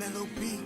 Mellow beat.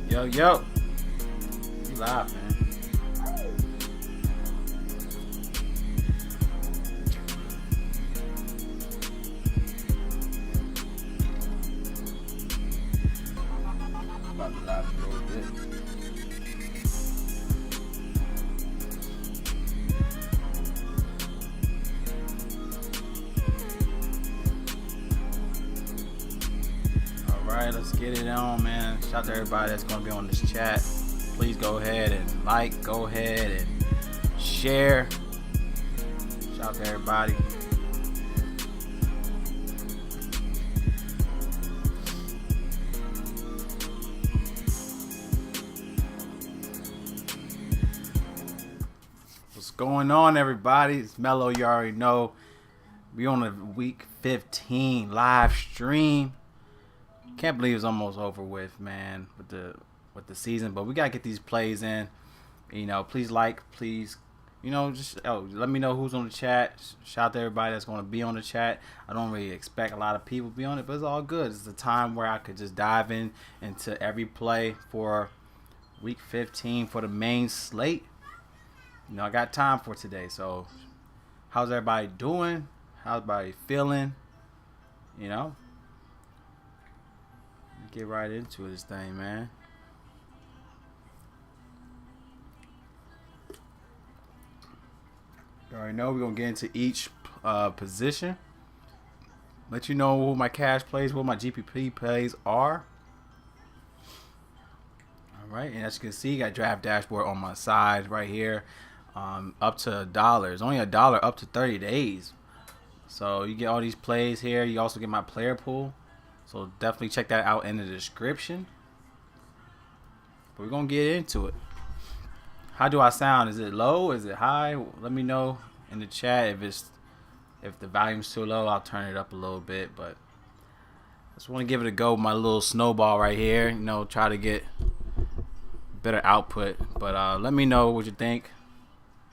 Yo, you live, man. About to live a little bit. Alright, let's get it on, man. Shout out to everybody that's going to be on this chat. Please go ahead and like, go ahead and share. Shout out to everybody. What's going on, everybody? It's Mello, you already know. We on a week 15 live stream. Can't believe it's almost over with, man, with the season. But we gotta get these plays in. You know, please like, please, you know, just let me know who's on the chat. Shout out to everybody that's gonna be on the chat. I don't really expect a lot of people to be on it, but it's all good. It's a time where I could just dive into every play for week 15 for the main slate. You know, I got time for today. So, how's everybody doing? How's everybody feeling? You know. Get right into this thing, man. You already know we're going to get into each position. Let you know who my cash plays, what my GPP plays are. Alright, and as you can see, got draft dashboard on my side right here. Up to $1. It's only $1 up to 30 days. So you get all these plays here. You also get my player pool. So definitely check that out in the description. But we're going to get into it. How do I sound? Is it low? Is it high? Let me know in the chat if the volume's too low. I'll turn it up a little bit. But I just want to give it a go. My little snowball right here. You know, try to get better output. But let me know what you think.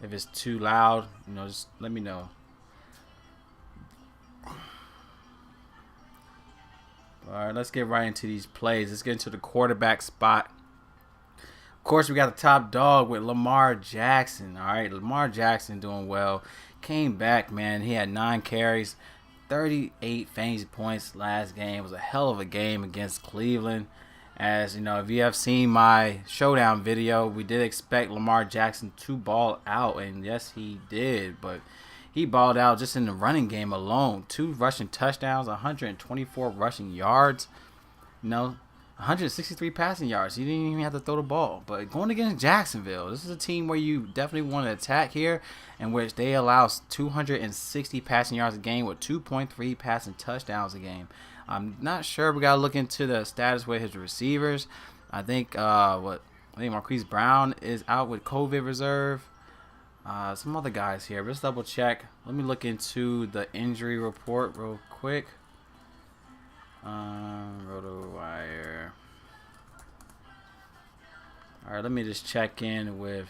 If it's too loud, you know, just let me know. right, let's get right into these plays. Let's get into the quarterback spot. Of course, we got the top dog with Lamar Jackson. All right, Lamar Jackson doing well. Came back, man. He had 9 carries, 38 fantasy points last game. It was a hell of a game against Cleveland. As you know, if you have seen my showdown video, we did expect Lamar Jackson to ball out, and yes, he did. But he balled out just in the running game alone. 2 rushing touchdowns, 124 rushing yards. 163 passing yards. He didn't even have to throw the ball. But going against Jacksonville, this is a team where you definitely want to attack here, in which they allow 260 passing yards a game with 2.3 passing touchdowns a game. I'm not sure. We gotta look into the status with his receivers. I think Marquise Brown is out with COVID reserve. Some other guys here. Let's double check. Let me look into the injury report real quick. RotoWire. All right, let me just check in with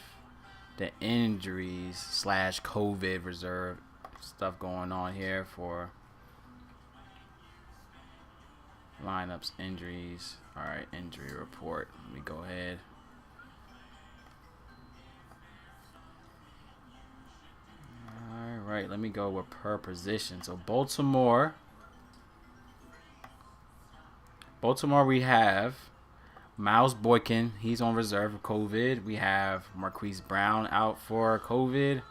the injuries / COVID reserve stuff going on here for lineups, injuries. All right, injury report. Let me go ahead. All right, let me go with per position. So Baltimore, we have Miles Boykin. He's on reserve for COVID. We have Marquise Brown out for COVID.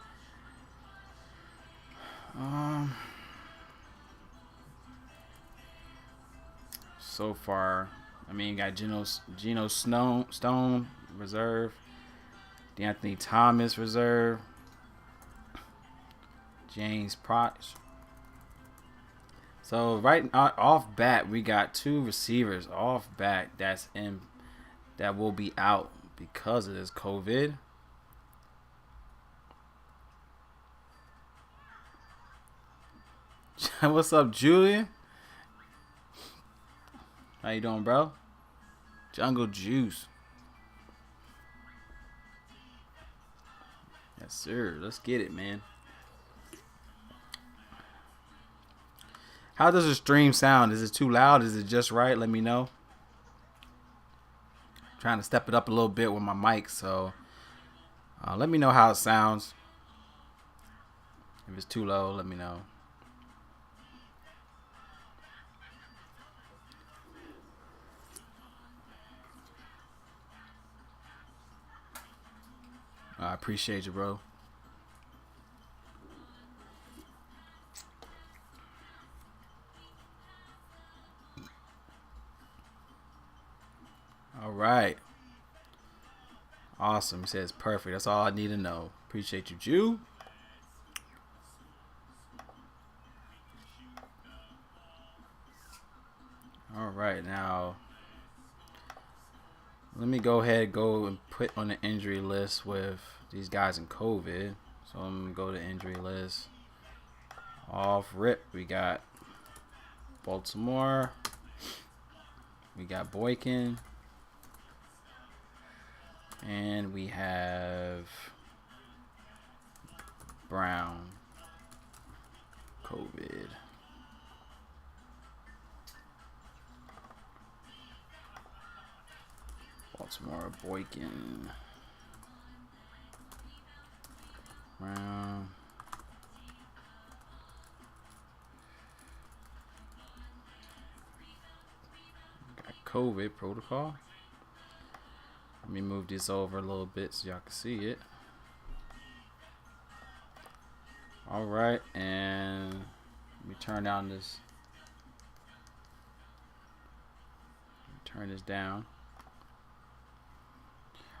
So far, I mean, you got Geno Stone reserve, D'Anthony Thomas reserve, James Proch. So right off bat, we got 2 receivers off bat that will be out because of this COVID. What's up, Julian? How you doing, bro? Jungle Juice. Yes, sir. Let's get it, man. How does the stream sound? Is it too loud? Is it just right? Let me know. I'm trying to step it up a little bit with my mic, so let me know how it sounds. If it's too low, let me know. I appreciate you, bro. All right. Awesome. He says perfect. That's all I need to know. Appreciate you, Jew. All right. Now, let me go ahead and put on the injury list with these guys in COVID. So I'm going to go to injury list. Off rip, we got Baltimore. We got Boykin. And we have Brown. COVID. Baltimore, Boykin. Brown. Got COVID protocol. Let me move this over a little bit so y'all can see it. All right, and let me turn down this. Turn this down.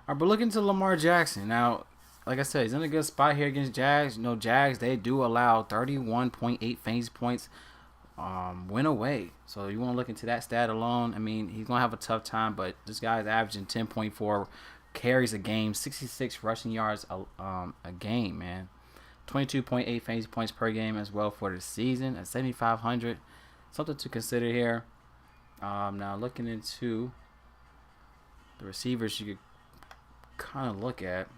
All right, but look into Lamar Jackson. Now, like I said, he's in a good spot here against Jags. You know, Jags, they do allow 31.8 fantasy points win away. So you want to look into that stat alone. I mean, he's going to have a tough time, but this guy's averaging 10.4 carries a game, 66 rushing yards a game, man. 22.8 fantasy points per game as well for the season at 7,500. Something to consider here. Now, looking into the receivers you could kind of look at.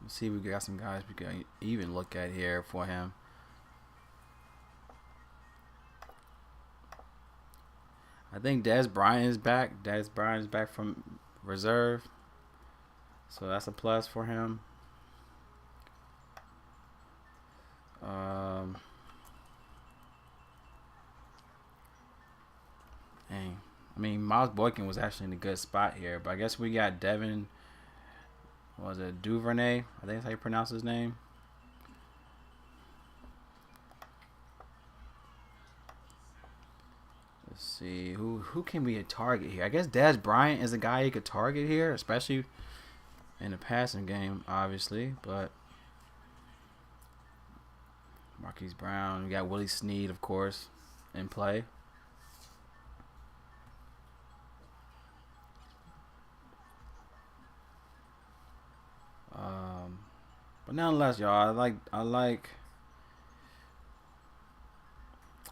Let's see, we got some guys we can even look at here for him. I think Dez Bryant is back. Dez Bryant is back from reserve. So that's a plus for him. Dang. I mean, Miles Boykin was actually in a good spot here, but I guess we got Devin. What was it, Duvernay? I think that's how you pronounce his name. Let's see who can be a target here. I guess Dez Bryant is a guy you could target here, especially in the passing game, obviously. But Marquise Brown, we got Willie Snead, of course, in play. But nonetheless, y'all, I like.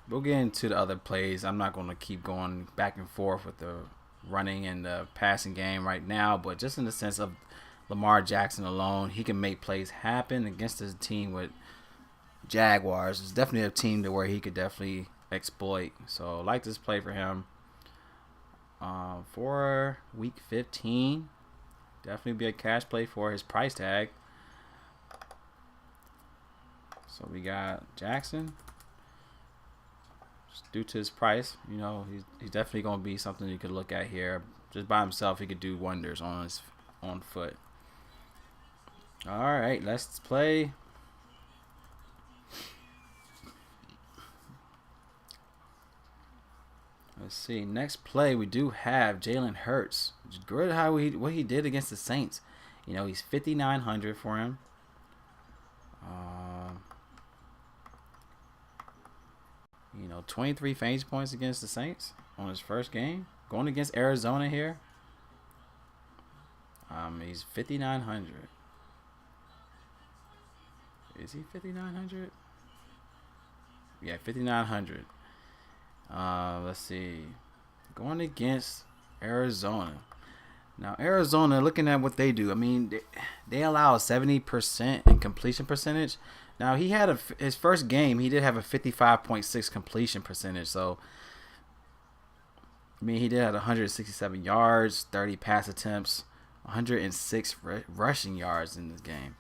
We'll get into the other plays. I'm not going to keep going back and forth with the running and the passing game right now, but just in the sense of Lamar Jackson alone, he can make plays happen against his team with Jaguars. It's definitely a team to where he could definitely exploit. So I like this play for him. For week 15, definitely be a cash play for his price tag. So we got Jackson. Just due to his price, you know, he's definitely going to be something you could look at here. Just by himself, he could do wonders on foot. All right, let's play. Let's see. Next play, we do have Jalen Hurts. It's good what he did against the Saints. You know, he's 5,900 for him. 23 fantasy points against the Saints on his first game. Going against Arizona here. He's 5,900. Is he 5,900? Yeah, 5,900. Let's see. Going against Arizona. Now, Arizona, looking at what they do, I mean, they allow a 70% in completion percentage. Now, he had his first game, he did have a 55.6 completion percentage. So, I mean, he did have 167 yards, 30 pass attempts, 106 rushing yards in this game.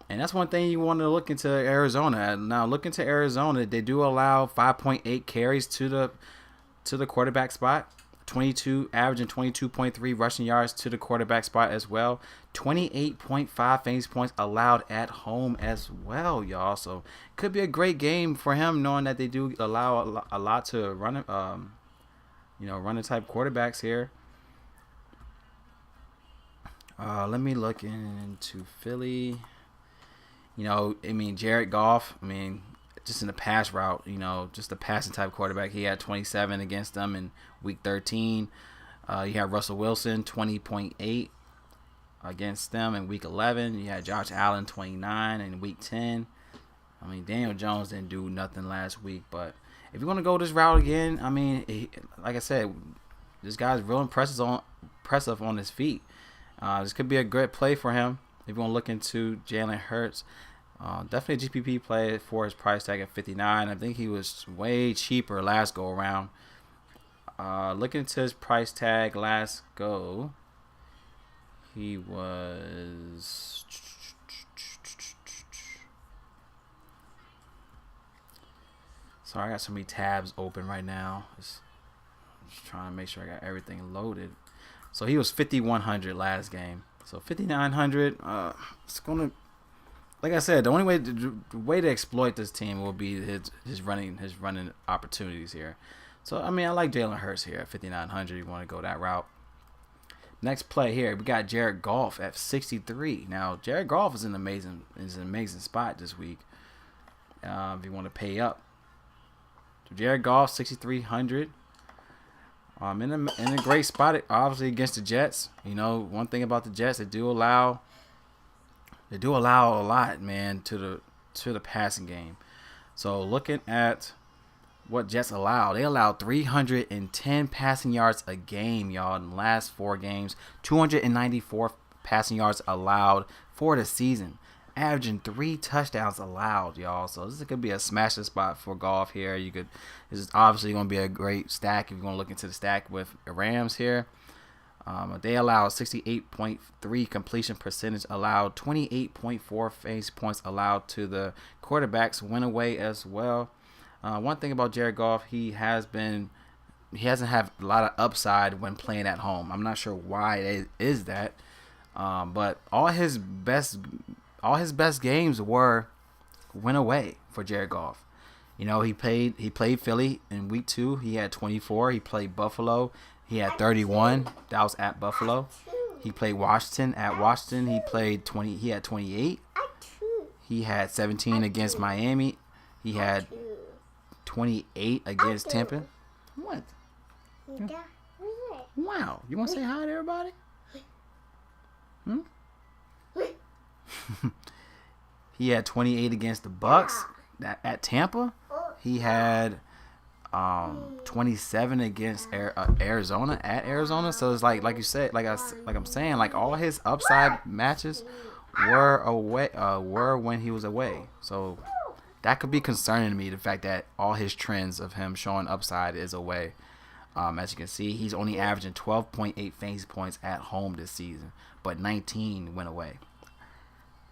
And that's one thing you want to look into Arizona. Now, look into Arizona. They do allow 5.8 carries to the quarterback spot. Averaging 22.3 rushing yards to the quarterback spot as well. 28.5 fantasy points allowed at home as well, y'all. So could be a great game for him, knowing that they do allow a lot to running type quarterbacks here. Let me look into Philly. Jared Goff. Just in the pass route, just a passing type quarterback. He had 27 against them in week 13. You had Russell Wilson, 20.8 against them in week 11. You had Josh Allen, 29 in week 10. Daniel Jones didn't do nothing last week. But if you're going to go this route again, like I said, this guy's real impressive on his feet. This could be a great play for him. If you want to look into Jalen Hurts. Definitely a GPP play for his price tag at 59. I think he was way cheaper last go around. Looking into his price tag last go, he was. Sorry, I got so many tabs open right now. Just trying to make sure I got everything loaded. So he was 5,100 last game. So 5,900. It's gonna. Like I said, the only way to exploit this team will be his running opportunities here. So I like Jalen Hurts here at 5,900. You want to go that route. Next play here, we got Jared Goff at 63. Now Jared Goff is an amazing spot this week. If you want to pay up, so Jared Goff 6,300. In a great spot, obviously against the Jets. One thing about the Jets, they do allow a lot, man, to the passing game. So looking at what Jets allow, they allowed 310 passing yards a game, y'all, in the last 4 games. 294 passing yards allowed for the season. averaging 3 touchdowns allowed, y'all. So this could be a smashing spot for Goff here. This is obviously going to be a great stack if you're going to look into the stack with Rams here. They allowed 68.3 completion percentage allowed, 28.4 fantasy points allowed to the quarterbacks. Went away as well. One thing about Jared Goff, he hasn't had a lot of upside when playing at home. I'm not sure why it is that, but all his best games went away for Jared Goff. You know, he played Philly in week 2. He had 24. He played Buffalo. He had 31. That was at Buffalo. He played Washington. At Washington, he played 20. He had 28. He had 17 against Miami. He had 28 against Tampa. What? Wow. You want to say hi to everybody? He had 28 against the Bucks. At Tampa, he had 27 against Arizona at Arizona. So it's like you said, like I'm saying, like all his upside matches were when he was away. So that could be concerning to me, the fact that all his trends of him showing upside is away. As you can see, he's only averaging 12.8 fantasy points at home this season, but 19 went away.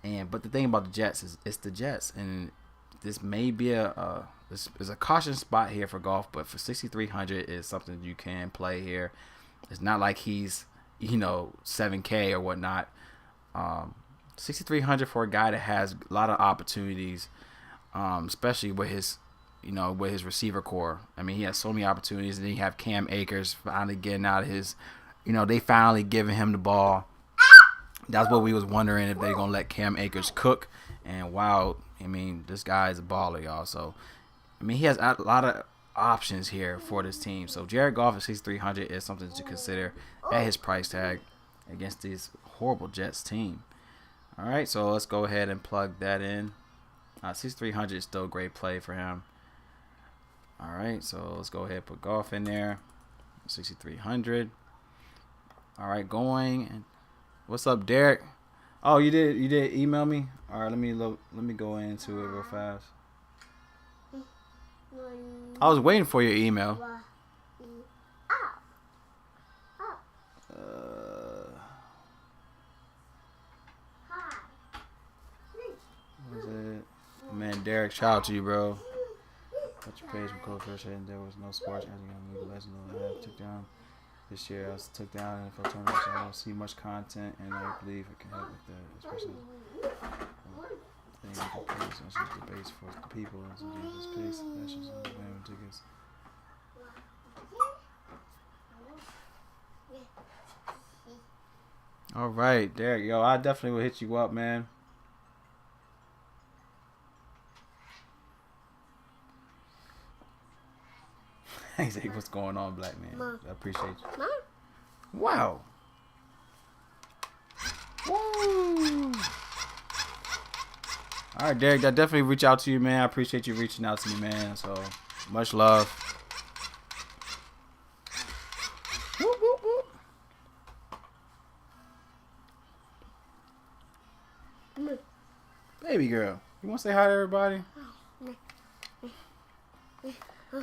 But the thing about the Jets is it's the Jets, and this may be this is a caution spot here for Goff, but for 6,300 is something you can play here. It's not like he's 7K or whatnot. 6,300 for a guy that has a lot of opportunities, especially with his receiver core. I mean, he has so many opportunities, and then you have Cam Akers finally getting out of his, they finally giving him the ball. That's what we was wondering, if they're gonna let Cam Akers cook. And wow, I mean, this guy is a baller, y'all. So, I mean, he has a lot of options here for this team. So, Jared Goff at 6,300 is something to consider at his price tag against this horrible Jets team. All right, so let's go ahead and plug that in. 6,300 is still a great play for him. All right, so let's go ahead and put Goff in there. 6,300. All right, going. What's up, Derek? Oh, you did email me? All right, let me go into it real fast. I was waiting for your email. What is it? Man, Derek, shout out to you, bro. Got your page from Coach Fresh, and there was no sports. As you know, the legend I took down this year. I was took down in NFL tournament, so I don't see much content, and I believe it can help with that, especially the base for the people and some Jesus peace. That's just random tickets. All right, Derek, yo, I definitely will hit you up, man. He said, "What's going on, black man?" Mom. I appreciate you. Mom? Wow. Woo. All right, Derek, I definitely reach out to you, man. I appreciate you reaching out to me, man. So much love. Whoop, whoop, whoop. Baby girl, you want to say hi to everybody?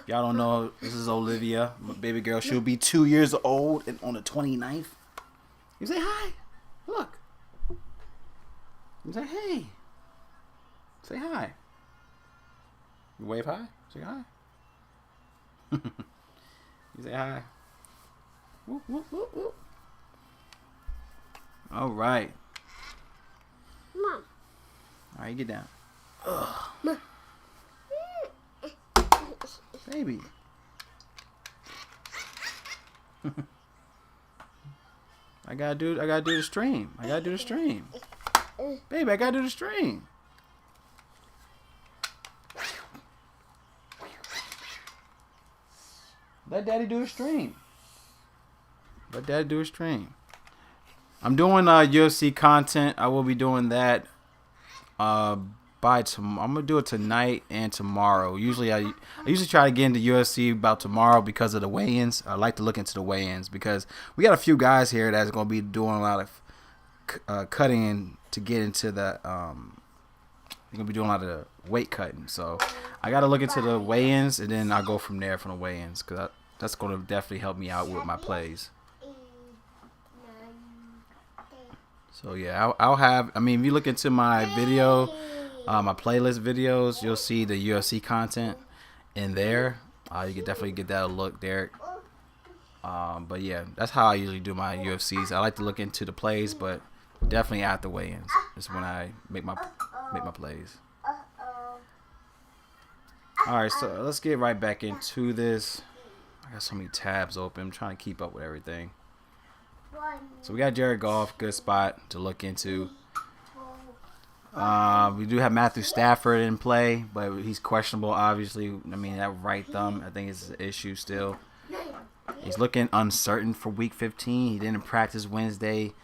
Y'all don't know, this is Olivia, my baby girl. She'll be 2 years old and on the 29th. You say hi. Look. You say hey. Say hi. You wave hi. Say hi. You say hi. Whoop, whoop, whoop, whoop. All right. Mom. All right, get down. Ugh. Mom. Baby. I gotta do the stream. Baby, I gotta do the stream. Let daddy do a stream. I'm doing UFC content. I will be doing that I'm gonna do it tonight and tomorrow. Usually I try to get into UFC about tomorrow because of the weigh-ins. I like to look into the weigh-ins because we got a few guys here that's gonna be doing a lot of cutting to get into the gonna be doing a lot of weight cutting. So I gotta look into the weigh-ins, and then I'll go from there from the weigh-ins, because that's gonna definitely help me out with my plays. So yeah, I'll have. I mean, if you look into my video, my playlist videos, you'll see the UFC content in there. You can definitely get that a look there. But yeah, that's how I usually do my UFCs. I like to look into the plays, but definitely at the weigh-ins is when I make my plays. All right, so let's get right back into this. I got so many tabs open. I'm trying to keep up with everything. So we got Jared Goff, good spot to look into. We do have Matthew Stafford in play, but he's questionable, obviously. I mean, that right thumb, I think, is an issue still. He's looking uncertain for Week 15. He didn't practice Wednesday.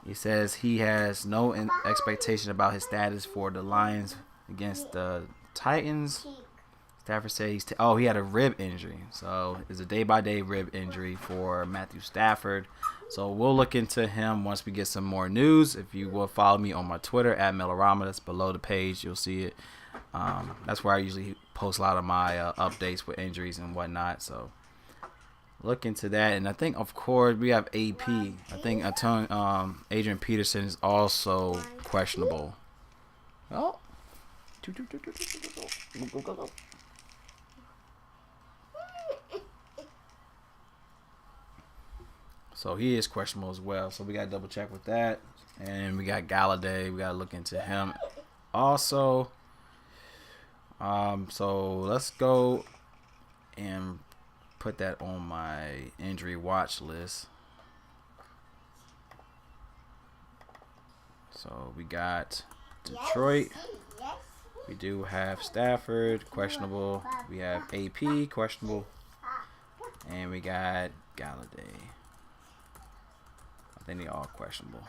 He says he has no expectation about his status for the Lions against the Titans. Stafford said he had a rib injury. So it's a day-by-day rib injury for Matthew Stafford. So we'll look into him once we get some more news. If you will follow me on my Twitter, @Melorama, that's below the page. You'll see it. That's where I usually post a lot of my updates with injuries and whatnot. So look into that. And I think, of course, we have AP. I think Adrian Peterson is also questionable. Oh. Go. So he is questionable as well. So we got to double check with that. And we got Galladay. We got to look into him also. So let's go and put that on my injury watch list. So we got Detroit. We do have Stafford, questionable. We have AP, questionable. And we got Galladay. I think they're all questionable.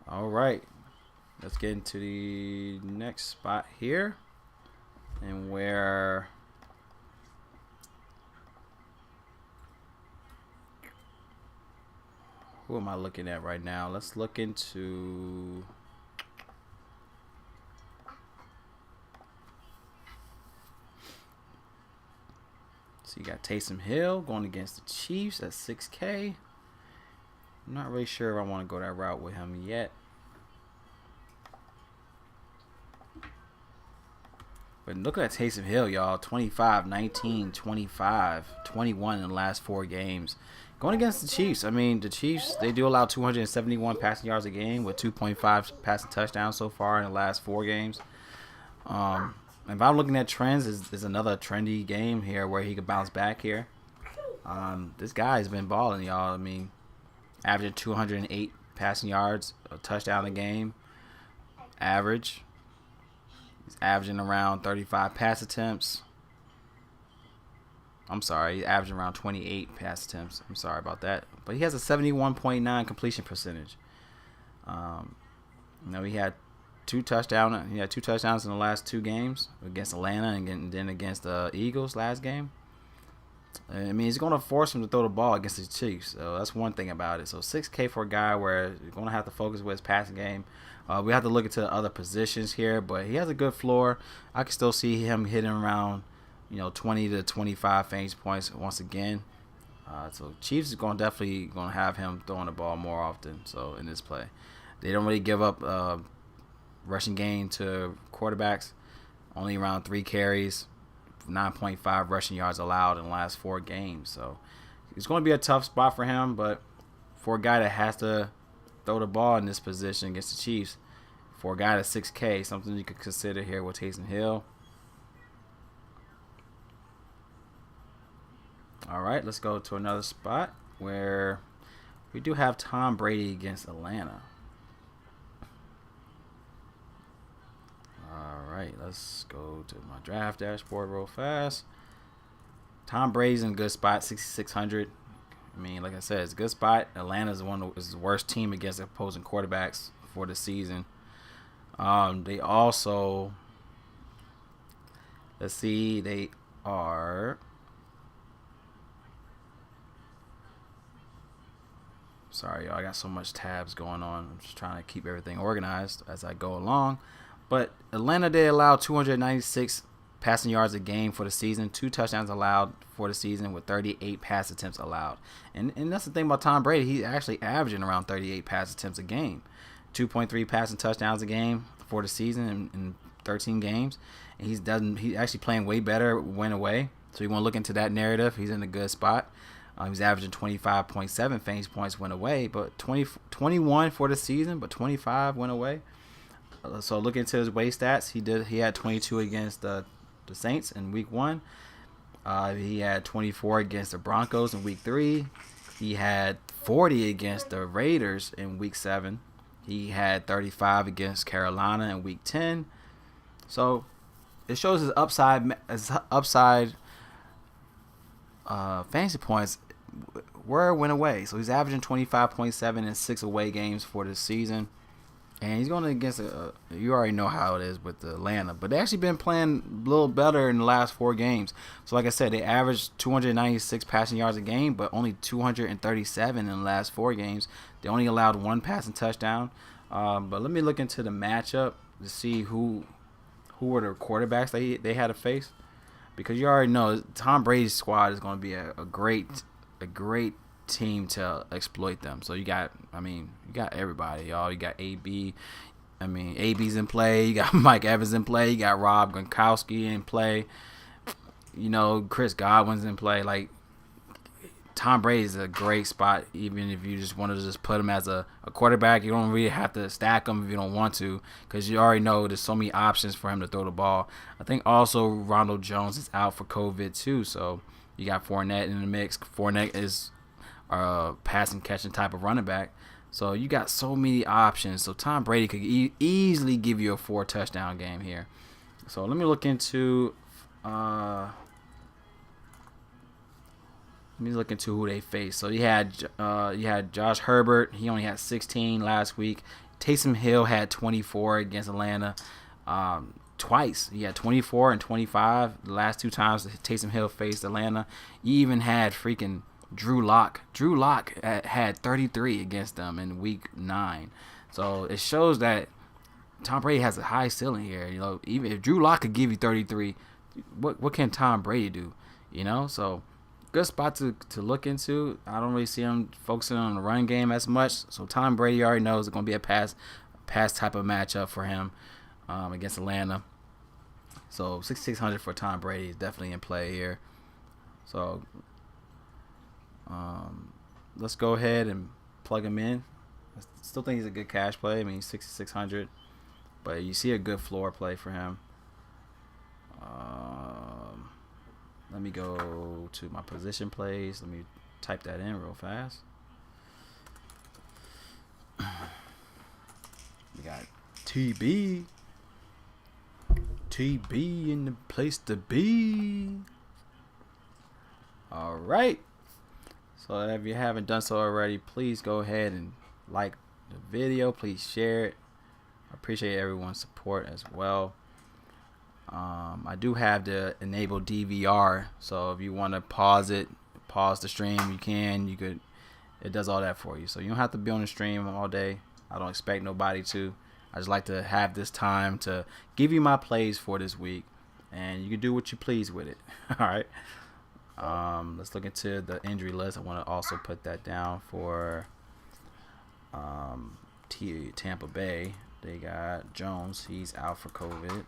All right. Let's get into the next spot here. And where who am I looking at right now? Let's look into so you got Taysom Hill going against the Chiefs at 6K. I'm not really sure if I want to go that route with him yet. But look at Taysom Hill, y'all. 25, 19, 25, 21 in the last 4 games. Going against the Chiefs. I mean, the Chiefs, they do allow 271 passing yards a game with 2.5 passing touchdowns so far in the last 4 games. If I'm looking at trends, is another trendy game here where he could bounce back here. This guy's been balling, y'all. I mean, averaging 208 passing yards, a touchdown a game, average. He's averaging around 35 pass attempts. I'm sorry, he's averaging around 28 pass attempts. I'm sorry about that. But he has a 71.9 completion percentage. He had 2 touchdowns. He had 2 touchdowns in the last 2 games against Atlanta and then against the Eagles last game. I mean, he's going to force him to throw the ball against the Chiefs. So that's one thing about it. So 6K for a guy where you're going to have to focus with his passing game. We have to look into other positions here, but he has a good floor. I can still see him hitting around, 20 to 25 fantasy points once again. So Chiefs is definitely going to have him throwing the ball more often. So in this play, they don't really give up rushing game to quarterbacks. Only around 3 carries, 9.5 rushing yards allowed in the last 4 games. So it's going to be a tough spot for him, but for a guy that has to throw the ball in this position against the Chiefs, for a guy that's 6K, something you could consider here with Taysom Hill. All right, let's go to another spot where we do have Tom Brady against Atlanta. All right, let's go to my draft dashboard real fast. Tom Brady's in a good spot, 6,600. I mean, like I said, it's a good spot. Atlanta's is the worst team against opposing quarterbacks for the season. They also, let's see, they are Sorry, y'all. I got so much tabs going on. I'm just trying to keep everything organized as I go along. But Atlanta, they allowed 296 passing yards a game for the season. 2 touchdowns allowed for the season with 38 pass attempts allowed. And that's the thing about Tom Brady. He's actually averaging around 38 pass attempts a game. 2.3 passing touchdowns a game for the season in 13 games. And he's actually playing way better when away. So you want to look into that narrative. He's in a good spot. He's averaging 25.7 fantasy points when away, but 21 for the season, but 25 went away. So look into his away stats. He had 22 against the Saints in week 1. He had 24 against the Broncos in week 3. He had 40 against the Raiders in week 7. He had 35 against Carolina in week 10. So it shows his upside fantasy points went away. So he's averaging 25.7 in 6 away games for this season. And he's going against you already know how it is with Atlanta. But they actually been playing a little better in the last 4 games. So like I said, they averaged 296 passing yards a game, but only 237 in the last 4 games. They only allowed 1 passing touchdown. But let me look into the matchup to see who were the quarterbacks they had to face. Because you already know Tom Brady's squad is going to be a great team to exploit them. So you got everybody, y'all. You got AB. AB's in play. You got Mike Evans in play. You got Rob Gronkowski in play. Chris Godwin's in play. Like, Tom Brady's a great spot, even if you just want to just put him as a quarterback. You don't really have to stack him if you don't want to, because you already know there's so many options for him to throw the ball. I think also Ronald Jones is out for COVID too, so you got Fournette in the mix. Fournette is a passing catching type of running back, so you got so many options. So Tom Brady could easily give you a 4 touchdown game here. So let me look into who they face. So you had Josh Herbert. He only had 16 last week. Taysom Hill had 24 against Atlanta. Twice. He had 24 and 25 the last 2 times Taysom Hill faced Atlanta. You even had freaking Drew Lock. Drew Lock had 33 against them in week 9. So it shows that Tom Brady has a high ceiling here. Even if Drew Lock could give you 33, what can Tom Brady do? So good spot to look into. I don't really see him focusing on the run game as much. So Tom Brady already knows it's going to be a pass type of matchup for him against Atlanta. So 6,600 for Tom Brady is definitely in play here. So let's go ahead and plug him in. I still think he's a good cash play. 6,600, but you see a good floor play for him. Let me go to my position plays. Let me type that in real fast. We got TB in the place to be. All right. So if you haven't done so already, please go ahead and like the video. Please share it. I appreciate everyone's support as well. I do have the enabled DVR, so if you want to pause the stream, you can. You could. It does all that for you, so you don't have to be on the stream all day. I don't expect nobody to. I just like to have this time to give you my plays for this week, and you can do what you please with it. All right. Let's look into the injury list. I want to also put that down for Tampa Bay. They got Jones. He's out for COVID.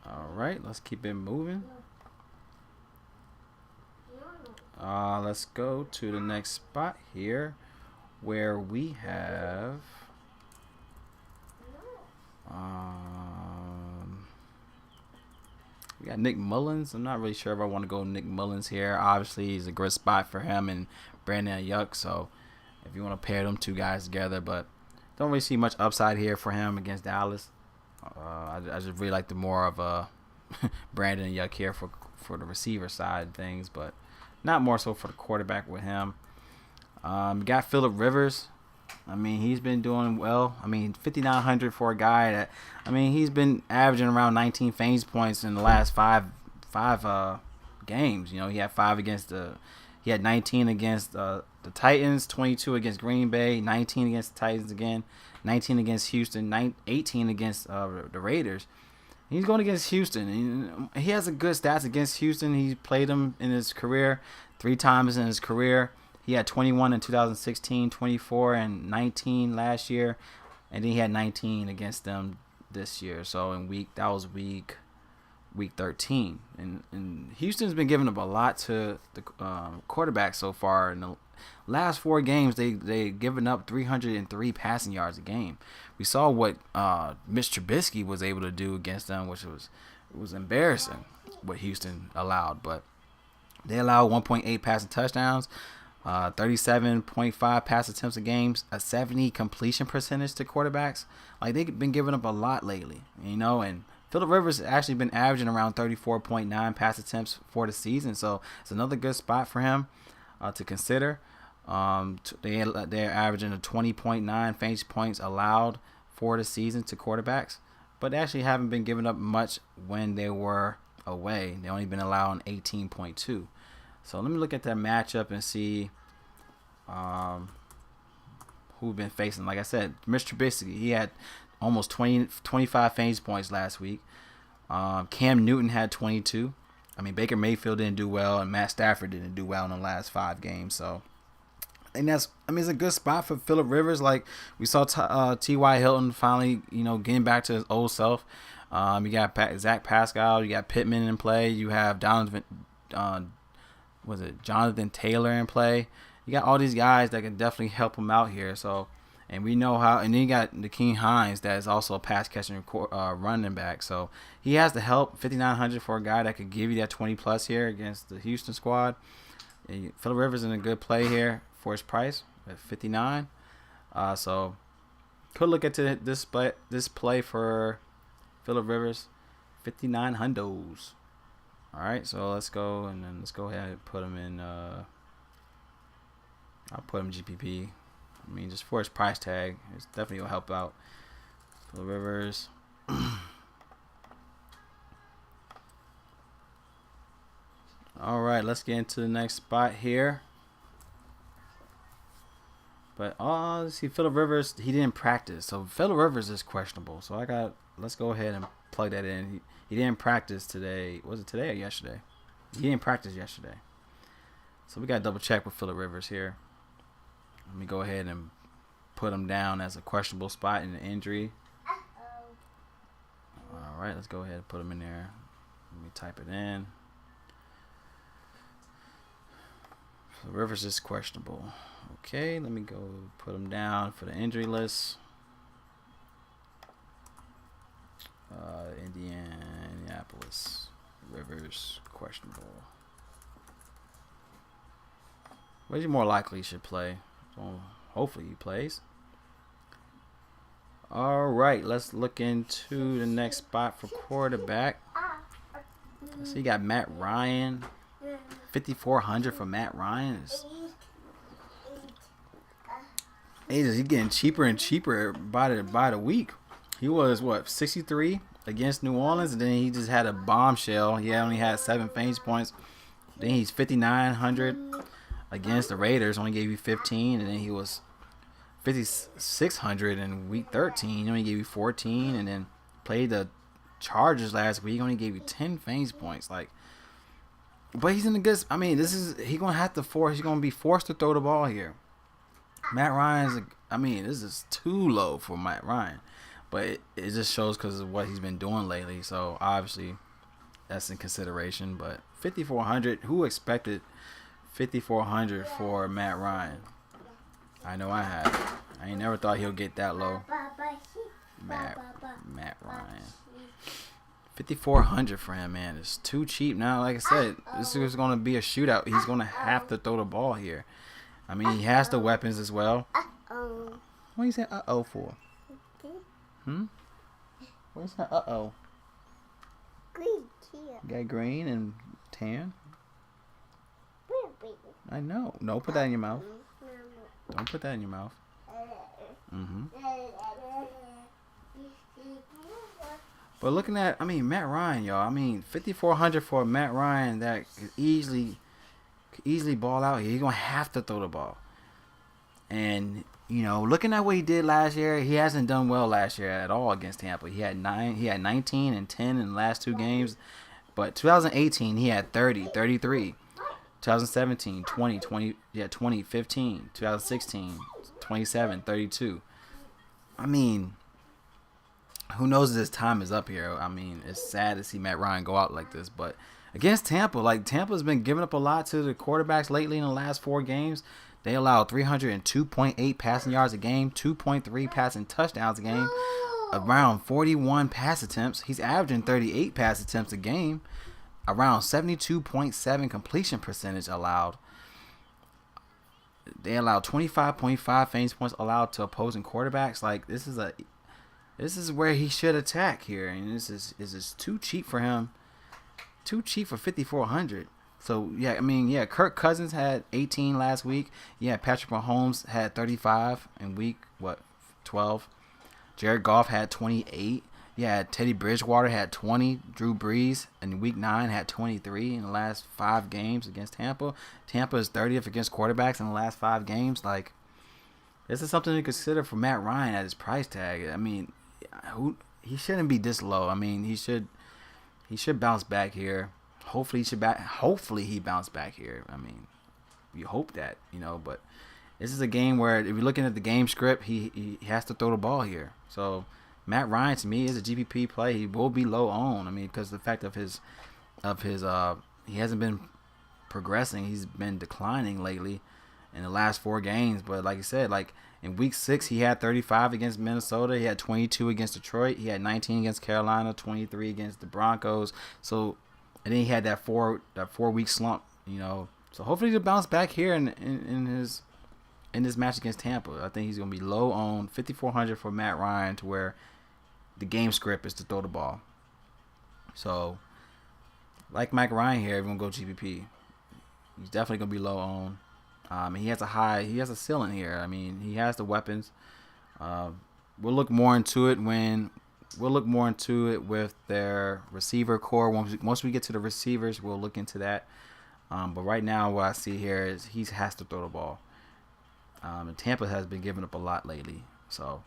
All right, let's keep it moving. Let's go to the next spot here, where we have we got Nick Mullins. I'm not really sure if I want to go Nick Mullins here. Obviously, he's a good spot for him and Brandon Ayuk. So if you want to pair them 2 guys together, but don't really see much upside here for him against Dallas. I just really like the more of a Brandon Ayuk here for the receiver side of things, but not more so for the quarterback with him. We got Phillip Rivers. I mean, he's been doing well. I mean, 5,900 for a guy that, I mean, he's been averaging around 19 fantasy points in the last five games. You know, he had 19 against the Titans, 22 against Green Bay, 19 against the Titans again, 19 against Houston, 18 against the Raiders. He's going against Houston. He has a good stats against Houston. He played them in his career 3 times in his career. He had 21 in 2016, 24 and 19 last year, and then he had 19 against them this year. So that was week 13. And Houston's been giving up a lot to the quarterback so far. In the last 4 games, they given up 303 passing yards a game. We saw what Mitch Trubisky was able to do against them, which was embarrassing what Houston allowed. But they allowed 1.8 passing touchdowns, 37.5 pass attempts a game, a 70 completion percentage to quarterbacks. Like, they've been giving up a lot lately, you know. And Phillip Rivers has actually been averaging around 34.9 pass attempts for the season, so it's another good spot for him to consider. They're averaging a 20.9 fantasy points allowed for the season to quarterbacks, but they actually haven't been giving up much when they were away. They only been allowing 18.2. So let me look at that matchup and see who've been facing. Like I said, Mr. Trubisky, he had almost 25 fantasy points last week. Cam Newton had 22. I mean, Baker Mayfield didn't do well, and Matt Stafford didn't do well in the last 5 games. So, and it's a good spot for Phillip Rivers. Like, we saw T.Y. Hilton finally, you know, getting back to his old self. You got Zach Pascal, you got Pittman in play, you have Jonathan Taylor in play. You got all these guys that can definitely help him out here. So, and we know how. And then you got Nakeem Hines, that is also a pass catching running back. So he has the help. 5,900 for a guy that could give you that 20 plus here against the Houston squad. And Phillip Rivers in a good play here for his price at 59. So could look at this play for Phillip Rivers, 59 hundos. All right, so let's go ahead and put him in. I'll put him GPP. I mean, just for his price tag, it's definitely gonna help out. Phillip Rivers. All right, let's get into the next spot here. But let's see, Phillip Rivers, he didn't practice, so Phillip Rivers is questionable. So let's go ahead and plug that in. He didn't practice today. Was it today or yesterday? He didn't practice yesterday. So we got to double check with Phillip Rivers here. Let me go ahead and put him down as a questionable spot in the injury. All right, let's go ahead and put him in there. Let me type it in. Phillip Rivers is questionable. Okay, let me go put him down for the injury list. Indianapolis, Rivers, questionable. Where's he more likely should play? So hopefully he plays. All right, let's look into the next spot for quarterback. So you got Matt Ryan, 5,400 for Matt Ryan. He's getting cheaper and cheaper by the week. He was 63 against New Orleans, and then he just had a bombshell. He only had 7 fantasy points. Then he's 5,900 against the Raiders, only gave you 15, and then he was 5,600 in week 13. He only gave you 14, and then played the Chargers last week. He only gave you 10 fantasy points. But he's in the good. I mean, he's gonna be forced to throw the ball here. Matt Ryan's. This is too low for Matt Ryan. But it just shows because of what he's been doing lately. So, obviously, that's in consideration. But 5,400, who expected 5,400 for Matt Ryan? I know I had. I ain't never thought he'll get that low. Matt Ryan. 5,400 for him, man. It's too cheap. Now, like I said, this is going to be a shootout. He's going to have to throw the ball here. I mean, he has the weapons as well. What you say uh-oh for? What's that uh-oh? Green here. You got green and tan? I know. No, put that in your mouth. Don't put that in your mouth. Mm-hmm. But looking at, Matt Ryan, y'all. 5,400 for Matt Ryan that could easily ball out here. He's gonna have to throw the ball. And looking at what he did last year, he hasn't done well last year at all against Tampa. He had 19 and 10 in the last 2 games. But 2018, he had 30, 33. 2017, 20, 15. 2016, 27, 32. Who knows if this time is up here? It's sad to see Matt Ryan go out like this. But against Tampa, Tampa's been giving up a lot to the quarterbacks lately in the last 4 games. They allowed 302.8 passing yards a game, 2.3 passing touchdowns a game, around 41 pass attempts. He's averaging 38 pass attempts a game, around 72.7 completion percentage allowed. They allowed 25.5 fantasy points allowed to opposing quarterbacks. This is where he should attack here, and this is too cheap for him. Too cheap for 5,400. So Kirk Cousins had 18 last week. Yeah, Patrick Mahomes had 35 in week 12. Jared Goff had 28. Yeah, Teddy Bridgewater had 20. Drew Brees in week 9 had 23 in the last 5 games against Tampa. Tampa is 30th against quarterbacks in the last 5 games. This is something to consider for Matt Ryan at his price tag. He shouldn't be this low. He should bounce back here. Hopefully he bounced back here. You hope that, but this is a game where if you're looking at the game script, he has to throw the ball here. So Matt Ryan to me is a GPP play. He will be low owned. Because the fact of his he hasn't been progressing. He's been declining lately in the last 4 games. But like I said, in week 6 he had 35 against Minnesota. He had 22 against Detroit. He had 19 against Carolina, 23 against the Broncos. So. And then he had that 4-week slump, So hopefully he'll bounce back here in this match against Tampa. I think he's gonna be low on 5,400 for Matt Ryan, to where the game script is to throw the ball. So, like Mike Ryan here, everyone go GPP. He's definitely gonna be low on. He has a ceiling here. He has the weapons. We'll look more into it with their receiver core. Once we get to the receivers, we'll look into that. But right now, what I see here is he has to throw the ball. And Tampa has been giving up a lot lately. So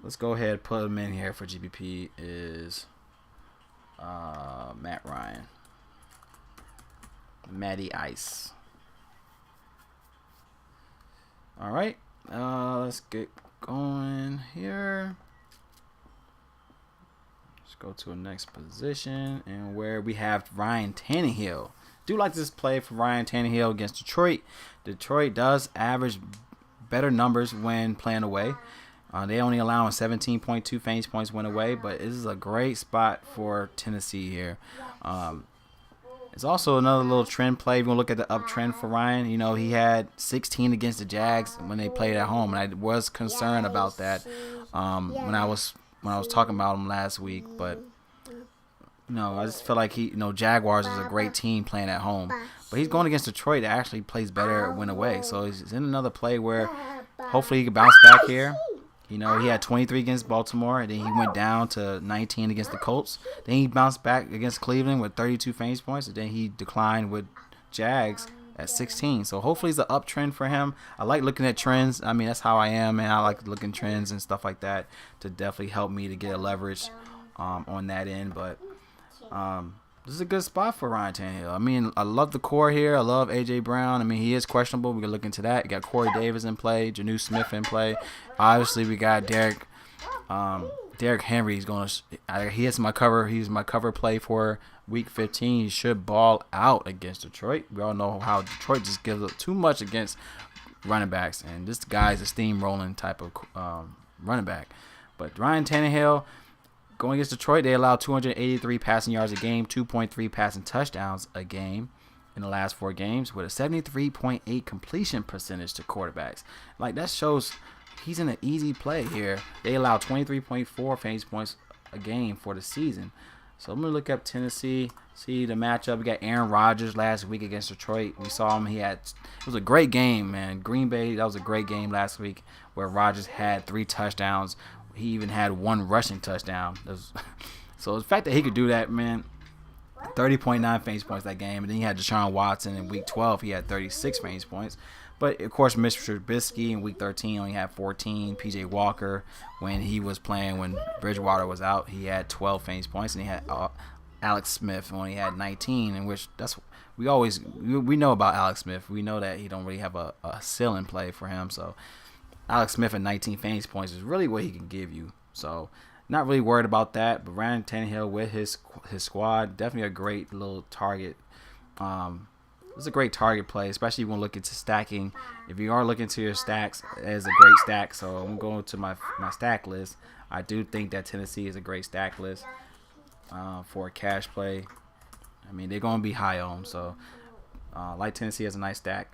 let's go ahead and put him in here for GPP is Matt Ryan. Matty Ice. All right. Let's get going here. Go to a next position, and where we have Ryan Tannehill. Do like this play for Ryan Tannehill against Detroit. Detroit does average better numbers when playing away. They only allowing 17.2 fantasy points when away, but this is a great spot for Tennessee here. It's also another little trend play. If you want to look at the uptrend for Ryan, he had 16 against the Jags when they played at home, and I was concerned about that when I was talking about him last week. But I just feel like Jaguars is a great team playing at home, but he's going against Detroit that actually plays better when away. So he's in another play where hopefully he can bounce back here. He had 23 against Baltimore, and then he went down to 19 against the Colts. Then he bounced back against Cleveland with 32 fantasy points, and then he declined with Jags at 16. So hopefully it's an uptrend for him. I like looking at trends. That's how I am, man. I like looking trends and stuff like that to definitely help me to get a leverage on that end. But this is a good spot for Ryan Tannehill. I love the core here. I love A.J. Brown. He is questionable. We can look into that. You got Corey Davis in play, Janu Smith in play. Obviously, we got Derrick Henry. He has my cover. He's my cover play for Week 15. He should ball out against Detroit. We all know how Detroit just gives up too much against running backs, and this guy's a steamrolling type of running back. But Ryan Tannehill, going against Detroit, they allow 283 passing yards a game, 2.3 passing touchdowns a game in the last 4 games, with a 73.8 completion percentage to quarterbacks. That shows he's in an easy play here. They allow 23.4 fantasy points a game for the season. So I'm going to look up Tennessee, see the matchup. We got Aaron Rodgers last week against Detroit. We saw him. It was a great game, man. Green Bay, that was a great game last week where Rodgers had 3 touchdowns. He even had 1 rushing touchdown. So the fact that he could do that, man, 30.9 fantasy points that game. And then he had Deshaun Watson in week 12. He had 36 fantasy points. But, of course, Mr. Trubisky in week 13 only had 14. P.J. Walker, when he was playing, when Bridgewater was out, he had 12 fantasy points. And he had Alex Smith when he had 19, in which we know about Alex Smith. We know that he don't really have a ceiling play for him. So Alex Smith at 19 fantasy points is really what he can give you. So not really worried about that. But Ryan Tannehill with his squad, definitely a great little target. It's a great target play, especially if you want to look into stacking. If you are looking to your stacks, as a great stack. So I'm going to my stack list. I do think that Tennessee is a great stack list for a cash play. I mean, they're going to be high on. So like Tennessee has a nice stack.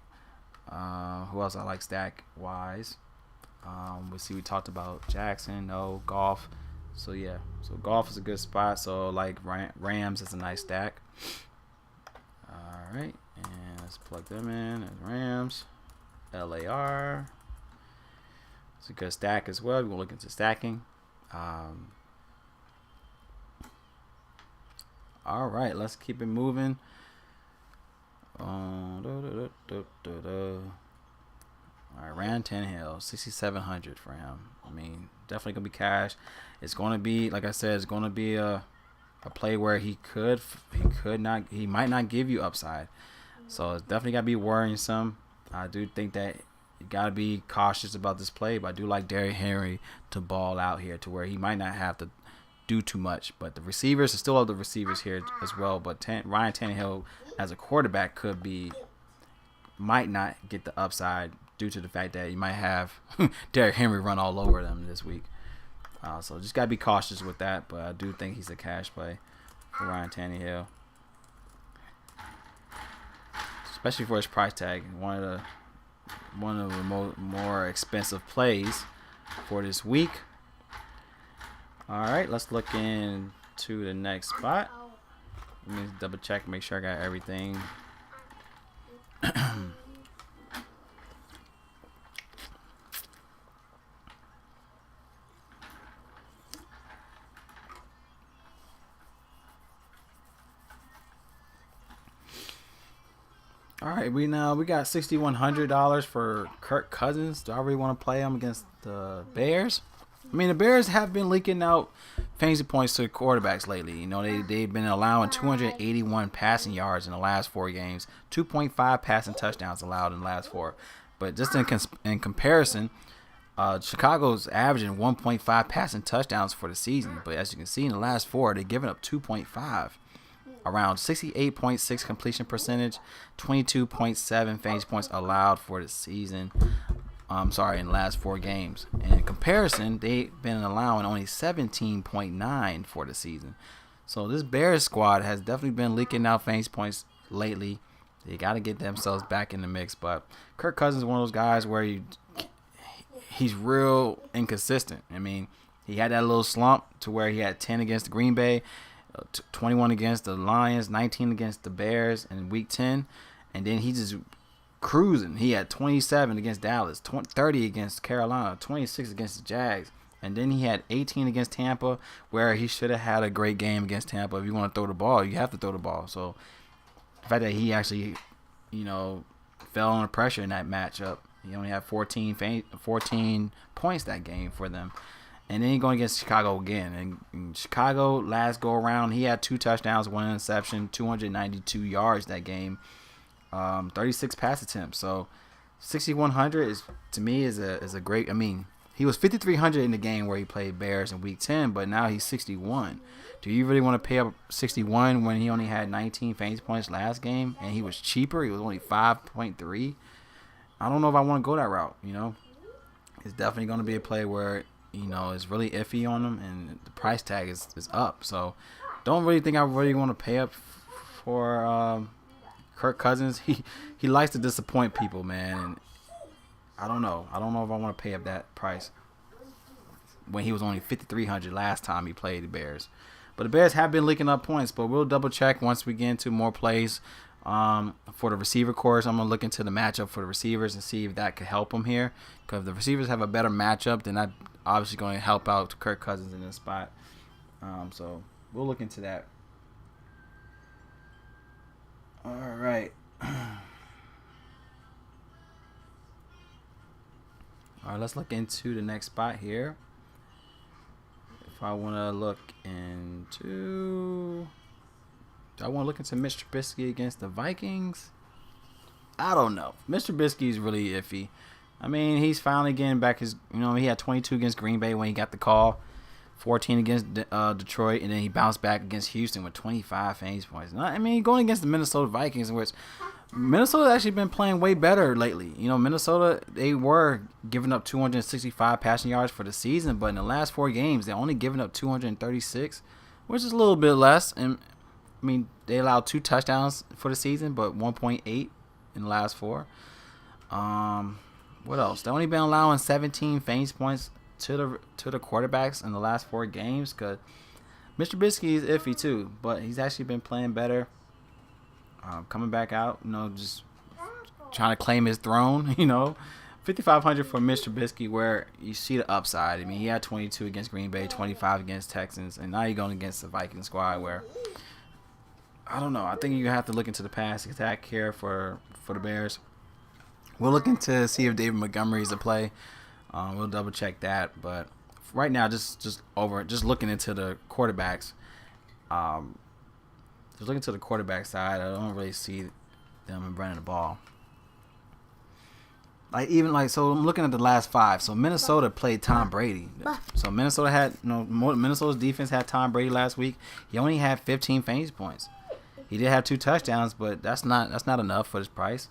Who else I like stack-wise? We talked about Jackson, Goff. So, yeah. So, Goff is a good spot. So, like Rams is a nice stack. All right. And let's plug them in as Rams. LAR. It's a good stack as well. We're going to look into stacking. All right. Let's keep it moving. All right. Ryan Tannehill, 6,700 for him. I mean, definitely going to be cash. It's going to be, like I said, it's going to be a play where he might not give you upside. So it's definitely got to be worrisome. I do think that you got to be cautious about this play, but I do like Derrick Henry to ball out here to where he might not have to do too much. But the receivers, still have the receivers here as well. But Ryan Tannehill as a quarterback might not get the upside due to the fact that you might have Derrick Henry run all over them this week. So just got to be cautious with that. But I do think he's a cash play for Ryan Tannehill. Especially for his price tag, one of the more expensive plays for this week. All right, let's look into the next spot. Let me double check, make sure I got everything. All right, we got $6,100 for Kirk Cousins. Do I really want to play him against the Bears? I mean, the Bears have been leaking out fantasy points to quarterbacks lately. You know, they've been allowing 281 passing yards in the last 4 games, 2.5 passing touchdowns allowed in the last 4. But just in comparison, Chicago's averaging 1.5 passing touchdowns for the season. But as you can see, in the last 4, they're giving up 2.5. Around 68.6 completion percentage, 22.7 fantasy points allowed for the season. In the last 4 games. And in comparison, they've been allowing only 17.9 for the season. So this Bears squad has definitely been leaking out fantasy points lately. They got to get themselves back in the mix. But Kirk Cousins is one of those guys where he's real inconsistent. I mean, he had that little slump to where he had 10 against Green Bay, 21 against the Lions, 19 against the Bears in week 10, and then he just cruising. He had 27 against Dallas, 30 against Carolina, 26 against the Jags, and then he had 18 against Tampa, where he should have had a great game against Tampa. If you want to throw the ball, you have to throw the ball. So the fact that he actually, fell under pressure in that matchup, he only had 14 points that game for them. And then he's going against Chicago again. And in Chicago, last go around, he had 2 touchdowns, 1 interception, 292 yards that game, 36 pass attempts. So 6,100 is, to me, is a great. I mean, he was 5,300 in the game where he played Bears in week 10, but now he's 61. Do you really want to pay up 61 when he only had 19 fantasy points last game and he was cheaper? He was only 5.3. I don't know if I want to go that route. It's definitely going to be a play where it's really iffy on them, and the price tag is up. So, don't really think I really want to pay up for Kirk Cousins. He likes to disappoint people, man. And I don't know. I don't know if I want to pay up that price when he was only 5,300 last time he played the Bears. But the Bears have been leaking up points. But we'll double check once we get into more plays for the receiver course. I'm going to look into the matchup for the receivers and see if that could help them here. Because if the receivers have a better matchup, then that obviously going to help out Kirk Cousins in this spot. So we'll look into that. All right. All right, let's look into the next spot here. If I want to look into... Do I want to look into Mr. Trubisky against the Vikings? I don't know. Mr. Trubisky is really iffy. I mean, he's finally getting back his... he had 22 against Green Bay when he got the call. 14 against Detroit, and then he bounced back against Houston with 25 fantasy points. Going against the Minnesota Vikings, in which Minnesota's actually been playing way better lately. Minnesota, they were giving up 265 passing yards for the season, but in the last 4 games, they're only giving up 236, which is a little bit less. And they allowed 2 touchdowns for the season, but 1.8 in the last 4. What else? They've only been allowing 17 fantasy points to the quarterbacks in the last 4 games, because Mr. Trubisky is iffy too, but he's actually been playing better. Coming back out, just trying to claim his throne. 5,500 for Mr. Trubisky, where you see the upside. He had 22 against Green Bay, 25 against Texans, and now you're going against the Vikings squad, where I don't know. I think you have to look into the pass attack here for the Bears. We'll look into see if David Montgomery is a play. We'll double check that, but right now, just looking into the quarterbacks. Just looking to the quarterback side, I don't really see them running the ball. So I'm looking at the last 5. So Minnesota played Tom Brady. So Minnesota Minnesota's defense had Tom Brady last week. He only had 15 fantasy points. He did have 2 touchdowns, but that's not enough for this price.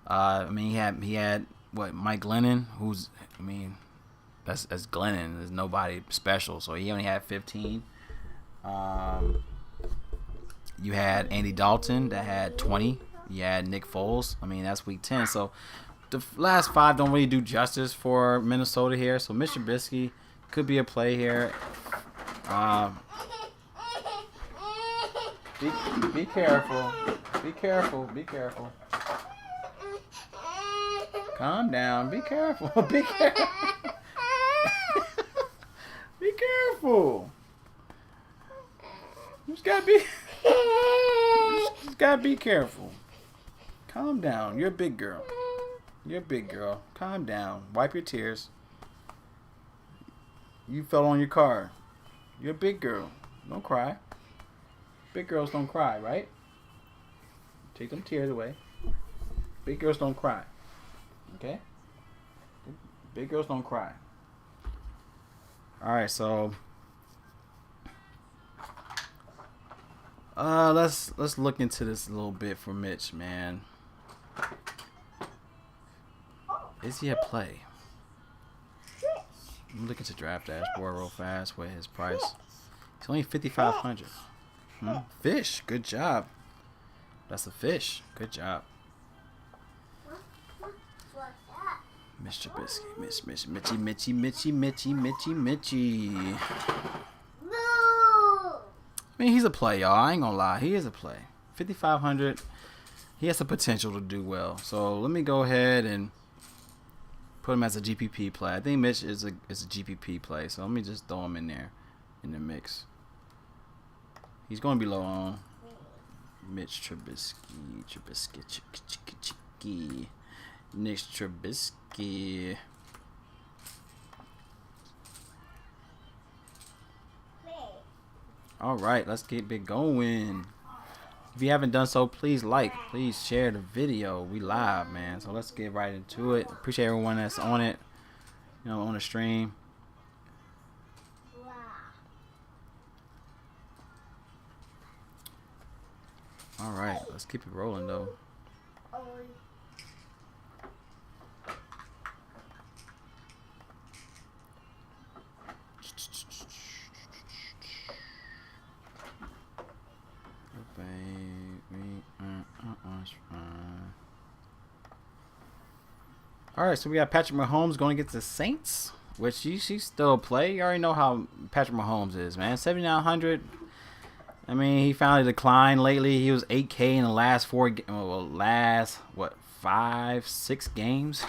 He had Mike Glennon, who's that's Glennon. There's nobody special, so he only had 15. You had Andy Dalton that had 20. You had Nick Foles. That's week 10. So the last 5 don't really do justice for Minnesota here. So Mr. Trubisky could be a play here. Be careful. Be careful. Be careful. Calm down. Be careful. Be careful. Be careful. You just gotta be careful. Calm down. You're a big girl. Calm down. Wipe your tears. You fell on your car. You're a big girl. Don't cry. Big girls don't cry, right? Take them tears away. Big girls don't cry. Okay? Big girls don't cry. Alright, so let's look into this a little bit for Mitch, man. Is he a play? I'm looking to draft dashboard real fast with his price. He's only 5,500. Fish, good job. That's a fish. Good job. Mr. Trubisky, Mitchy. He's a play, y'all. I ain't gonna lie. He is a play. 5,500. He has the potential to do well. So let me go ahead and put him as a GPP play. I think Mitch is a GPP play. So let me just throw him in there in the mix. He's going to be low on Mitch Trubisky. Nick Trubisky. All right, let's get it going. If you haven't done so, please please share the video. We live, man. So let's get right into it. Appreciate everyone that's on it, on the stream. All right, let's keep it rolling though. All right, so we got Patrick Mahomes going against the Saints, which you still play. You already know how Patrick Mahomes is, man. 7,900. I mean, he finally declined lately. He was 8K in the last five, 6 games.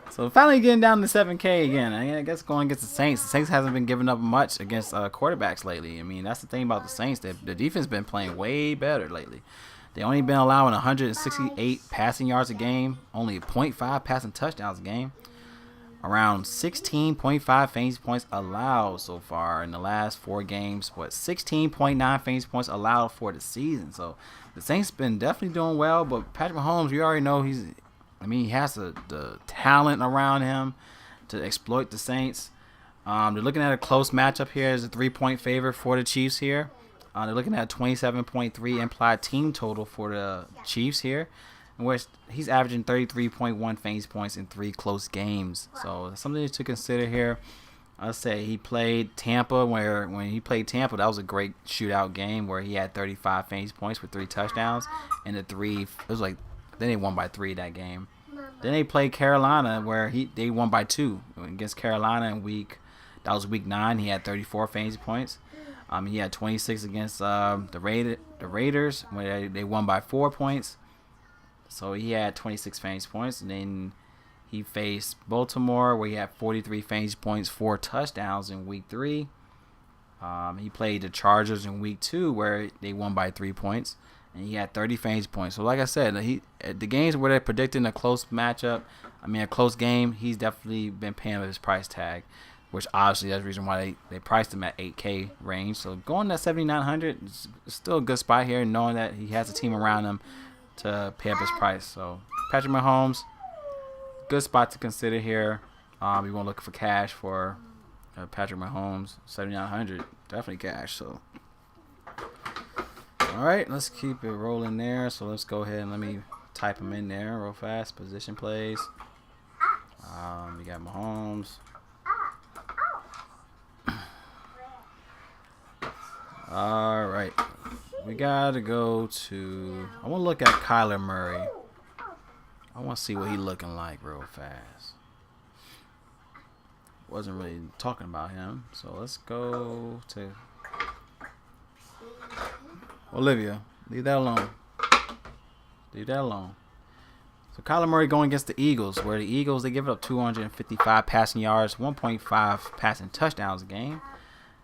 So finally getting down to 7K again. I guess going against the Saints. The Saints hasn't been giving up much against quarterbacks lately. I mean, that's the thing about the Saints. The defense been playing way better lately. They only been allowing 168 passing yards a game, only 0.5 passing touchdowns a game. Around 16.5 fantasy points allowed so far in the last 4 games. 16.9 fantasy points allowed for the season. So the Saints been definitely doing well. But Patrick Mahomes, you already know he has the talent around him to exploit the Saints. They're looking at a close matchup here as a 3-point favorite for the Chiefs here. They're looking at a 27.3 implied team total for the Chiefs here, in which he's averaging 33.1 fantasy points in 3 close games. So that's something to consider here. I'll say he played Tampa, when he played Tampa, that was a great shootout game where he had 35 fantasy points with 3 touchdowns, and then they won by 3 that game. Then they played Carolina where they won by 2 against Carolina in week 9. He had 34 fantasy points. He had 26 against the Raiders where they won by 4 points. So he had 26 fantasy points. And then he faced Baltimore where he had 43 fantasy points, 4 touchdowns in week 3. He played the Chargers in week 2 where they won by 3 points. And he had 30 fantasy points. So like I said, the games where they're predicting a close matchup, a close game, he's definitely been paying his price tag, which obviously that's the reason why they priced him at 8K range. So going to 7,900 is still a good spot here, knowing that he has a team around him to pay up his price. So Patrick Mahomes, good spot to consider here. You want to look for cash for Patrick Mahomes, 7,900, definitely cash. So. All right, let's keep it rolling there. So let's go ahead and let me type them in there real fast. Position plays. We got Mahomes. All right, we gotta go to. I want to look at Kyler Murray. I want to see what he looking like real fast. Wasn't really talking about him, so let's go to. Olivia, leave that alone. Leave that alone. So Kyler Murray going against the Eagles, where the Eagles, they give up 255 passing yards, 1.5 passing touchdowns a game.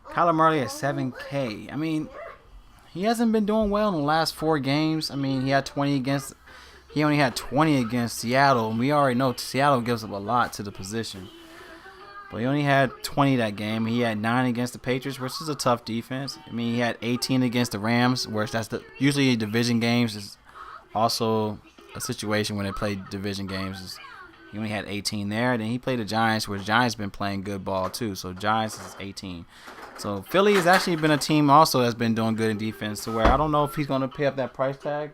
Kyler Murray at 7K. He hasn't been doing well in the last 4 games. He only had 20 against Seattle. And we already know Seattle gives up a lot to the position. But he only had 20 that game. He had 9 against the Patriots, which is a tough defense. He had 18 against the Rams, which usually division games is also a situation when they play division games. He only had 18 there. Then he played the Giants, where the Giants been playing good ball too. So Giants is 18. So Philly has actually been a team also that's been doing good in defense, to where I don't know if he's going to pay up that price tag.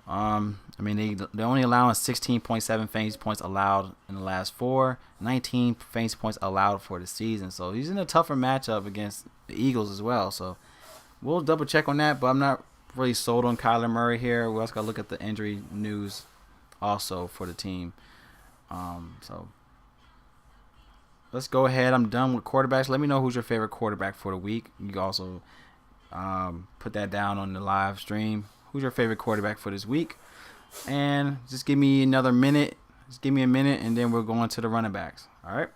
They're only allowing 16.7 fantasy points allowed in the last 4, 19 fantasy points allowed for the season. So he's in a tougher matchup against the Eagles as well. So we'll double check on that, but I'm not really sold on Kyler Murray here. We also got to look at the injury news also for the team. So let's go ahead. I'm done with quarterbacks. Let me know who's your favorite quarterback for the week. You can also put that down on the live stream. Who's your favorite quarterback for this week? And just give me another minute. Just give me a minute, and then we're going to the running backs. All right?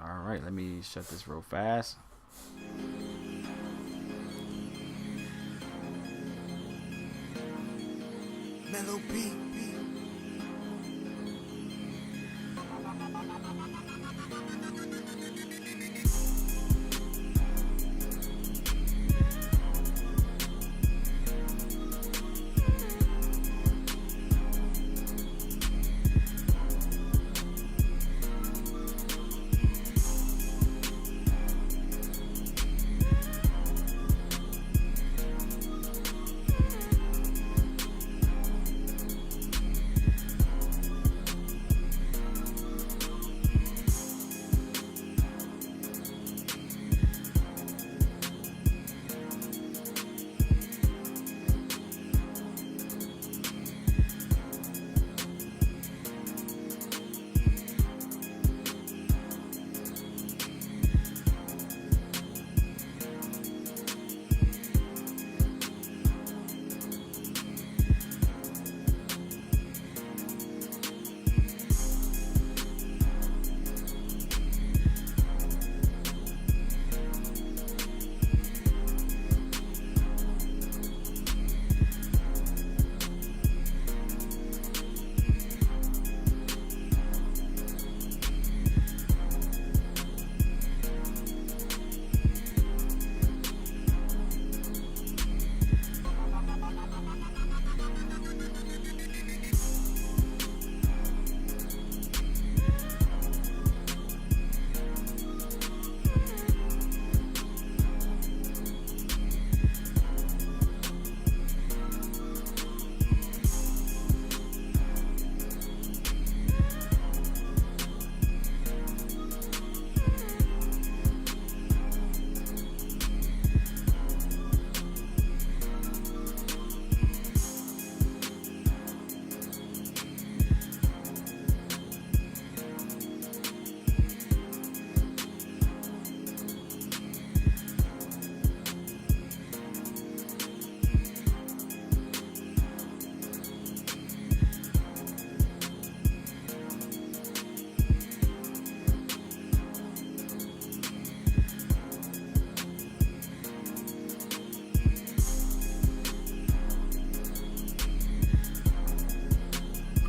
All right, let me shut this real fast. Mellow beat.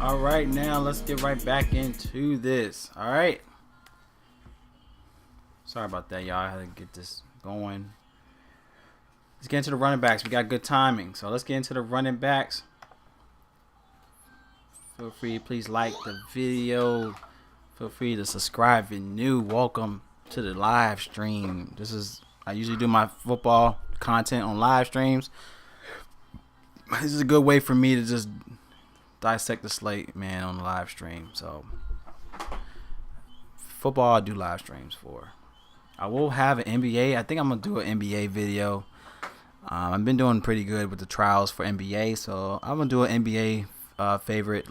All right, now let's get right back into this. All right. Sorry about that, y'all. I had to get this going. Let's get into the running backs. We got good timing. So let's get into the running backs. Feel free, please like the video. Feel free to subscribe if you're new. Welcome to the live stream. I usually do my football content on live streams. This is a good way for me to just dissect the slate, man, on the live stream. So football I do live streams for. I will have an NBA. I think I'm going to do an NBA video. I've been doing pretty good with the trials for NBA, so I'm going to do an NBA favorite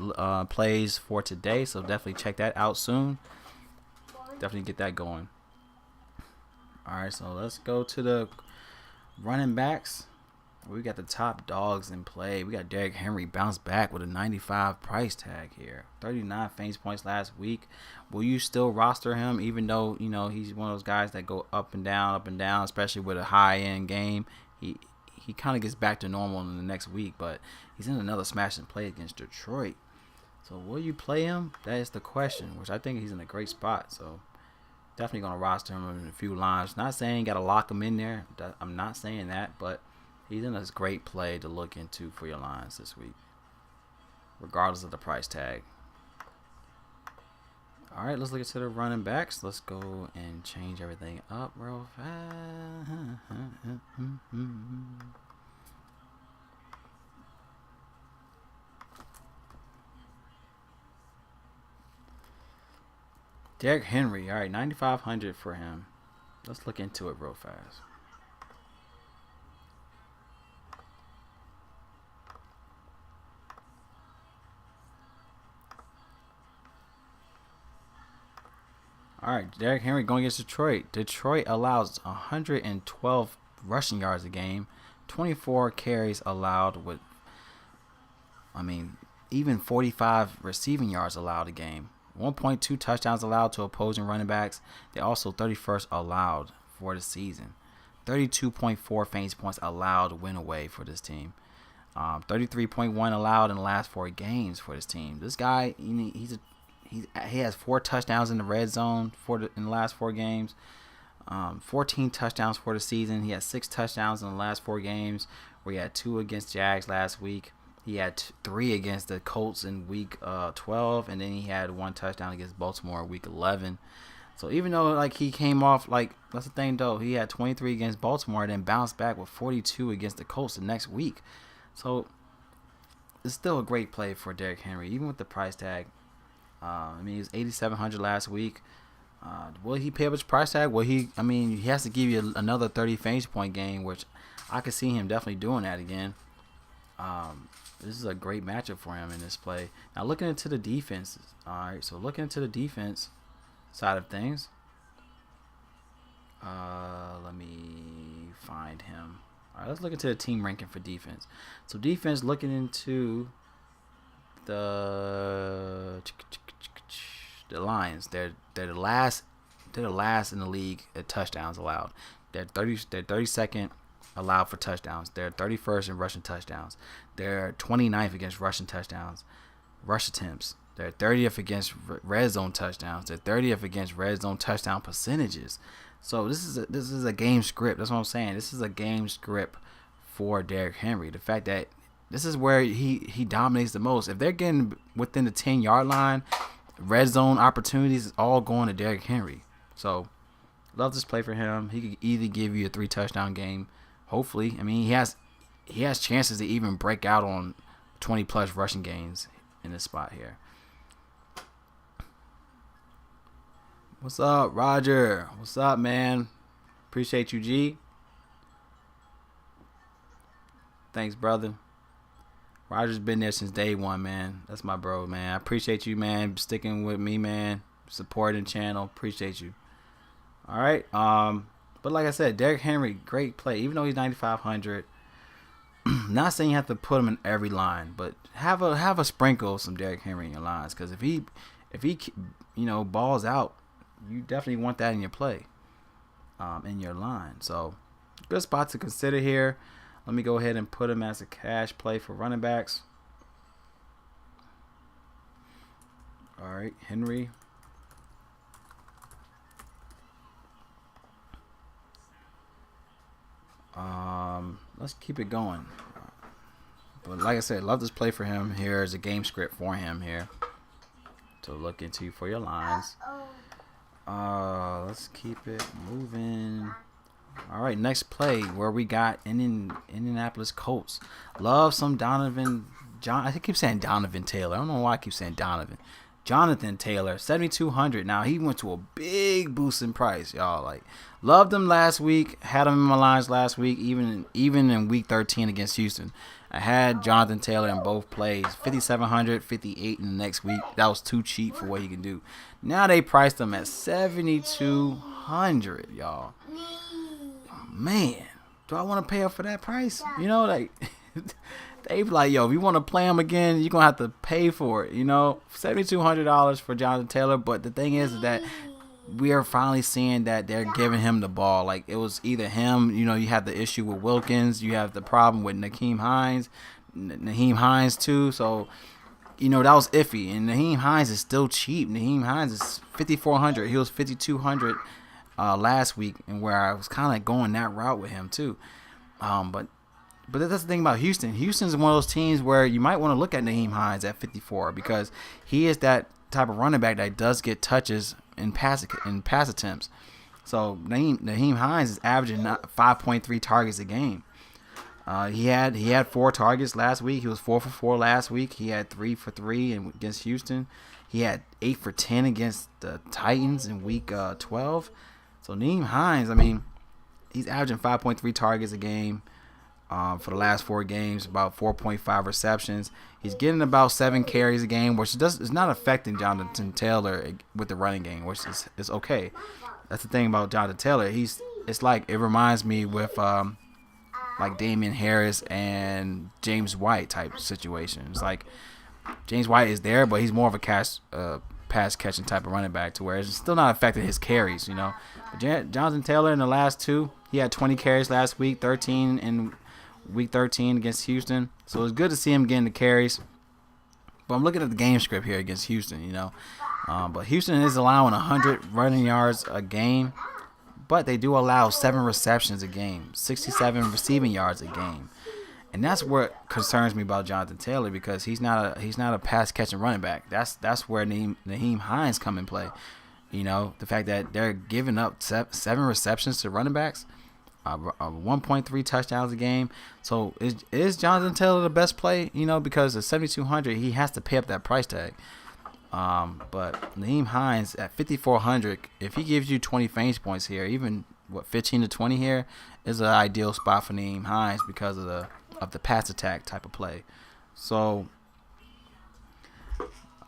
plays for today, so definitely check that out soon. Definitely get that going. All right, so let's go to the running backs. We got the top dogs in play. We got Derrick Henry bounce back with a 95 price tag here. 39 fantasy points last week. Will you still roster him even though, he's one of those guys that go up and down, especially with a high-end game? He kind of gets back to normal in the next week, but he's in another smash and play against Detroit. So will you play him? That is the question, which I think he's in a great spot. So definitely going to roster him in a few lines. Not saying got to lock him in there. I'm not saying that, but he's in a great play to look into for your lines this week, regardless of the price tag. All right, let's look into the running backs. Let's go and change everything up real fast. Derrick Henry, all right, 9,500 for him. Let's look into it real fast. All right, Derrick Henry going against Detroit. Detroit allows 112 rushing yards a game, 24 carries allowed with, even 45 receiving yards allowed a game. 1.2 touchdowns allowed to opposing running backs. They're also 31st allowed for the season. 32.4 fantasy points allowed win away for this team. 33.1 allowed in the last 4 games for this team. This guy, he has 4 touchdowns in the red zone in the last 4 games. 14 touchdowns for the season. He has 6 touchdowns in the last 4 games, where he had 2 against Jags last week. He had 3 against the Colts in week 12, and then he had 1 touchdown against Baltimore in week 11. So even though he came off, that's the thing though, he had 23 against Baltimore, and then bounced back with 42 against the Colts the next week. So it's still a great play for Derrick Henry, even with the price tag. He was 8,700 last week. Will he pay up his price tag? He has to give you another 30 fantasy point game, which I could see him definitely doing that again. This is a great matchup for him in this play. Now looking into the defense. All right, so looking into the defense side of things. Let me find him. All right, let's look into the team ranking for defense. So defense, looking into the Lions. They're the last in the league at touchdowns allowed. They're 32nd allowed for touchdowns. They're 31st in rushing touchdowns. They're 29th against rushing touchdowns, rush attempts. They're 30th against red zone touchdowns. They're 30th against red zone touchdown percentages. So this is a game script. That's what I'm saying. This is a game script for Derrick Henry. The fact that this is where he dominates the most. If they're getting within the 10-yard line, red zone opportunities is all going to Derrick Henry. So love this play for him. He could either give you a 3-touchdown game. Hopefully, he has chances to even break out on 20+ rushing gains in this spot here. What's up, Roger? What's up, man? Appreciate you, G. Thanks, brother. Roger's been there since day one, man. That's my bro, man. I appreciate you, man, sticking with me, man. Supporting the channel. Appreciate you. All right. But like I said, Derrick Henry, great play. Even though he's 9,500, not saying you have to put him in every line, but have a sprinkle of some Derrick Henry in your lines. Because if he balls out, you definitely want that in your play, in your line. So good spot to consider here. Let me go ahead and put him as a cash play for running backs. All right, Henry. Let's keep it going. But like I said, love this play for him. Here's a game script for him here to look into for your lines. Let's keep it moving. All right, next play where we got Indianapolis Colts. Love some I keep saying Donovan Taylor. I don't know why I keep saying Donovan. Jonathan Taylor, 7,200. Now he went to a big boost in price, y'all. Like, loved him last week. Had him in my lines last week, even in week 13 against Houston. I had Jonathan Taylor in both plays, 5,700, 58 in the next week. That was too cheap for what he can do. Now they priced him at 7,200, y'all. Man, do I want to pay up for that price? You know, like. They be like, yo, if you want to play him again, you're going to have to pay for it, you know. $7,200 for Jonathan Taylor. But the thing is that we are finally seeing that they're giving him the ball. Like, it was either him, you know, you have the issue with Wilkins. You have the problem with Nyheim Hines, too. So, you know, that was iffy. And Nyheim Hines is still cheap. Nyheim Hines is $5,400. He was $5,200 last week, and where I was kind of going that route with him, too. But that's the thing about Houston. Houston's one of those teams where you might want to look at Nyheim Hines at 54 because he is that type of running back that does get touches in pass attempts. So Nyheim Hines is averaging 5.3 targets a game. He had 4 targets last week. He was 4 for 4 last week. He had 3 for 3 against Houston. He had 8 for 10 against the Titans in week 12. So Nyheim Hines, I mean, he's averaging 5.3 targets a game. For the last 4 games, about 4.5 receptions. He's getting about 7 carries a game, which is not affecting Jonathan Taylor with the running game, which is okay. That's the thing about Jonathan Taylor. It's like it reminds me with like Damian Harris and James White type situations. Like James White is there, but he's more of a pass catching type of running back to where it's still not affecting his carries, you know. But Jonathan Taylor in the last 2, he had 20 carries last week, 13 in week 13 against Houston. So it's good to see him getting the carries. But I'm looking at the game script here against Houston, you know. But Houston is allowing 100 running yards a game. But they do allow 7 receptions a game, 67 receiving yards a game. And that's what concerns me about Jonathan Taylor because he's not a pass catching running back. That's where Nyheim Hines come in play. You know, the fact that they're giving up 7 receptions to running backs. 1.3 touchdowns a game. So is Jonathan Taylor the best play? You know, because at 7,200 he has to pay up that price tag. But Nyheim Hines at 5,400, if he gives you 20 fantasy points here, even 15 to 20 here, is an ideal spot for Nyheim Hines because of the pass attack type of play. So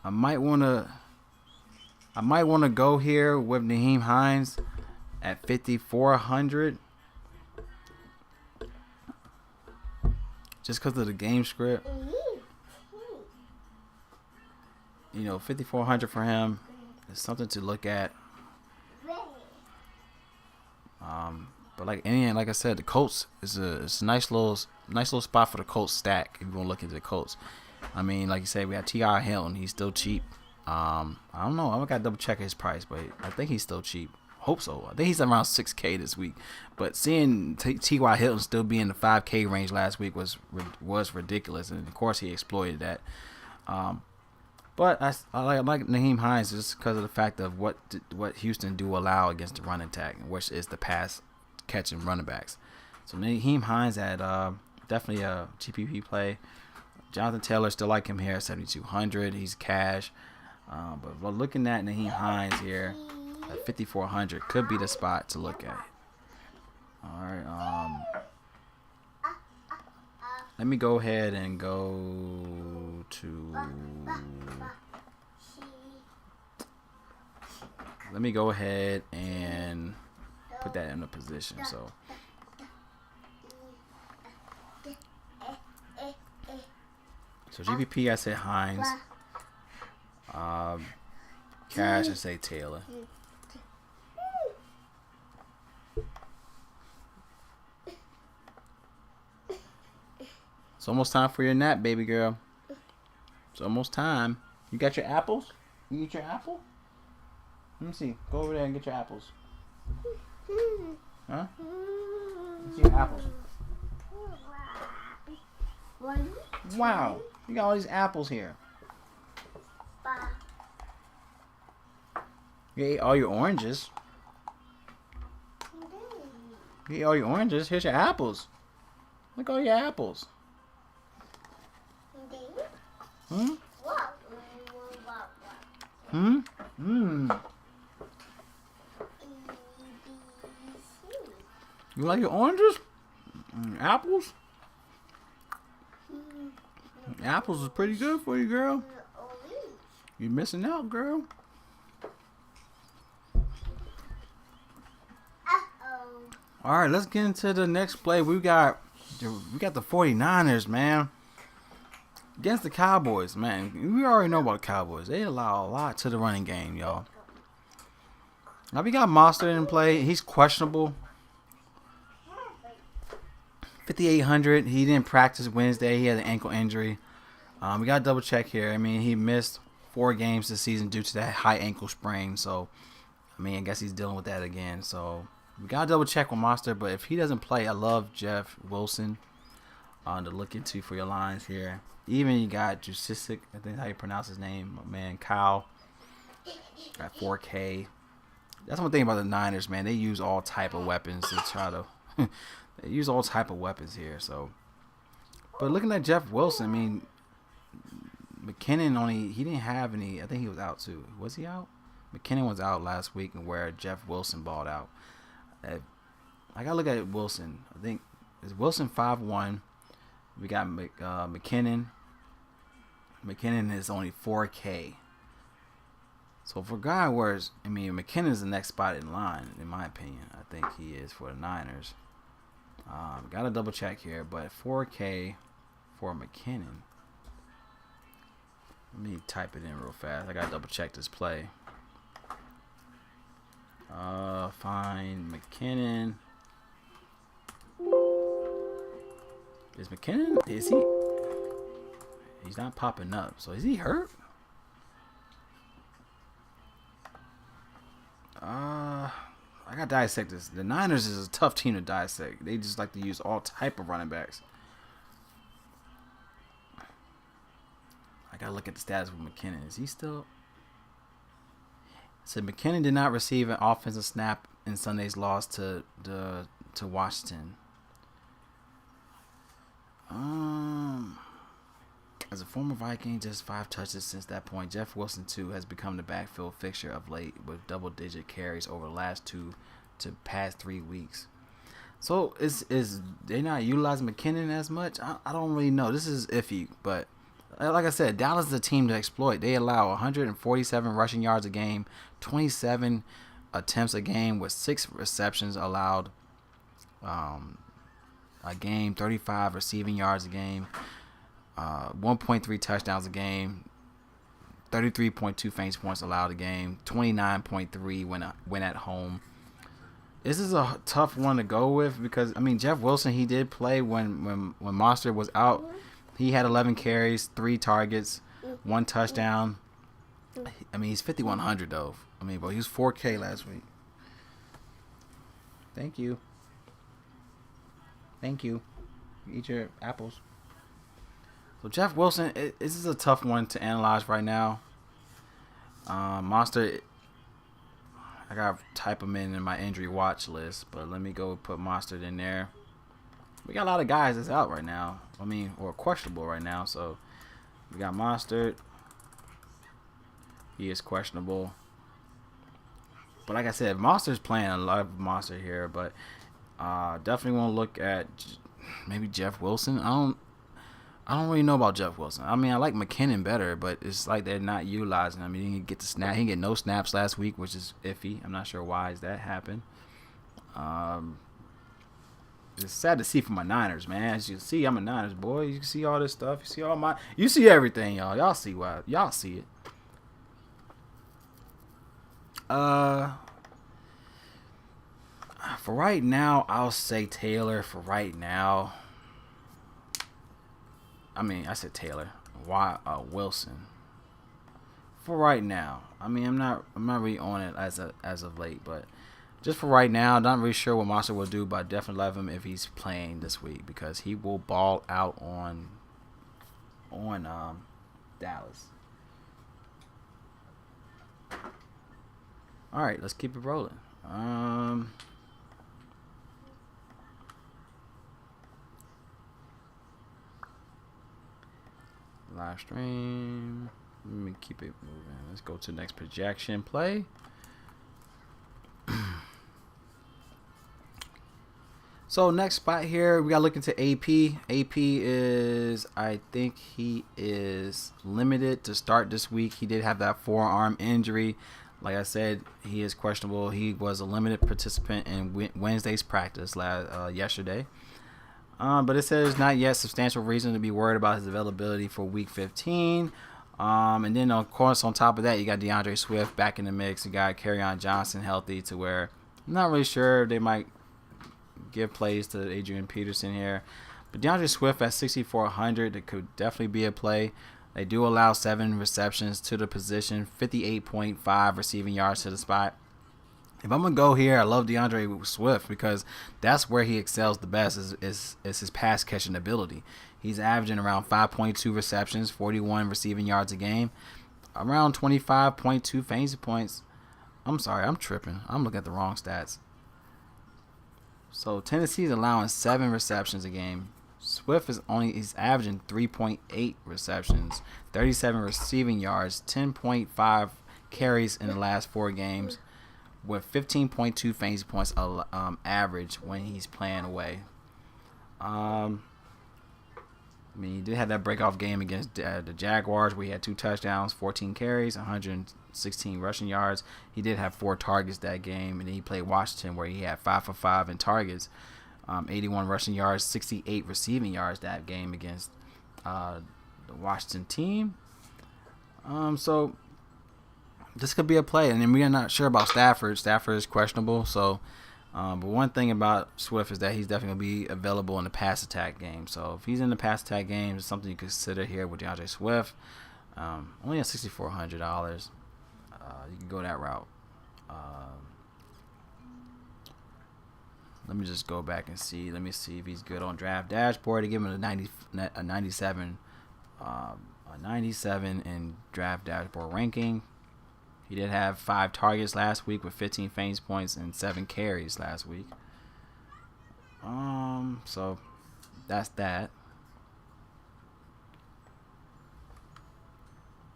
I might want to go here with Nyheim Hines at 5,400. Just because of the game script. You know, 5,400 for him is something to look at. But like I said, the Colts is a nice little spot for the Colts stack if you want to look into the Colts. I mean, like you said, we have T.Y. Hilton. He's still cheap. I don't know. I got to double check his price, but I think he's still cheap. Hope so. I think he's around 6K this week. But seeing T.Y. Hilton still be in the 5K range last week was ridiculous, and of course he exploited that. But I like Nyheim Hines just because of the fact of what Houston do allow against the running attack, which is the pass catching running backs. So Nyheim Hines had definitely a GPP play. Jonathan Taylor still like him here at 7,200. He's cash. But looking at Nyheim Hines here at 5,400 could be the spot to look at. All right. Let me go ahead and go to. Let me go ahead and put that in a position. So GPP, I said Hines. Cash, I say Taylor. It's almost time for your nap, baby girl. It's almost time. You got your apples? You eat your apple? Let me see. Go over there and get your apples. Huh? Let's see your apples. Wow. You got all these apples here. You ate all your oranges. You ate all your oranges. Here's your apples. Look at all your apples. Hmm? Hmm? Mmm. You like your oranges? Apples? Apples is pretty good for you, girl. You're missing out, girl. All right, let's get into the next play. We got the 49ers, man. Against the Cowboys, man. We already know about the Cowboys. They allow a lot to the running game, y'all. Now we got Mostert in play. He's questionable. 5,800. He didn't practice Wednesday. He had an ankle injury. We got to double check here. I mean, he missed 4 games this season due to that high ankle sprain. So, I mean, I guess he's dealing with that again. So, we got to double check with Mostert. But if he doesn't play, I love Jeff Wilson to look into for your lines here. Even you got Jusisic, I think how you pronounce his name. My man, Kyle. Got 4K. That's one thing about the Niners, man. They use all type of weapons to try to... They use all type of weapons here. So, but looking at Jeff Wilson, I mean, McKinnon he didn't have any. I think he was out too. Was he out? McKinnon was out last week, and where Jeff Wilson balled out. I gotta look at Wilson. I think is Wilson 5'1". We got McKinnon. McKinnon is only 4K. So for guy whereas McKinnon is the next spot in line, in my opinion. I think he is for the Niners. Got to double check here, but 4K for McKinnon. Let me type it in real fast. I got to double check this play. Find McKinnon. Is McKinnon? Is he? He's not popping up. So is he hurt? I got to dissect this. The Niners is a tough team to dissect. They just like to use all type of running backs. I got to look at the stats with McKinnon. Is he still? So McKinnon did not receive an offensive snap in Sunday's loss to Washington. As a former Viking, just 5 touches since that point. Jeff Wilson, too, has become the backfield fixture of late with double-digit carries over the last 2 to past 3 weeks. So, is they not utilizing McKinnon as much? I don't really know. This is iffy, but like I said, Dallas is a team to exploit. They allow 147 rushing yards a game, 27 attempts a game with 6 receptions allowed a game, 35 receiving yards a game. 1.3 touchdowns a game, 33.2 fantasy points allowed a game, 29.3 when at home. This is a tough one to go with because Jeff Wilson, he did play when Mostert was out. He had 11 carries, 3 targets, 1 touchdown. He's 5,100 though. But he was 4K last week. Thank you. Eat your apples. So Jeff Wilson, this is a tough one to analyze right now. Mostert, I got to type him in my injury watch list, but let me go put Mostert in there. We got a lot of guys that's out right now. Or questionable right now. So we got Mostert. He is questionable. But like I said, Mostert's playing. I love Mostert here, but definitely want to look at maybe Jeff Wilson. I don't really know about Jeff Wilson. I like McKinnon better, but it's like they're not utilizing him. He didn't get the snap. He didn't get no snaps last week, which is iffy. I'm not sure why that happened. It's sad to see for my Niners, man. As you can see, I'm a Niners boy. You can see all this stuff. You see everything, y'all. Y'all see why. Y'all see it. For right now, I'll say Taylor. For right now. I said Taylor. Why Wilson? for right now. I mean, I'm not really on it as of late, but just for right now, not really sure what Monster will do, but I definitely love him if he's playing this week because he will ball out on Dallas. All right, let's keep it rolling. Live stream. Let me keep it moving. Let's go to the next projection play. So next spot here, we got to look into AP. AP is, I think he is limited to start this week. He did have that forearm injury. Like I said, he is questionable. He was a limited participant in Wednesday's practice yesterday. But it says not yet substantial reason to be worried about his availability for Week 15. And then, of course, on top of that, you got DeAndre Swift back in the mix. You got Kerryon Johnson healthy to where I'm not really sure if they might give plays to Adrian Peterson here. But DeAndre Swift at 6,400, it could definitely be a play. They do allow 7 receptions to the position, 58.5 receiving yards to the spot. If I'm going to go here, I love DeAndre Swift because that's where he excels the best is his pass catching ability. He's averaging around 5.2 receptions, 41 receiving yards a game, around 25.2 fantasy points. I'm sorry, I'm tripping. I'm looking at the wrong stats. So Tennessee's allowing 7 receptions a game. Swift is averaging 3.8 receptions, 37 receiving yards, 10.5 carries in the last 4 games, with 15.2 fantasy points average when he's playing away. I mean, he did have that breakoff game against the Jaguars where he had 2 touchdowns, 14 carries, 116 rushing yards. He did have 4 targets that game, and then he played Washington where he had 5 for 5 in targets, 81 rushing yards, 68 receiving yards that game against the Washington team. So this could be a play, and then we are not sure about Stafford. Stafford is questionable, so. But one thing about Swift is that he's definitely going to be available in the pass attack game. So if he's in the pass attack game, it's something you consider here with DeAndre Swift. Only at $6,400. You can go that route. Let me just go back and see. Let me see if he's good on Draft Dashboard. They give him a 97 in Draft Dashboard ranking. He did have 5 targets last week with 15 fantasy points and 7 carries last week. So that's that.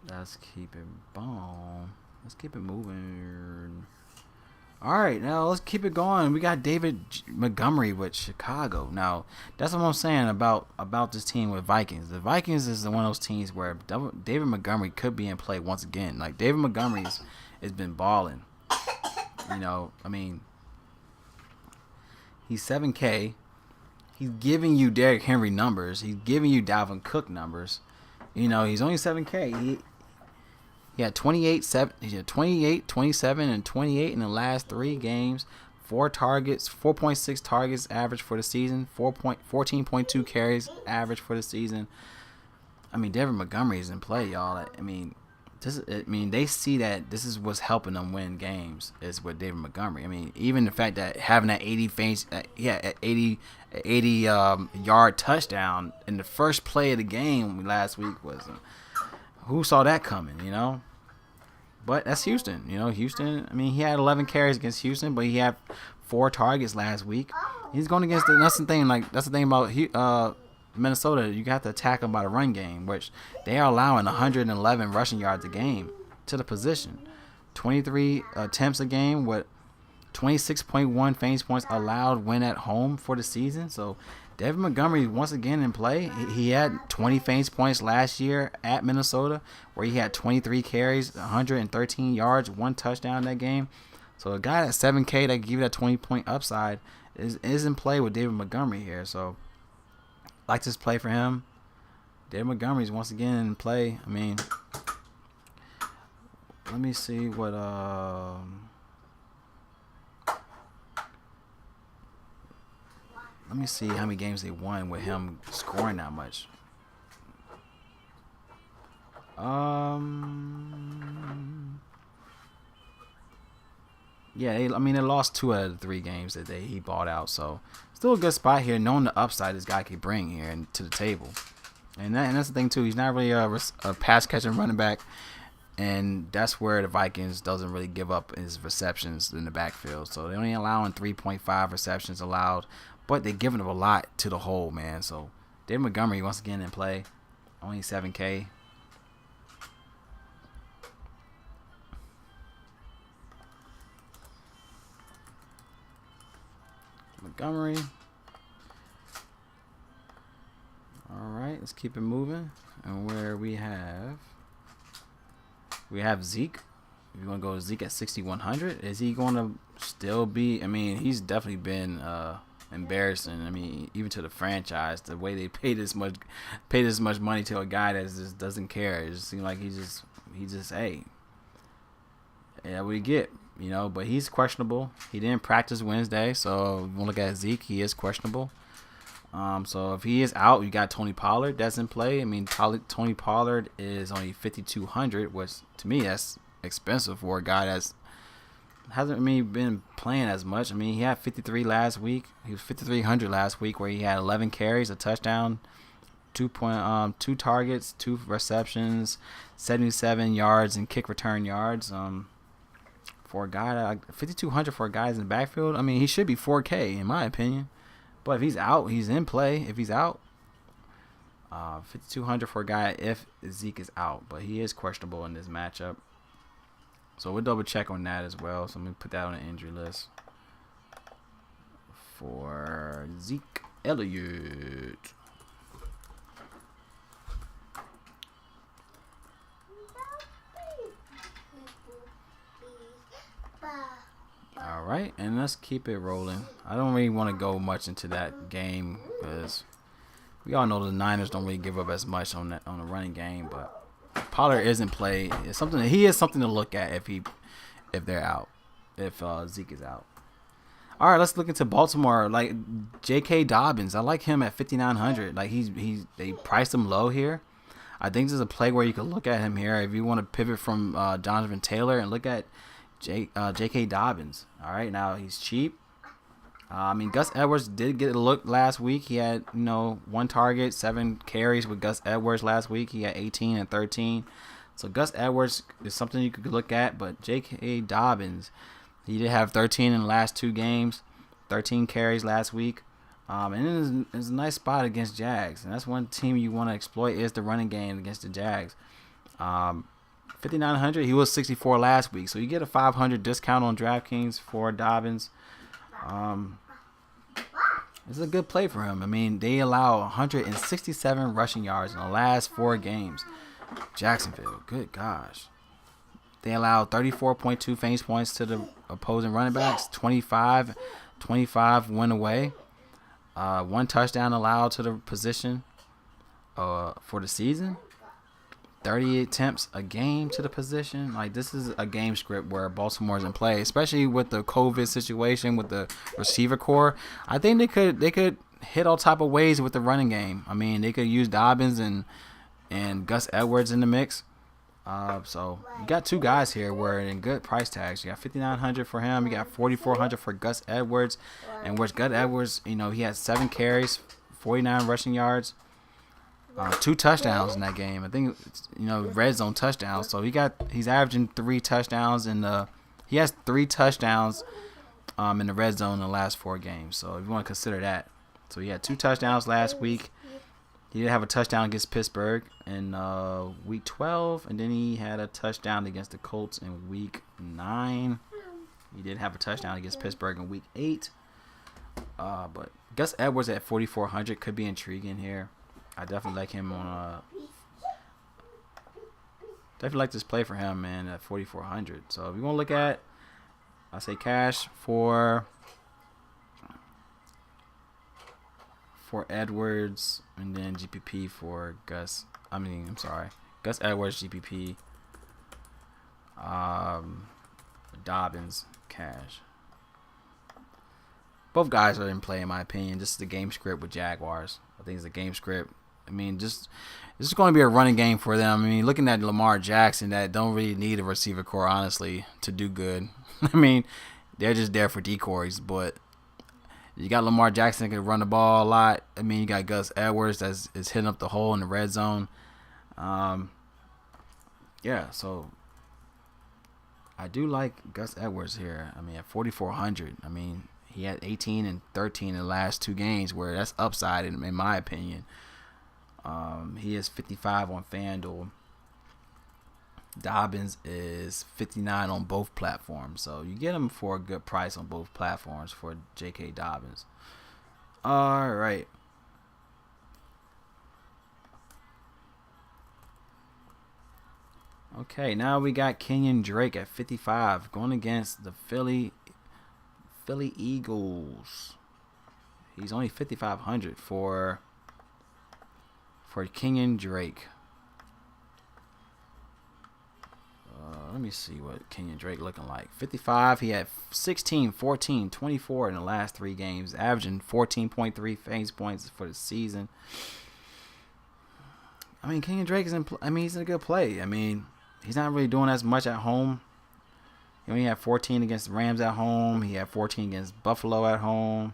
Let's keep it moving. All right, now let's keep it going. We got David Montgomery with Chicago. Now, that's what I'm saying about this team with Vikings. The Vikings is one of those teams where David Montgomery could be in play once again. Like, David Montgomery's has been balling. You know, I mean, he's 7K. He's giving you Derrick Henry numbers. He's giving you Dalvin Cook numbers. You know, he's only 7K. He had 28, 27, and 28 in the last 3 games. 4 targets, 4.6 targets average for the season. 14.2 carries average for the season. I mean, David Montgomery is in play, y'all. I mean, they see that this is what's helping them win games is with David Montgomery. I mean, even the fact that having that 80 yard touchdown in the first play of the game last week was. Who saw that coming, you know? But that's Houston. You know, Houston, I mean, he had 11 carries against Houston, but he had 4 targets last week. He's going against that's the thing about Minnesota. You have to attack them by the run game, which they are allowing 111 rushing yards a game to the position. 23 attempts a game with 26.1 fantasy points allowed when at home for the season. So, David Montgomery once again in play. He had 20 fantasy points last year at Minnesota, where he had 23 carries, 113 yards, 1 touchdown in that game. So a guy at 7K that give you that 20-point upside is in play with David Montgomery here. So I like this play for him. David Montgomery is once again in play. I mean, let me see what let me see how many games they won with him scoring that much. Yeah, they lost 2 out of the 3 games that he bought out. So still a good spot here, knowing the upside this guy can bring here to the table. And that's the thing too. He's not really a pass catching running back, and that's where the Vikings doesn't really give up his receptions in the backfield. So they're only allowing 3.5 receptions allowed, but they're giving up a lot to the hole, man. So David Montgomery once again in play, only 7K. Montgomery. All right, let's keep it moving. And where we have Zeke. If you want to go Zeke at 6,100, is he going to still be? I mean, he's definitely been embarrassing. I mean, even to the franchise, the way they paid this much money to a guy that just doesn't care. It just seems like he just hey, yeah, we get. But he's questionable. He didn't practice Wednesday, so if you want to look at Zeke, he is questionable. So if he is out, you got Tony Pollard that's in play. I mean, Tony Pollard is only 5,200, which to me that's expensive for a guy that's hasn't been playing as much. I mean, he had 53 last week. He was 5,300 last week, where he had 11 carries, a touchdown, 2 targets, 2 receptions, 77 yards, and kick return yards. For a guy 5,200 for a guy in the backfield, I mean, he should be 4K in my opinion. But if he's out, he's in play. If he's out, 5,200 for a guy if Zeke is out. But he is questionable in this matchup. So we'll double check on that as well. So I'm going to put that on the injury list for Zeke Elliott. All right, and let's keep it rolling. I don't really want to go much into that game because we all know the Niners don't really give up as much on the running game. But Pollard isn't played. It's something he is something to look at if they're out, if Zeke is out. All right, let's look into Baltimore. Like J.K. Dobbins, I like him at 5,900. Like they priced him low here. I think this is a play where you could look at him here if you want to pivot from Donovan Taylor and look at J.K. Dobbins. All right, now he's cheap. I mean, Gus Edwards did get a look last week. He had 1 target, 7 carries with Gus Edwards last week. He had 18 and 13. So Gus Edwards is something you could look at, but J.K. Dobbins, he did have 13 in the last 2 games, 13 carries last week. And it's a nice spot against Jags, and that's one team you want to exploit is the running game against the Jags. 5,900. He was 64 last week, so you get a 500 discount on Draftkings for Dobbins. This is a good play for him. I mean, they allow 167 rushing yards in the last 4 games. Jacksonville, good gosh. They allow 34.2 fantasy points to the opposing running backs. 25 went away. 1 touchdown allowed to the position for the season. 30 attempts a game to the position. Like, this is a game script where Baltimore's in play, especially with the COVID situation with the receiver core. I think they could hit all type of ways with the running game. I mean, they could use Dobbins and Gus Edwards in the mix. So you got 2 guys here where in good price tags. You got 5,900 for him. You got 4,400 for Gus Edwards, and where's Gus Edwards? He had 7 carries, 49 rushing yards. 2 touchdowns in that game. I think red zone touchdowns. So he's averaging 3 touchdowns he has 3 touchdowns in the red zone in the last 4 games. So if you want to consider that. So he had 2 touchdowns last week. He did have a touchdown against Pittsburgh in week 12, and then he had a touchdown against the Colts in week 9. He did have a touchdown against Pittsburgh in week 8. But Gus Edwards at 4,400 could be intriguing here. I definitely like him on definitely like this play for him, man, at 4,400. So if you want to look at, I say cash for Edwards, and then GPP for Gus Edwards, GPP, Dobbins, cash. Both guys are in play, in my opinion. This is the game script with Jaguars. I think it's a game script. I mean, this is going to be a running game for them. I mean, looking at Lamar Jackson, that don't really need a receiver core, honestly, to do good. I mean, they're just there for decoys. But you got Lamar Jackson that can run the ball a lot. I mean, you got Gus Edwards that's hitting up the hole in the red zone. Yeah, so I do like Gus Edwards here. I mean, at 4,400. I mean, he had 18 and 13 in the last 2 games, where that's upside in my opinion. He is 55 on FanDuel. Dobbins is 59 on both platforms. So you get him for a good price on both platforms for J.K. Dobbins. All right. Okay, now we got Kenyon Drake at 55 going against the Philly Eagles. He's only 5,500 for Kenyon Drake. Let me see what Kenyon Drake looking like. 55, he had 16, 14, 24 in the last 3 games, averaging 14.3 fantasy points for the season. I mean, Kenyon Drake he's in a good play. I mean, he's not really doing as much at home. He only had 14 against the Rams at home. He had 14 against Buffalo at home.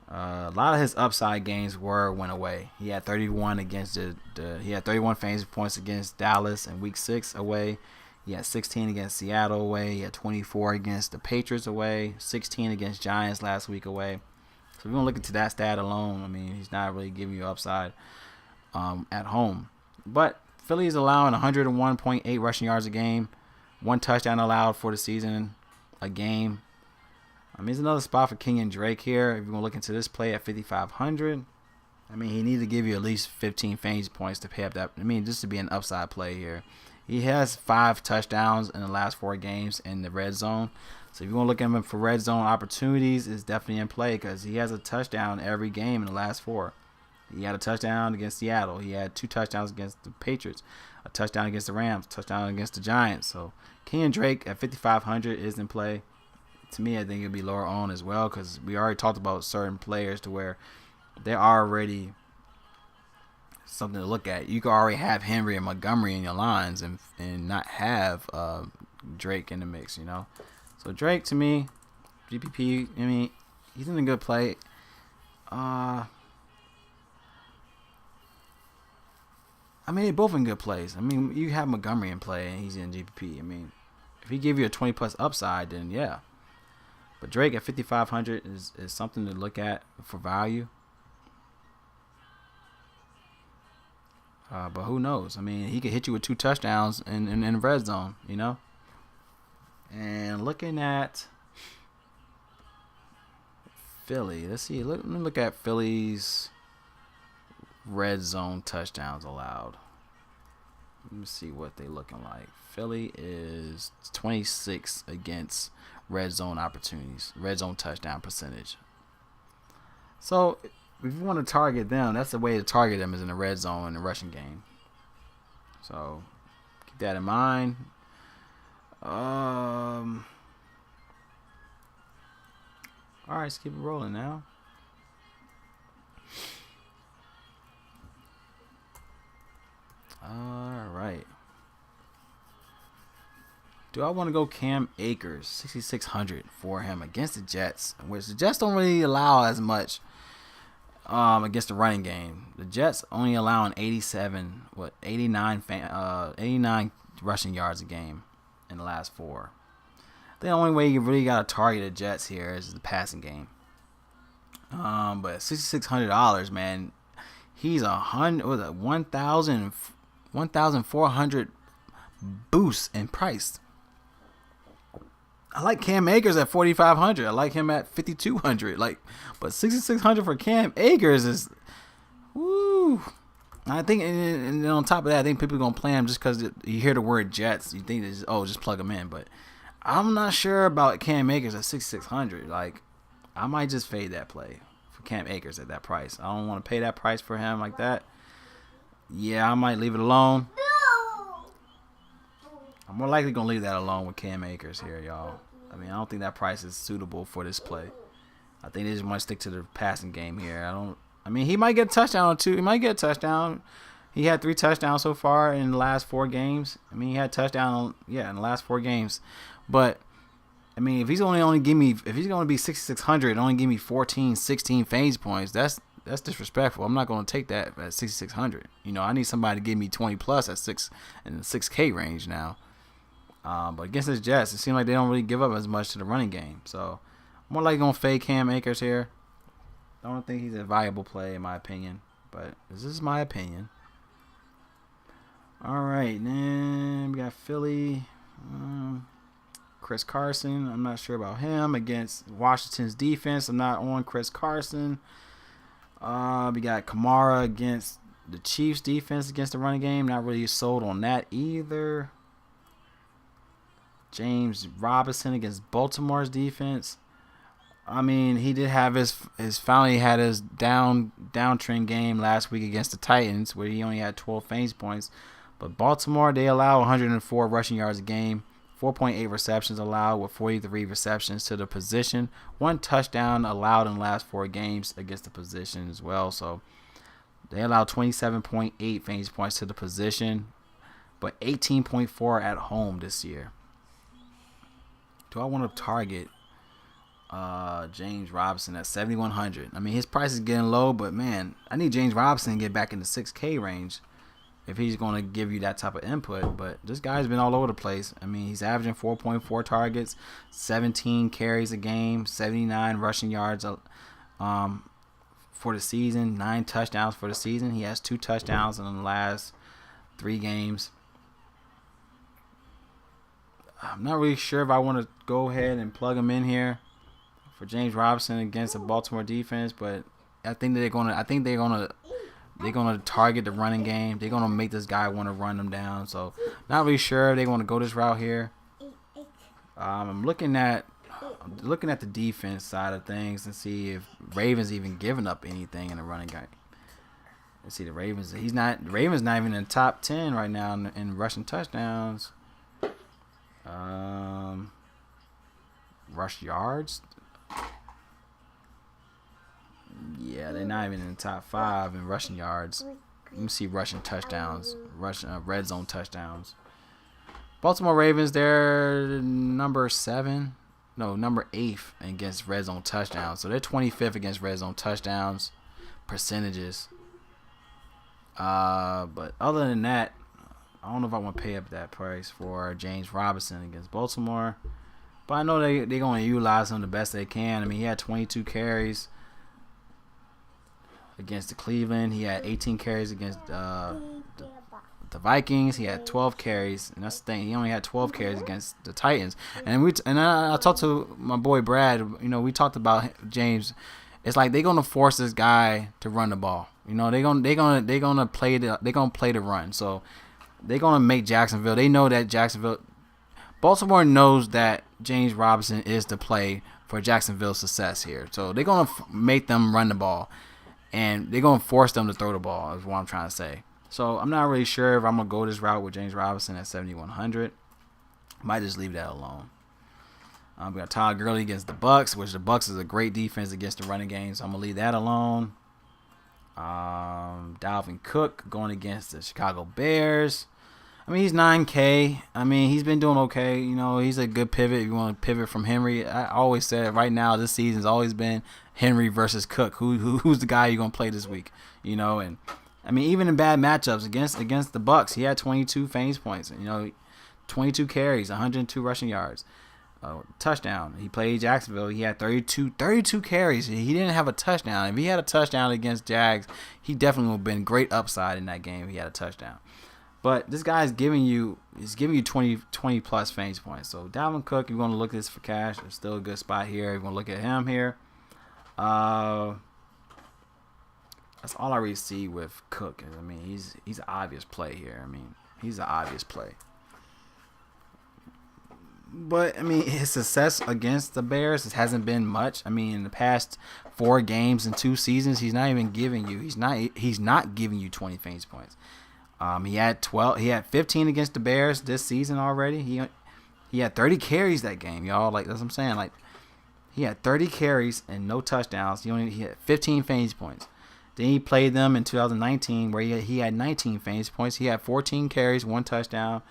A lot of his upside games went away. He had 31 against he had 31 fantasy points against Dallas in Week 6 away. He had 16 against Seattle away. He had 24 against the Patriots away. 16 against Giants last week away. So if you're going to look into that stat alone, I mean, he's not really giving you upside at home. But Philly is allowing 101.8 rushing yards a game. 1 touchdown allowed for the season a game. I mean, it's another spot for Kenyon Drake here. If you're going to look into this play at 5,500, I mean, he needs to give you at least 15 fantasy points to pay up that. I mean, just to be an upside play here. He has 5 touchdowns in the last 4 games in the red zone. So if you want to look at him for red zone opportunities, it's definitely in play because he has a touchdown every game in the last 4. He had a touchdown against Seattle. He had 2 touchdowns against the Patriots, a touchdown against the Rams, a touchdown against the Giants. So Kenyon Drake at 5,500 is in play. To me, I think it'll be lower on as well because we already talked about certain players to where they're already something to look at. You could already have Henry and Montgomery in your lines and not have Drake in the mix, you know. So Drake, to me, GPP, I mean, he's in a good play. I mean, they're both in good plays. I mean, you have Montgomery in play and he's in GPP. I mean, if he give you a 20-plus upside, then yeah. But Drake at 5,500 is something to look at for value. But who knows? I mean, he could hit you with 2 touchdowns in the red zone, you know? And looking at Philly, let's see. Let me look at Philly's red zone touchdowns allowed. Let me see what they looking like. Philly is 26 against red zone opportunities, red zone touchdown percentage. So if you want to target them, that's the way to target them is in the red zone in the rushing game. So keep that in mind. All right, let's keep it rolling now. All right. Do I want to go Cam Akers, 6,600 for him against the Jets, which the Jets don't really allow as much against the running game. The Jets only allowing 89 rushing yards a game in the last 4. The only way you really got to target the Jets here is the passing game. But $6,600, man, he's 1,400 boost in price. I like Cam Akers at 4,500. I like him at 5,200. But 6,600 for Cam Akers is, woo. I think, and on top of that, I think people are gonna play him just because you hear the word Jets. You think just plug him in. But I'm not sure about Cam Akers at 6,600. I might just fade that play for Cam Akers at that price. I don't want to pay that price for him like that. Yeah, I might leave it alone. I'm more likely going to leave that alone with Cam Akers here, y'all. I mean, I don't think that price is suitable for this play. I think they just want to stick to the passing game here. I mean, he might get a touchdown or 2. He might get a touchdown. He had 3 touchdowns so far in the last 4 games. I mean, he had a touchdown, in the last 4 games. But I mean, if he's going to be 6,600 and only give me 14, 16 fantasy points, that's disrespectful. I'm not going to take that at 6,600. You know, I need somebody to give me 20 plus at in the 6K range now. But against the Jets, it seems like they don't really give up as much to the running game. So, more likely going to fade Cam Akers here. I don't think he's a viable play in my opinion, but this is my opinion. All right, then we got Philly. Chris Carson. I'm not sure about him against Washington's defense. I'm not on Chris Carson. We got Kamara against the Chiefs defense against the running game. Not really sold on that either. James Robinson against Baltimore's defense. I mean, he did have his finally had his downtrend game last week against the Titans where he only had 12 fantasy points. But Baltimore, they allow 104 rushing yards a game, 4.8 receptions allowed with 43 receptions to the position. 1 touchdown allowed in the last 4 games against the position as well. So they allow 27.8 fantasy points to the position, but 18.4 at home this year. Do I want to target James Robinson at 7,100? I mean, his price is getting low, but man, I need James Robinson to get back in the 6K range if he's going to give you that type of input. But this guy's been all over the place. I mean, he's averaging 4.4 targets, 17 carries a game, 79 rushing yards for the season, 9 touchdowns for the season. He has 2 touchdowns in the last 3 games. I'm not really sure if I want to go ahead and plug him in here for James Robinson against the Baltimore defense, but I think they're gonna target the running game. They're gonna make this guy want to run them down. So not really sure if they want to go this route here. I'm looking at the defense side of things and see if Ravens even giving up anything in the running game. Let's see the Ravens. The Ravens not even in the top 10 right now in rushing touchdowns. Rush yards. Yeah, they're not even in the top 5 in rushing yards. Let me see rushing touchdowns, red zone touchdowns. Baltimore Ravens, they're number 8th against red zone touchdowns. So they're 25th against red zone touchdowns percentages. But other than that, I don't know if I want to pay up that price for James Robinson against Baltimore. But I know they're going to utilize him the best they can. I mean, he had 22 carries against the Cleveland. He had 18 carries against the Vikings. He had 12 carries, and that's the thing. He only had 12 carries against the Titans. And I talked to my boy Brad. You know, we talked about James. It's like they're gonna force this guy to run the ball. You know, they're gonna play the run. So they're gonna make Jacksonville. They know that Baltimore knows that James Robinson is the play for Jacksonville's success here. So they're gonna make them run the ball. And they're going to force them to throw the ball is what I'm trying to say. So I'm not really sure if I'm going to go this route with James Robinson at 7,100. Might just leave that alone. We got Todd Gurley against the Bucs, which the Bucs is a great defense against the running game. So I'm going to leave that alone. Dalvin Cook going against the Chicago Bears. I mean, he's 9K. I mean, he's been doing okay. You know, he's a good pivot. If you want to pivot from Henry, I always said right now this season's always been Henry versus Cook. Who's the guy you're going to play this week? You know, and I mean, even in bad matchups against the Bucs, he had 22 fantasy points. You know, 22 carries, 102 rushing yards, touchdown. He played Jacksonville. He had 32 carries. He didn't have a touchdown. If he had a touchdown against Jags, he definitely would have been great upside in that game if he had a touchdown. But this guy is giving you 20 plus fantasy points. So Dalvin Cook, if you want to look at this for cash, there's still a good spot here. If you want to look at him here. That's all I really see with Cook. I mean, he's an obvious play here. I mean, he's an obvious play. But I mean, his success against the Bears hasn't been much. I mean, in the past 4 games and 2 seasons, he's not giving you 20 fantasy points. He had 15 against the Bears this season already. He had 30 carries that game, y'all. Like, that's what I'm saying. Like, he had 30 carries and no touchdowns. He had 15 fantasy points. Then he played them in 2019 where he had 19 fantasy points. He had 14 carries, 1 touchdown,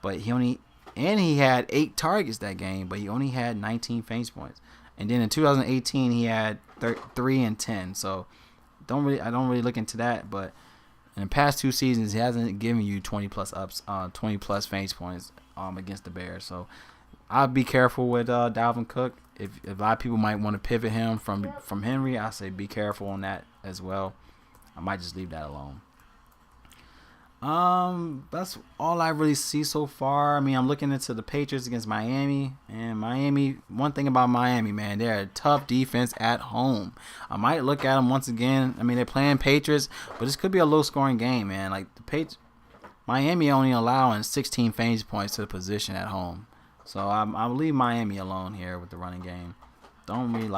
but he only And he had 8 targets that game, but he only had 19 fantasy points. And then in 2018, he had 3 and 10. So I don't really look into that. But in the past 2 seasons, he hasn't given you 20 plus fantasy points against the Bears. So I'd be careful with Dalvin Cook. If a lot of people might want to pivot him from Henry, I say be careful on that as well. I might just leave that alone. That's all I really see so far. I mean, I'm looking into the Patriots against Miami, and Miami. One thing about Miami, man, they're a tough defense at home. I might look at them once again. I mean, they're playing Patriots, but this could be a low-scoring game, man. Like Miami only allowing 16 fantasy points to the position at home, so I'll leave Miami alone here with the running game. Don't really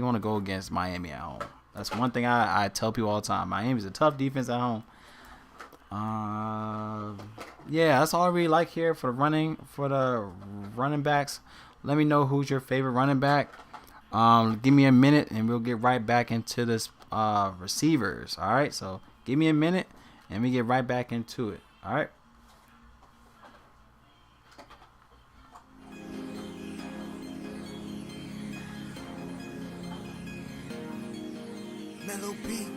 want to go against Miami at home. That's one thing I tell people all the time. Miami's a tough defense at home. Yeah, that's all I really like here for the running backs. Let me know who's your favorite running back. Give me a minute and we'll get right back into this receivers. All right, so give me a minute and we get right back into it. All right. Mellow beat.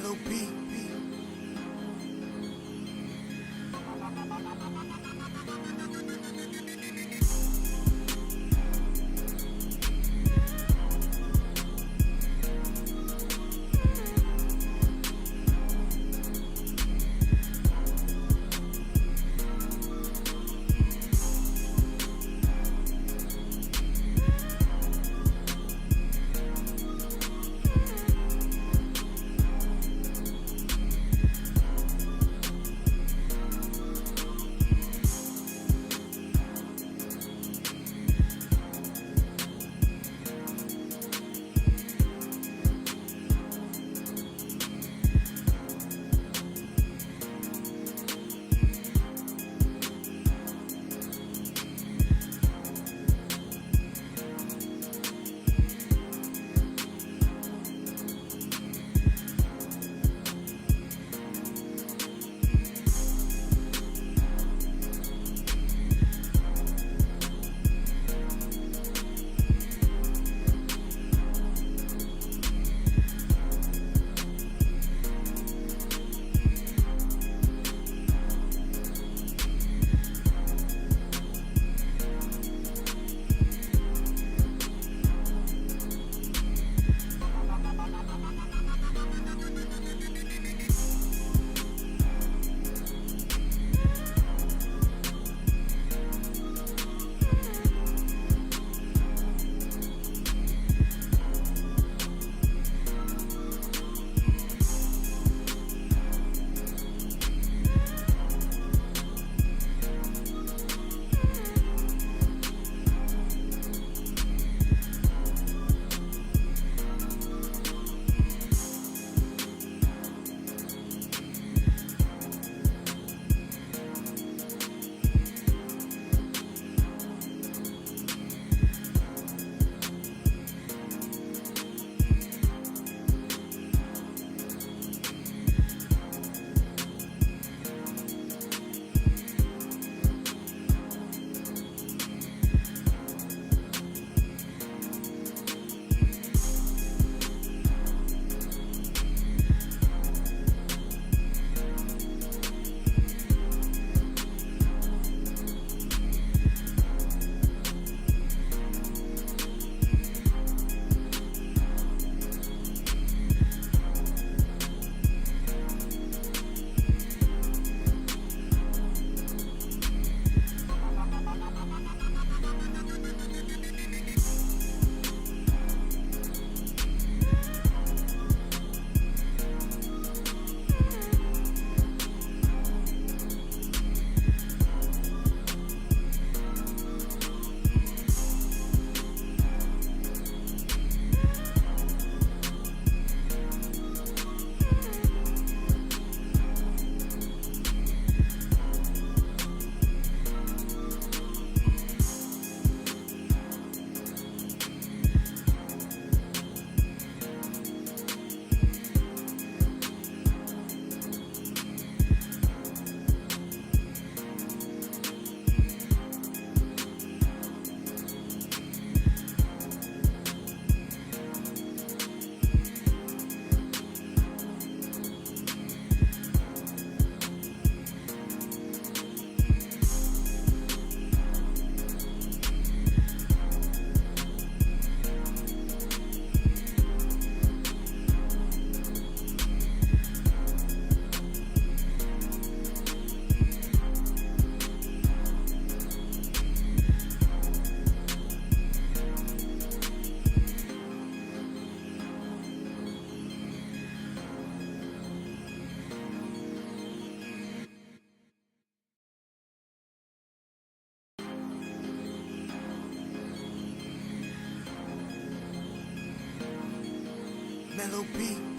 Mellow beat. Mellow beat.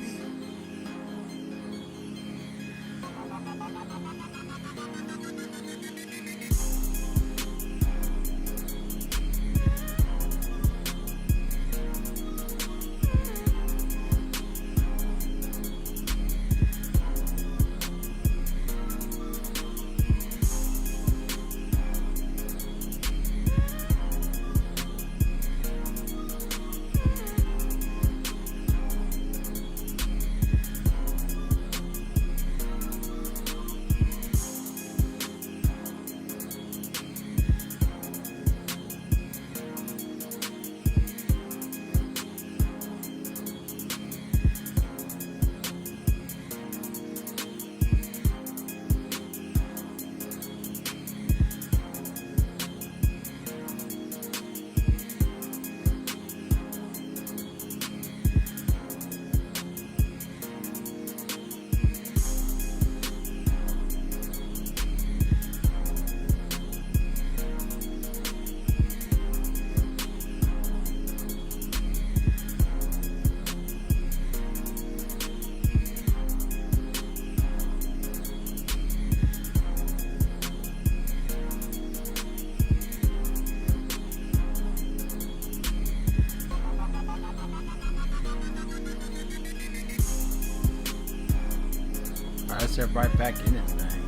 step right back in it, man.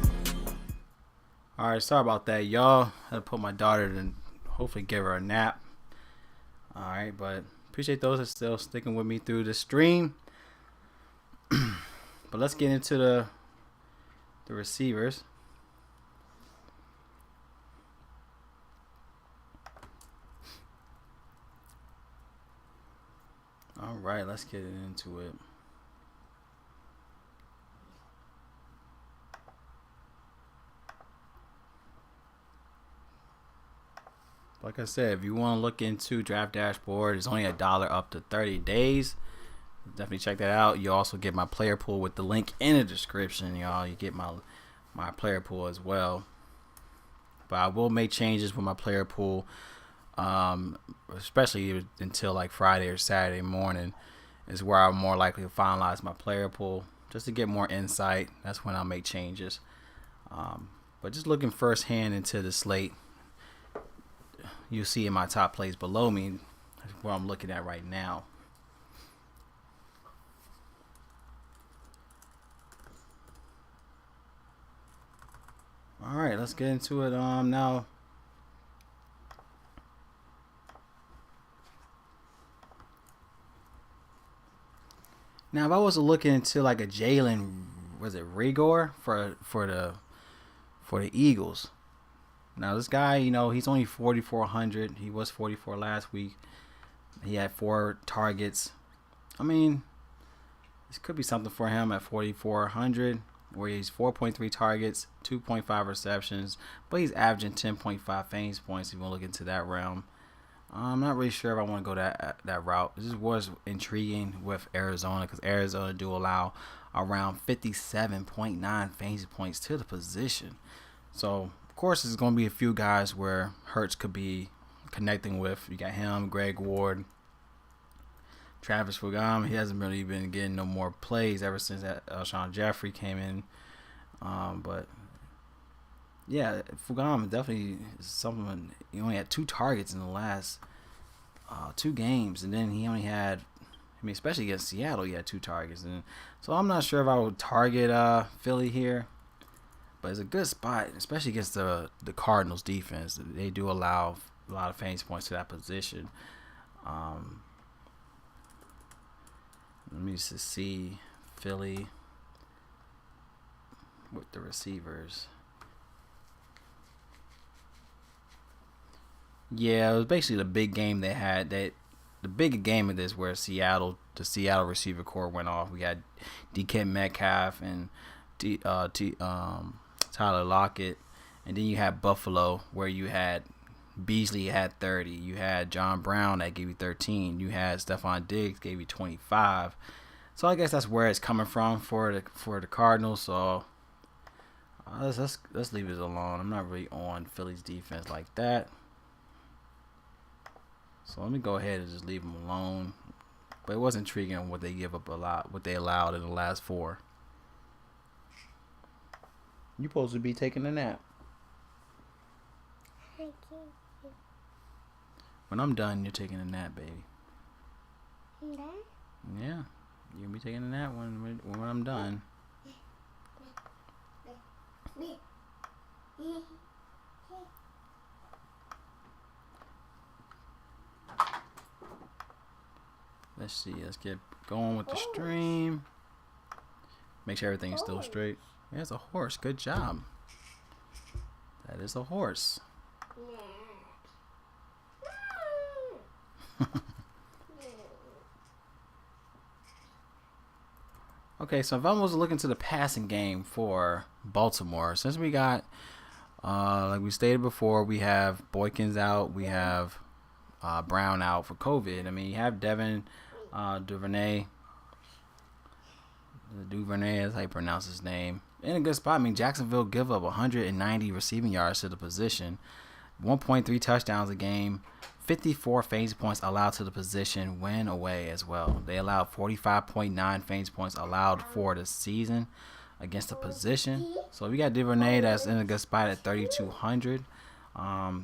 All right, sorry about that, y'all. I had to put my daughter and hopefully give her a nap. All right, but appreciate those that are still sticking with me through the stream. But let's get into the receivers. All right, let's get into it. Like I said, if you want to look into Draft Dashboard, it's only $1 up to 30 days. Definitely check that out. You also get my player pool with the link in the description, y'all. You get my player pool as well. But I will make changes with my player pool, especially until like Friday or Saturday morning is where I'm more likely to finalize my player pool just to get more insight. That's when I'll make changes. But just looking firsthand into the slate, you'll see in my top plays below me where I'm looking at right now. All right, let's get into it now. Now, if I was looking into like a Jalen, was it Rigor for the Eagles? Now, this guy, he's only 4,400. He was 44 last week. He had 4 targets. I mean, this could be something for him at 4,400, where he's 4.3 targets, 2.5 receptions, but he's averaging 10.5 fantasy points if you want to look into that realm. I'm not really sure if I want to go that route. This was intriguing with Arizona because Arizona do allow around 57.9 fantasy points to the position. So, of course, there's going to be a few guys where Hurts could be connecting with. You got him, Greg Ward, Travis Fulgham. He hasn't really been getting no more plays ever since that Alshon Jeffrey came in. But yeah, Fulgham definitely is someone. He only had 2 targets in the last 2 games, and then he only had, especially against Seattle, he had 2 targets. And so I'm not sure if I would target Philly here, but it's a good spot, especially against the Cardinals defense. They do allow a lot of fantasy points to that position. Let me just see Philly with the receivers. Yeah, it was basically the big game they had. The big game of this where the Seattle receiver core went off. We had DK Metcalf and Tyler Lockett, and then you had Buffalo where you had Beasley had 30. You had John Brown that gave you 13. You had Stephon Diggs gave you 25. So I guess that's where it's coming from for the Cardinals. So let's leave it alone. I'm not really on Philly's defense like that. So let me go ahead and just leave them alone. But it was intriguing what they give up what they allowed in the last 4. You're supposed to be taking a nap. When I'm done, you're taking a nap, baby. Yeah, you'll be taking a nap when I'm done. Let's see. Let's get going with the stream. Make sure everything is still straight. Yeah, it's a horse. Good job. That is a horse. Okay, so if I was looking to the passing game for Baltimore, since we got, like we stated before, we have Boykins out, we have Brown out for COVID. I mean, you have Devin Duvernay, is how you pronounce his name, in a good spot. I mean, Jacksonville give up 190 receiving yards to the position, 1.3 touchdowns a game, 54 fantasy points allowed to the position when away as well. They allowed 45.9 fantasy points allowed for the season against the position. So we got Duvernay that's in a good spot at 3,200.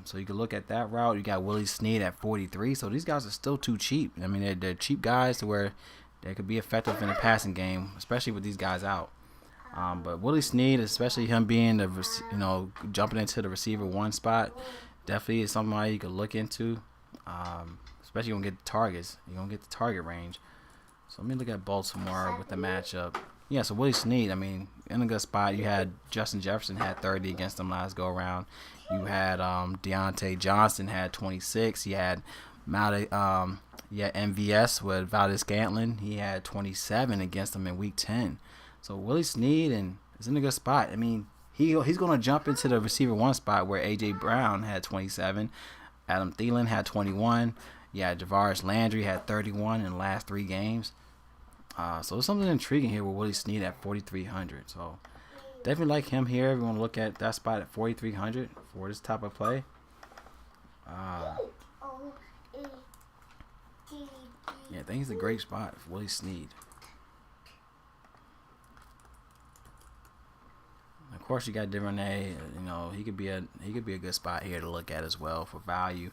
So you can look at that route. You got Willie Snead at 43. So these guys are still too cheap. I mean, they're cheap guys to where they could be effective in the passing game, especially with these guys out. But Willie Snead, especially him being jumping into the receiver one spot, definitely is somebody you could look into. Especially you're gonna get the targets. You're gonna get the target range. So let me look at Baltimore with the matchup. Yeah, so Willie Snead, I mean, in a good spot. You had Justin Jefferson had 30 against them last go around. You had Deontay Johnson had 26. You had MVS with Valdez Scantling. He had 27 against them in Week 10. So Willie Snead is in a good spot. I mean, he's going to jump into the receiver one spot where A.J. Brown had 27. Adam Thielen had 21. Yeah, Javaris Landry had 31 in the last 3 games. So there's something intriguing here with Willie Snead at 4,300. So definitely like him here. If you want to look at that spot at 4,300 for this type of play. Yeah, I think it's a great spot for Willie Snead. Of course, you got DuVernay. You know, he could be a good spot here to look at as well for value.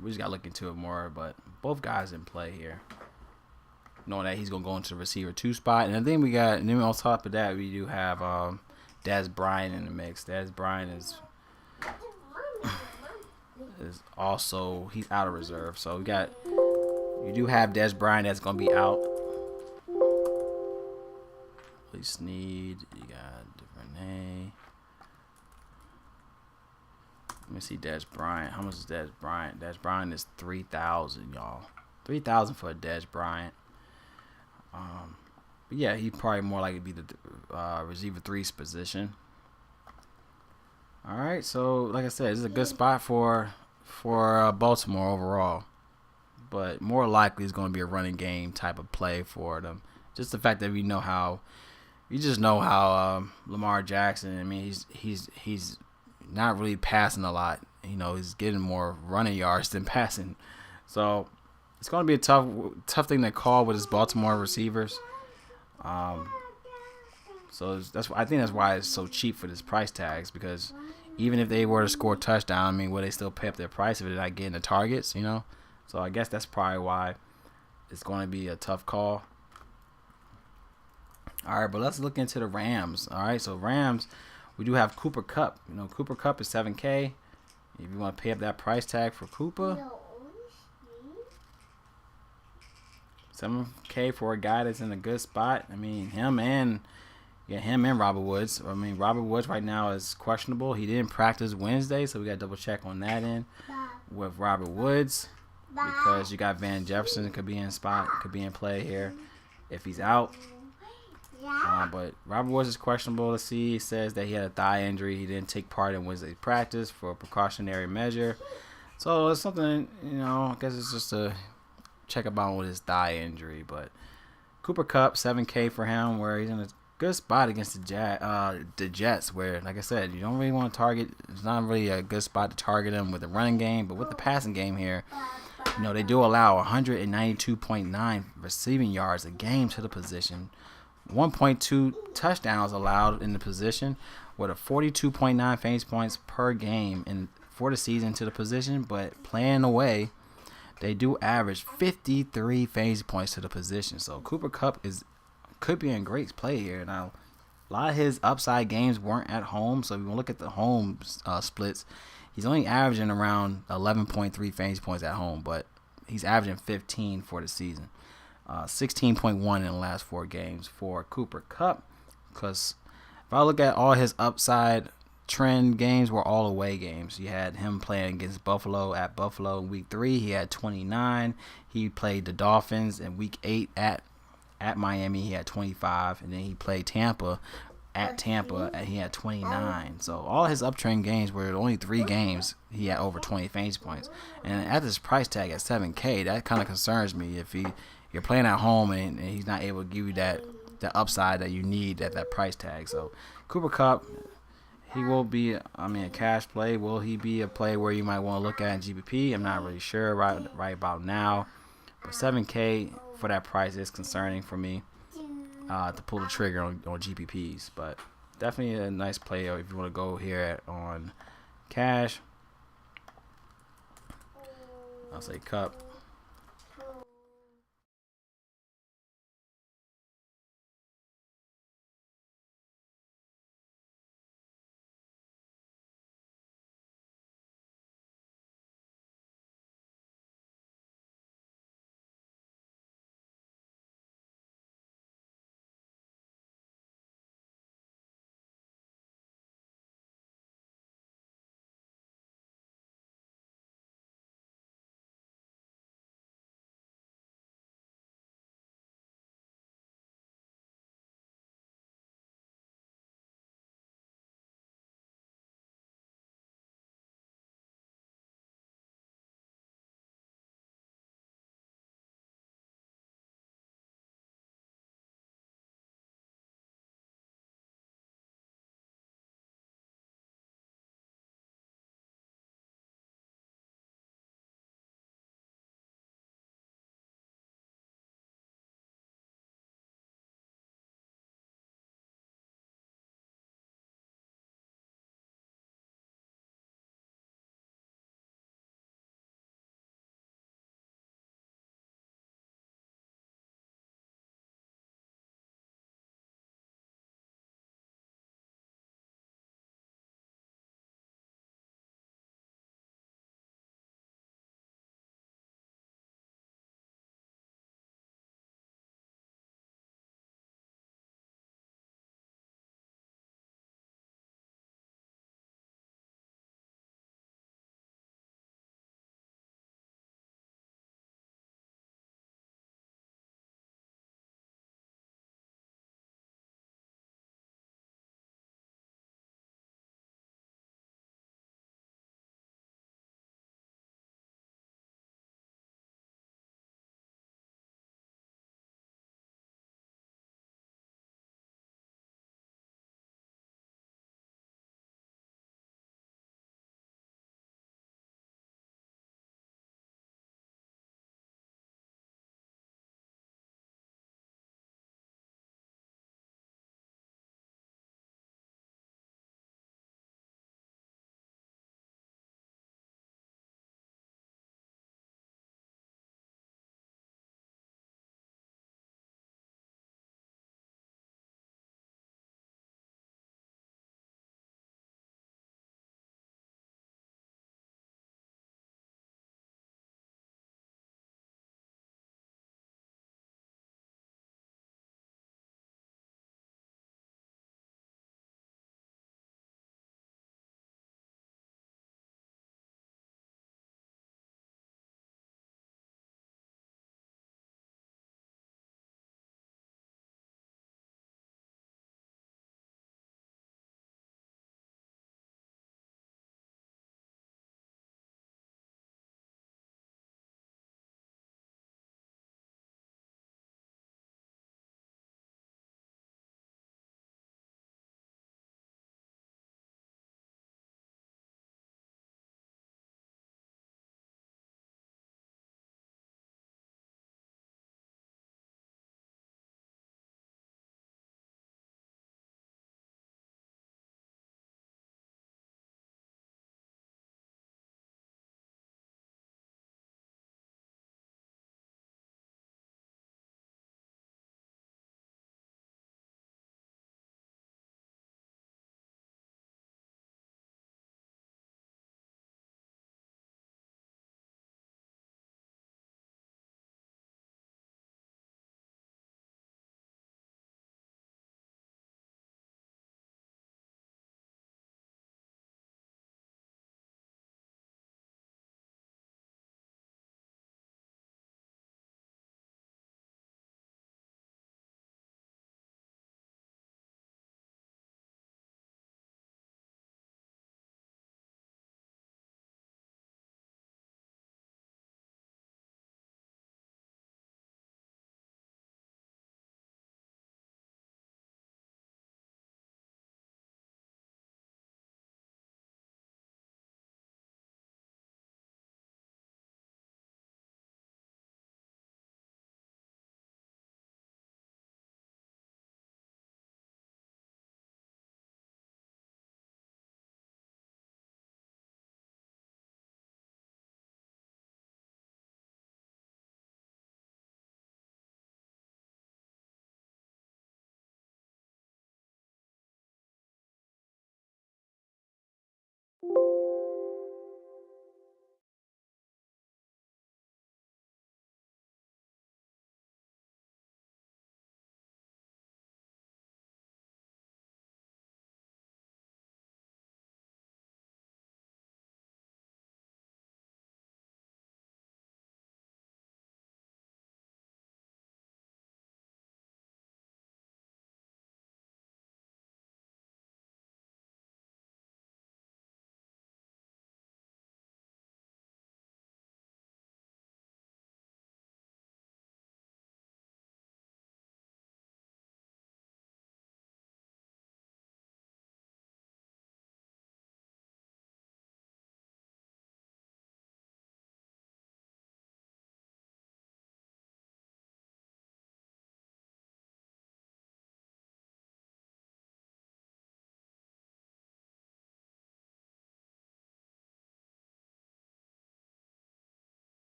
We just got to look into it more, but both guys in play here. Knowing that he's going to go into the receiver 2 spot. And then on top of that, we do have Dez Bryant in the mix. Dez Bryant is also, he's out of reserve. So you do have Dez Bryant that's going to be out. Willie Snead, you got DuVernay. Let me see Dez Bryant. How much is Dez Bryant? Dez Bryant is 3,000, y'all. 3,000 for a Dez Bryant. But yeah, he probably more likely be the receiver 3's position. All right, so like I said, this is a good spot for Baltimore overall. But more likely, it's going to be a running game type of play for them. Just the fact that you just know how Lamar Jackson. I mean, he's not really passing a lot. You know, he's getting more running yards than passing. So it's going to be a tough thing to call with his Baltimore receivers. So I think that's why it's so cheap for this price tags, because even if they were to score a touchdown, I mean, would they still pay up their price if they're not getting the targets? You know, so I guess that's probably why it's going to be a tough call. All right, but let's look into the Rams. All right, so Rams, we do have Cooper Kupp. You know, Cooper Kupp is $7K. If you want to pay up that price tag for Cooper, $7K for a guy that's in a good spot. I mean, him and Robert Woods. I mean, Robert Woods right now is questionable. He didn't practice Wednesday, so we got to double check on that end with Robert Woods, because you got Van Jefferson could be in play here if he's out. But Robert Woods is questionable. Let's see. He says that he had a thigh injury. He didn't take part in Wednesday's practice for a precautionary measure. So it's something, I guess it's just a check about with his thigh injury. But Cooper Kupp, $7K for him, where he's in a good spot against the Jets, where, like I said, you don't really want to target. It's not really a good spot to target him with the running game, but with the passing game here, they do allow 192.9 receiving yards a game to the position. 1.2 touchdowns allowed in the position, with a 42.9 fantasy points per game for the season to the position. But playing away, they do average 53 fantasy points to the position. So Cooper Kupp could be in great play here. Now, a lot of his upside games weren't at home, so if you look at the home splits, he's only averaging around 11.3 fantasy points at home, but he's averaging 15 for the season. 16.1 in the last 4 games for Cooper Kupp. Because if I look at all his upside trend games, were all away games. You had him playing against Buffalo at Buffalo in Week 3. He had 29. He played the Dolphins in Week 8 at Miami. He had 25. And then he played Tampa at Tampa, and he had 29. So all his uptrend games were only 3 games. He had over 20 fantasy points. And at this price tag at $7K, that kind of concerns me. If you're playing at home and he's not able to give you that upside that you need at that price tag. So Cooper Kupp, he will be, a cash play. Will he be a play where you might want to look at in GPP? I'm not really sure right about now. But $7K for that price is concerning for me to pull the trigger on GPPs. But definitely a nice play if you want to go here on cash. I'll say Kupp.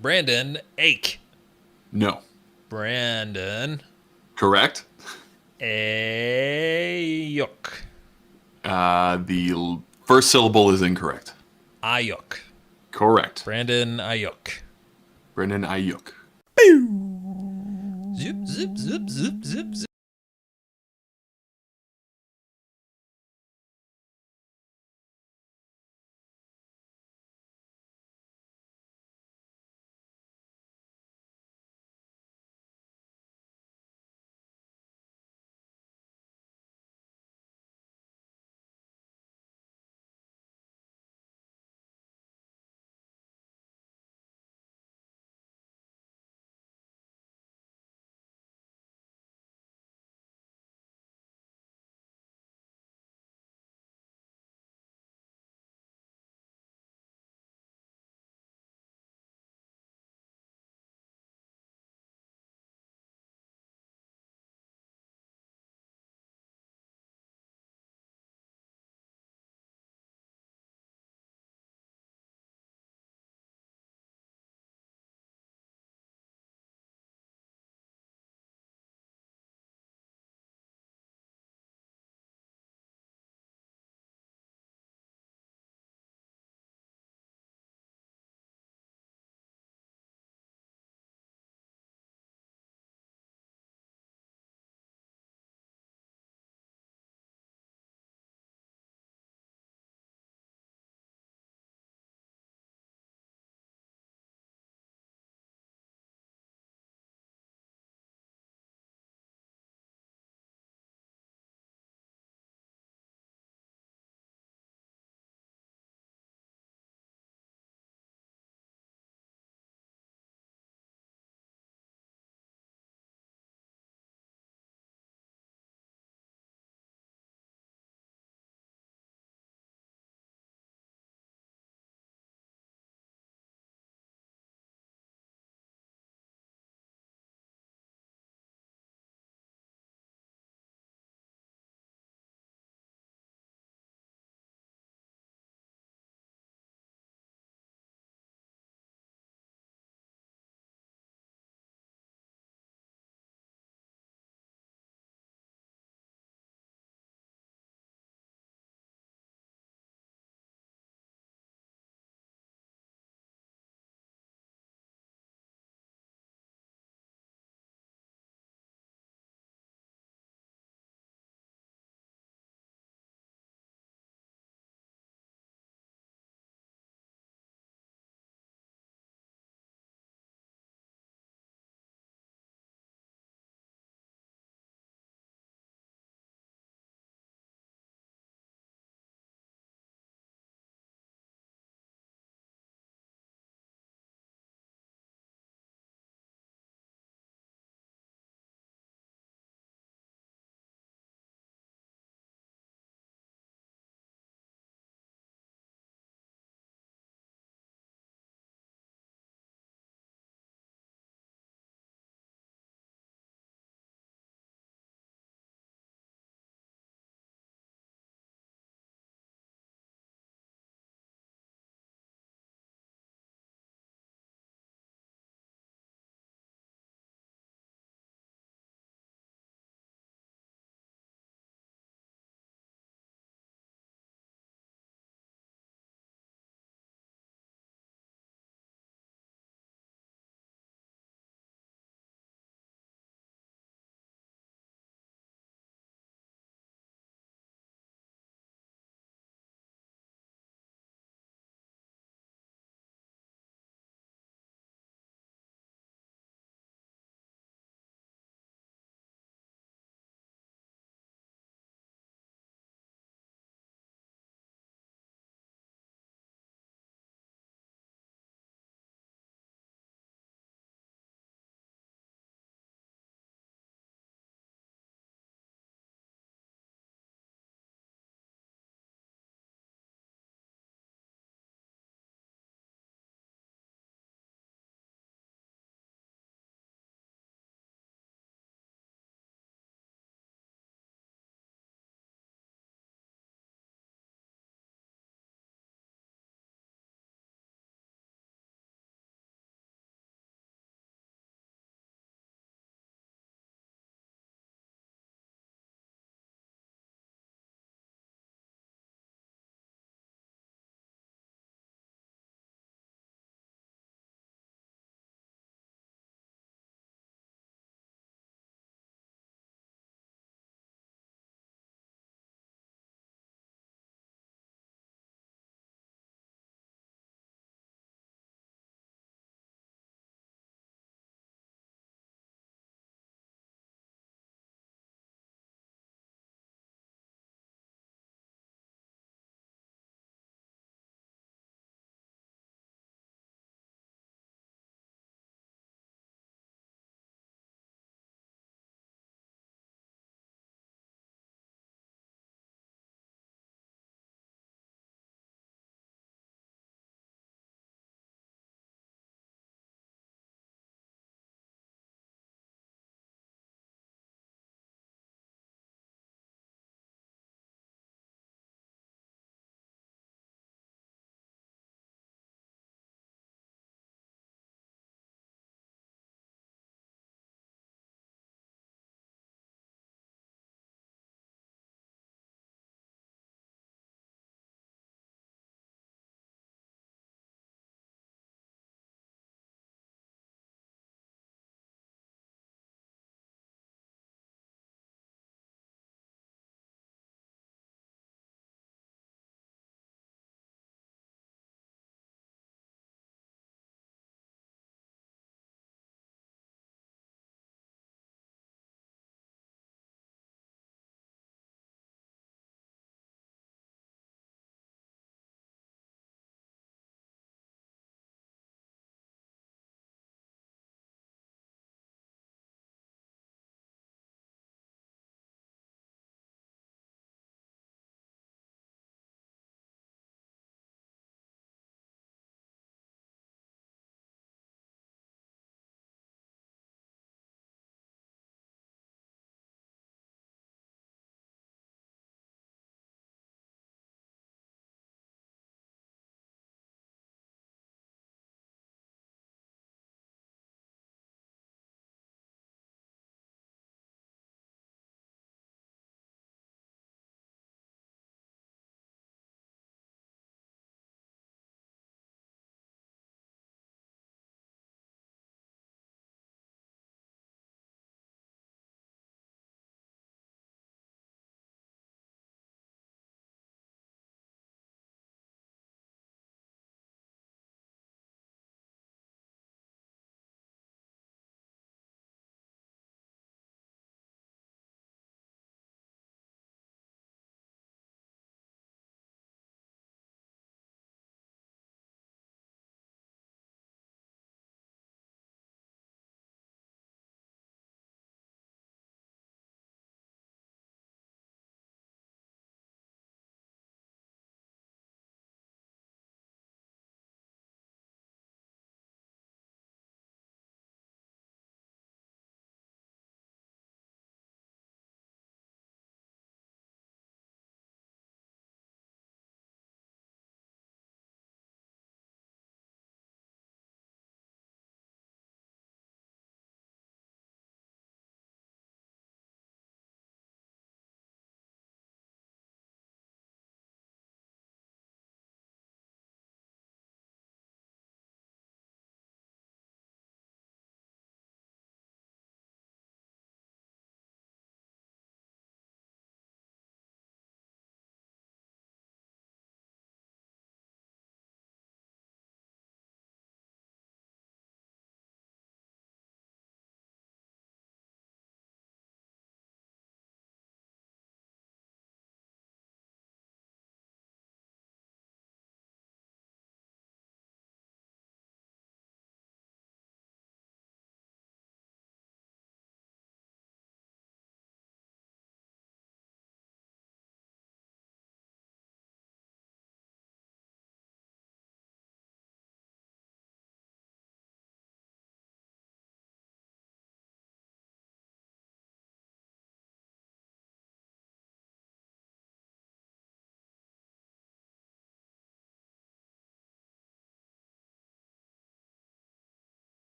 Brandon Ake. No. Brandon Correct. Ayuk. The first syllable is incorrect. Ayuk. Correct. Brandon Ayuk. Brendan Ayuk. Zip, zip, zip, zip, zip, zip.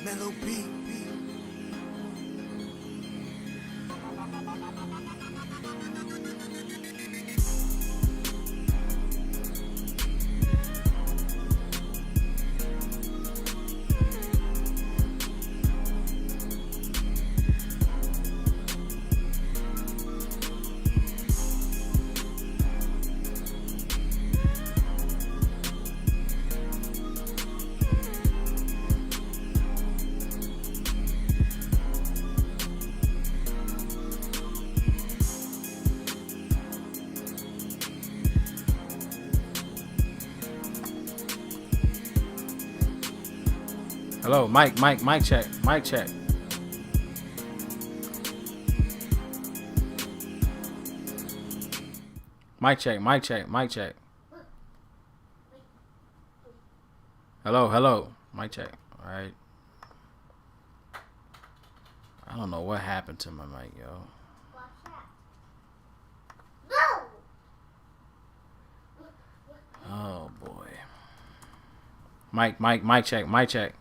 Mellow beat. Hello, mic check, mic check. Mic check, mic check, mic check. Hello, mic check. All right. I don't know what happened to my mic, yo. Oh boy. Mic check, mic check.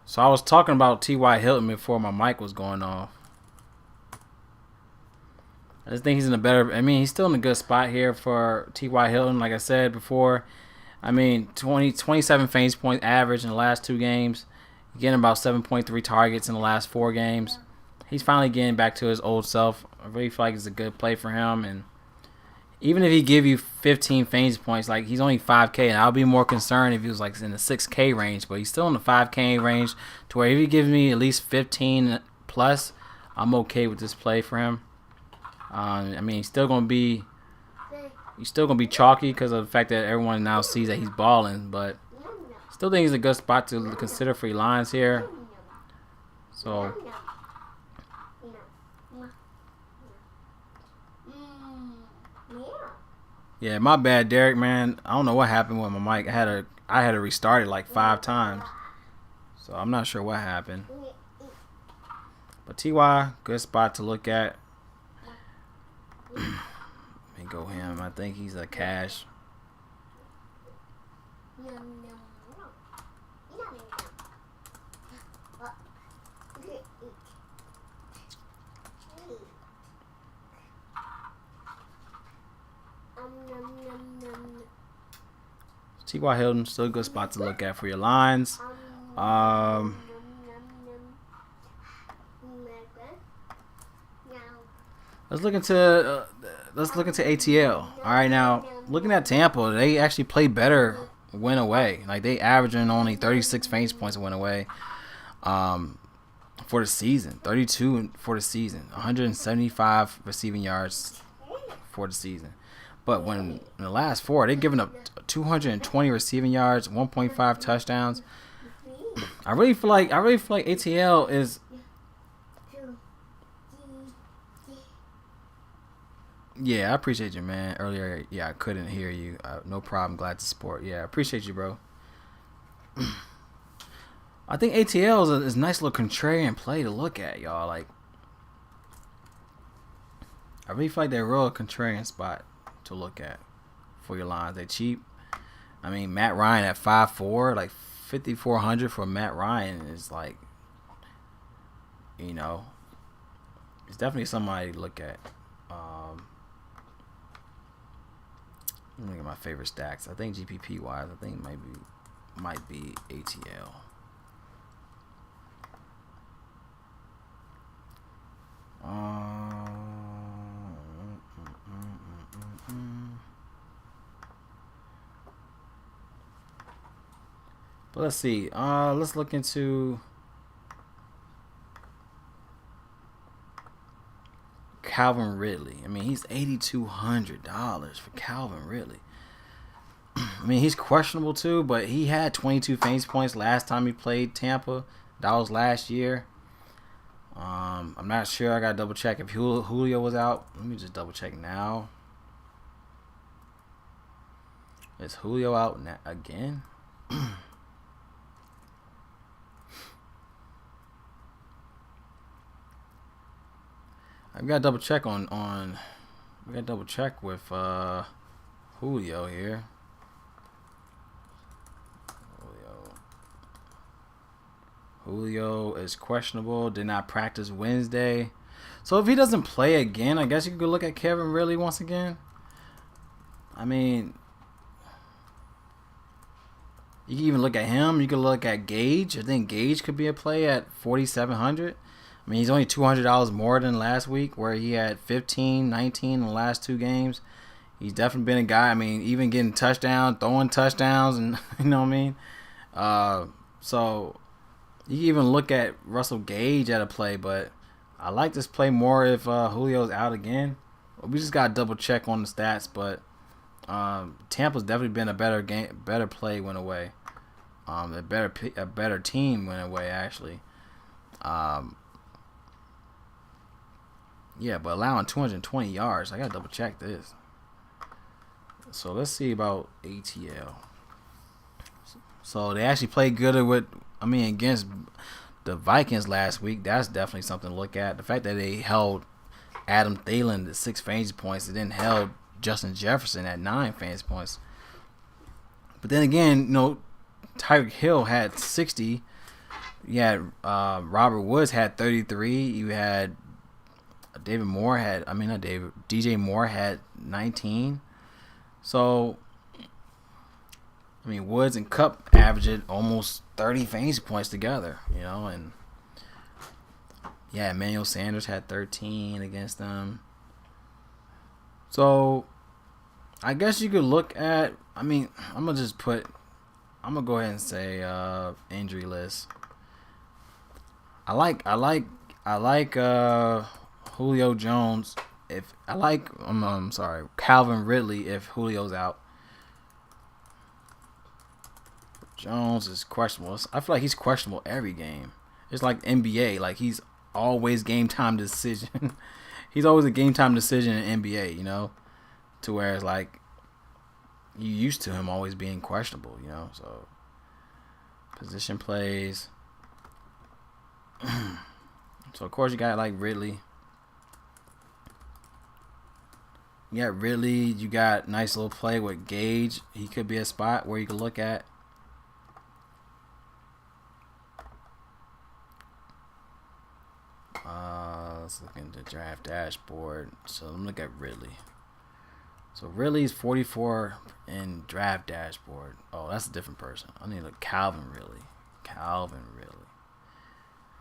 So I was talking about T.Y. Hilton before my mic was going off. I just think he's in a better... I mean, he's still in a good spot here for T.Y. Hilton. Like I said before, I mean, 27 fantasy point average in the last 2 games. Getting about 7.3 targets in the last 4 games. He's finally getting back to his old self. I really feel like it's a good play for him. And even if he give you 15 fantasy points, like he's only 5K, and I'll be more concerned if he was like in the 6K range, but he's still in the 5K range to where if he gives me at least 15 plus, I'm okay with this play for him. I mean, he's still gonna be chalky because of the fact that everyone now sees that he's balling, but still think he's a good spot to consider for your lines here. So. Yeah, my bad, Derek, man. I don't know what happened with my mic. I had to restart it like 5 times. So I'm not sure what happened. But T.Y., good spot to look at. Let me go him. I think he's a cash. T.Y. Hilton, still a good spot to look at for your lines. Let's look into ATL. All right, now looking at Tampa, they actually play better win away. Like they averaging only 36 fantasy points win away for the season. 32 for the season. 175 receiving yards for the season. But when in the last 4, they're giving up 220 receiving yards, 1.5 touchdowns. I really feel like ATL is. Yeah, I appreciate you, man. Earlier, I couldn't hear you. No problem. Glad to support. Yeah, I appreciate you, bro. I think ATL is a nice little contrarian play to look at, y'all. Like, I really feel like they're a real contrarian spot to look at for your lines. They cheap. I mean, Matt Ryan at 5'4", like 5,400 for Matt Ryan is like, you know, it's definitely somebody to look at. Let me look at my favorite stacks. I think GPP wise, I think might be ATL. But let's see. Let's look into Calvin Ridley. I mean, he's $8,200 for Calvin Ridley. I mean, he's questionable too, but he had 22 fantasy points last time he played Tampa. That was last year. I'm not sure. I got to double check if Julio was out. Let me just double check now. Is Julio out again? I've got to double check we got to double check with Julio here. Julio is questionable. Did not practice Wednesday. So if he doesn't play again, I guess you could look at Kevin Ridley once again. I mean, you can even look at him. You could look at Gage. I think Gage could be a play at 4,700. I mean, he's only $200 more than last week, where he had 15, 19 in the last 2 games. He's definitely been a guy. I mean, even getting touchdowns, throwing touchdowns, and you know what I mean. So you can even look at Russell Gage at a play, but I like this play more if Julio's out again. We just got to double check on the stats, but Tampa's definitely been a better play went away. A better team went away actually. Yeah, but allowing 220 yards, I gotta double check this. So let's see about ATL. So they actually played good against the Vikings last week. That's definitely something to look at. The fact that they held Adam Thielen to 6 fantasy points, they didn't held Justin Jefferson at 9 fantasy points. But then again, you know, Tyreek Hill had 60. You had Robert Woods had 33. You had DJ Moore had 19. So, I mean, Woods and Kupp averaged almost 30 fantasy points together, you know, and yeah, Emmanuel Sanders had 13 against them. So, I guess you could look at, I mean, I'm going to go ahead and say injury list. I like Julio Jones. Calvin Ridley if Julio's out. Jones is questionable. I feel like he's questionable every game. It's like NBA. Like he's always game time decision. He's always a game time decision in NBA, you know, to where it's like you used to him always being questionable, you know. So position plays. So of course you got like Ridley. You got Ridley. You got nice little play with Gage. He could be a spot where you can look at. Let's look into draft dashboard. So let me look at Ridley. So Ridley's 44 in draft dashboard. Oh, that's a different person. I need a Calvin Ridley.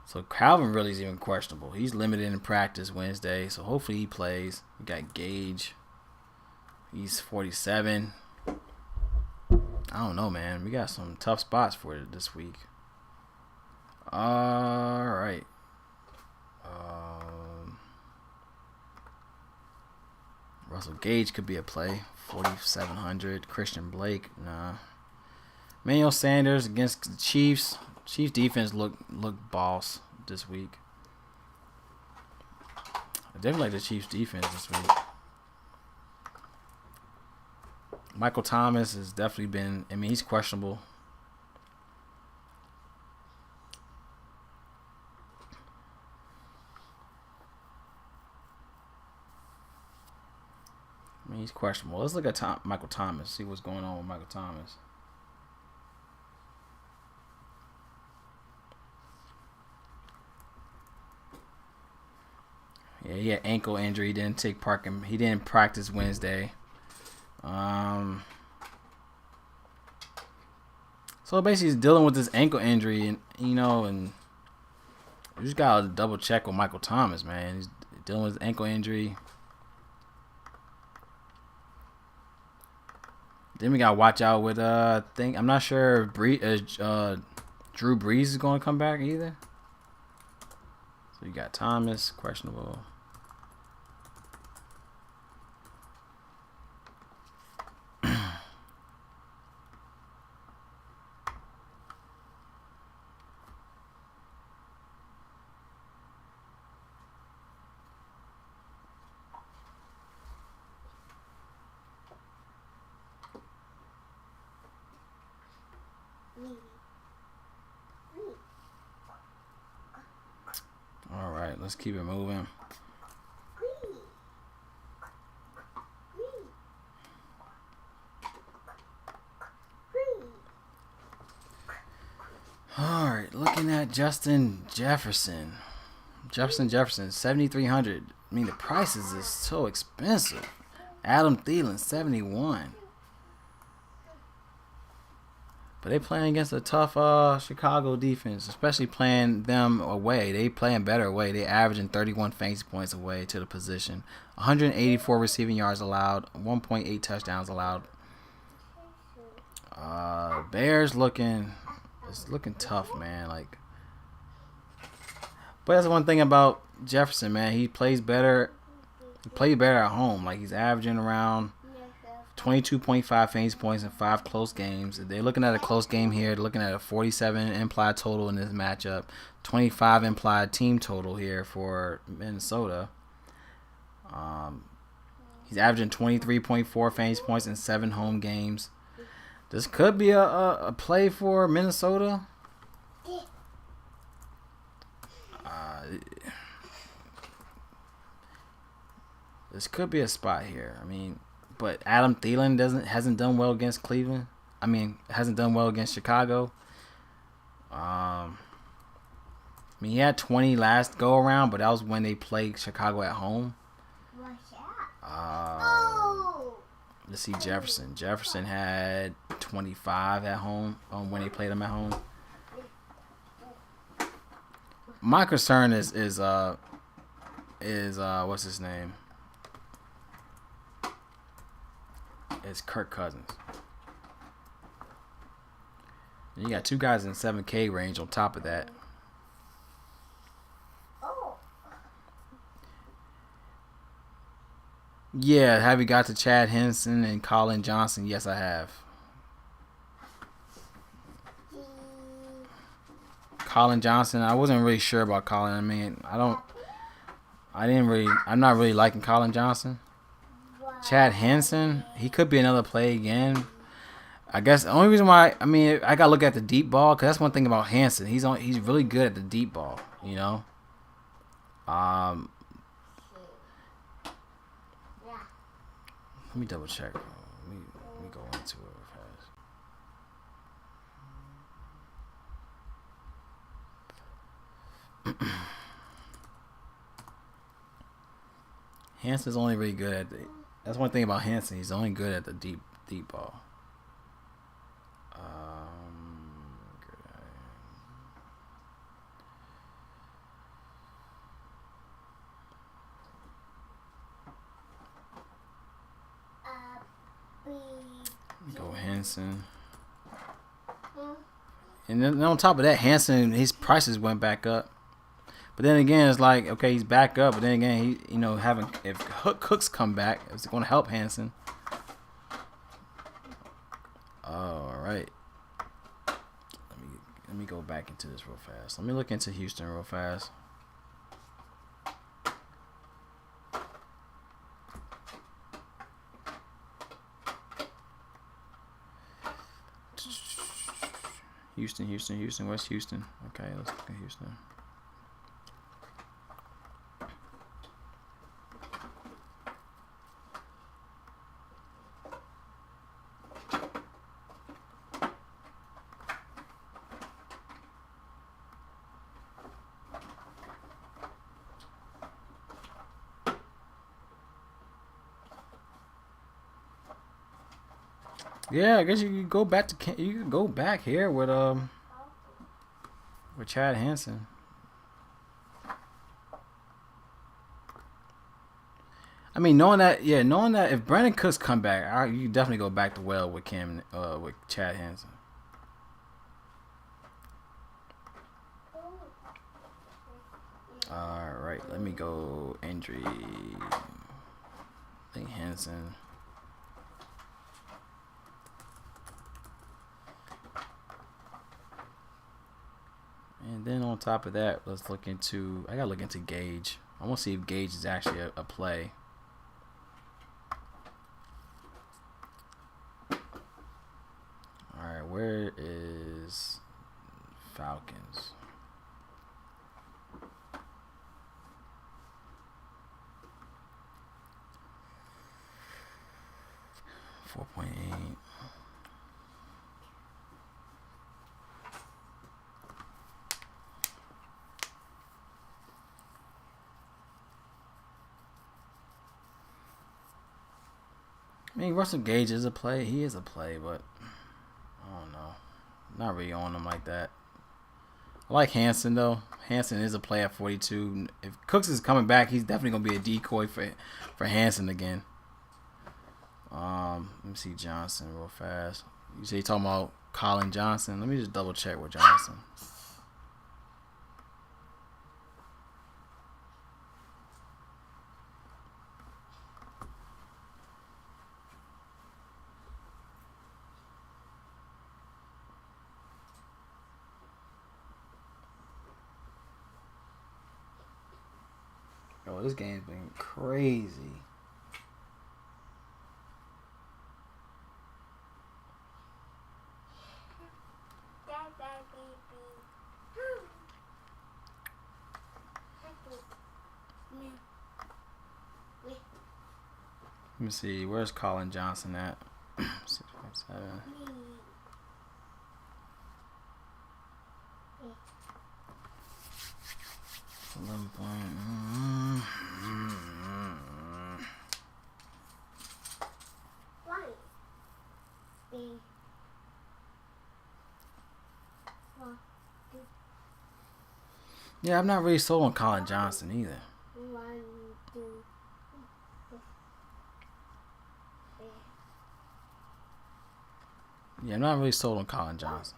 So Calvin Ridley's even questionable. He's limited in practice Wednesday, so hopefully he plays. We got Gage. He's 47. I don't know, man. We got some tough spots for it this week. All right. Russell Gage could be a play. 4,700. Christian Blake, nah. Emmanuel Sanders against the Chiefs. Chiefs defense look boss this week. I definitely like the Chiefs defense this week. Michael Thomas has definitely been, I mean, he's questionable. I mean, he's questionable. Let's look at Michael Thomas, see what's going on with Michael Thomas. Yeah, he had ankle injury. He didn't practice Wednesday. So basically, he's dealing with this ankle injury, and you just gotta double check with Michael Thomas, man. He's dealing with ankle injury. Then we gotta watch out with I'm not sure if Drew Brees is gonna come back either. So you got Thomas, questionable. All right, let's keep it moving. All right, looking at Justin Jefferson. Jefferson, 7,300. I mean, the prices is so expensive. Adam Thielen, 71. But they playing against a tough Chicago defense, especially playing them away. They playing better away. They averaging 31 fantasy points away to the position. 184 receiving yards allowed. 1.8 touchdowns allowed. Bears looking tough, man. Like, but that's one thing about Jefferson, man. He plays better. He plays better at home. Like, he's averaging around 22.5 fantasy points in 5 close games. They're looking at a close game here. They're looking at a 47 implied total in this matchup. 25 implied team total here for Minnesota. He's averaging 23.4 fantasy points in 7 home games. This could be a play for Minnesota. This could be a spot here. I mean, but Adam Thielen hasn't done well against Cleveland. I mean, hasn't done well against Chicago. I mean, he had 20 last go around, but that was when they played Chicago at home. Let's see Jefferson. Jefferson had 25 at home when they played him at home. My concern is what's his name? It's Kirk Cousins. And you got 2 guys in 7K range on top of that. Yeah, have you got to Chad Henson and Colin Johnson? Yes, I have. Colin Johnson, I wasn't really sure about Colin. I mean, I'm not really liking Colin Johnson. Chad Henson, he could be another play again. I guess the only reason why, I mean, I gotta look at the deep ball, because that's one thing about Henson. He's really good at the deep ball, you know. Let me double check. Let me go into it fast. Hanson's only really good at that's one thing about Henson. He's only good at the deep ball. Go Henson. And then on top of that, Henson, his prices went back up. But then again, it's like, okay, he's back up. But then again, if Cooks come back, it's going to help Henson. All right. Let me go back into this real fast. Let me look into Houston real fast. Houston. Where's Houston? Okay, let's look at Houston. Yeah, I guess you could go back here with Chad Henson. I mean, knowing that if Brandon Cooks come back, you can definitely go back to well with with Chad Henson. All right, let me go injury. I think Henson. And then on top of that, I gotta look into Gage. I want to see if Gage is actually a play. Alright, where is Falcons? $4.8. I mean, Russell Gage is a play. He is a play, but I don't know. Not really on him like that. I like Henson, though. Henson is a play at 42. If Cooks is coming back, he's definitely going to be a decoy for Henson again. Let me see Johnson real fast. You say you're talking about Colin Johnson? Let me just double check with Johnson. Yo, this game's been crazy. Let me see. Where's Colin Johnson at? 6.7. 11 point. Yeah, I'm not really sold on Colin Johnson either. Yeah, I'm not really sold on Colin Johnson.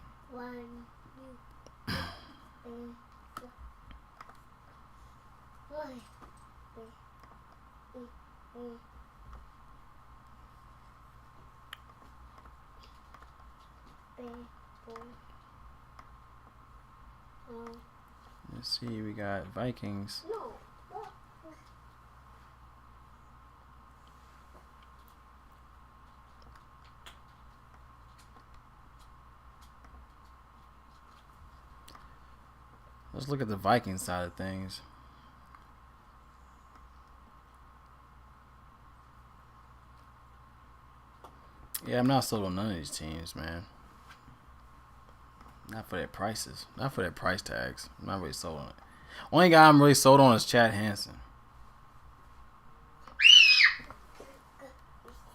Let's see, we got Vikings. Let's look at the Vikings side of things. Yeah, I'm not sold on none of these teams, man. Not for their prices. Not for their price tags. I'm not really sold on it. Only guy I'm really sold on is Chad Hansen.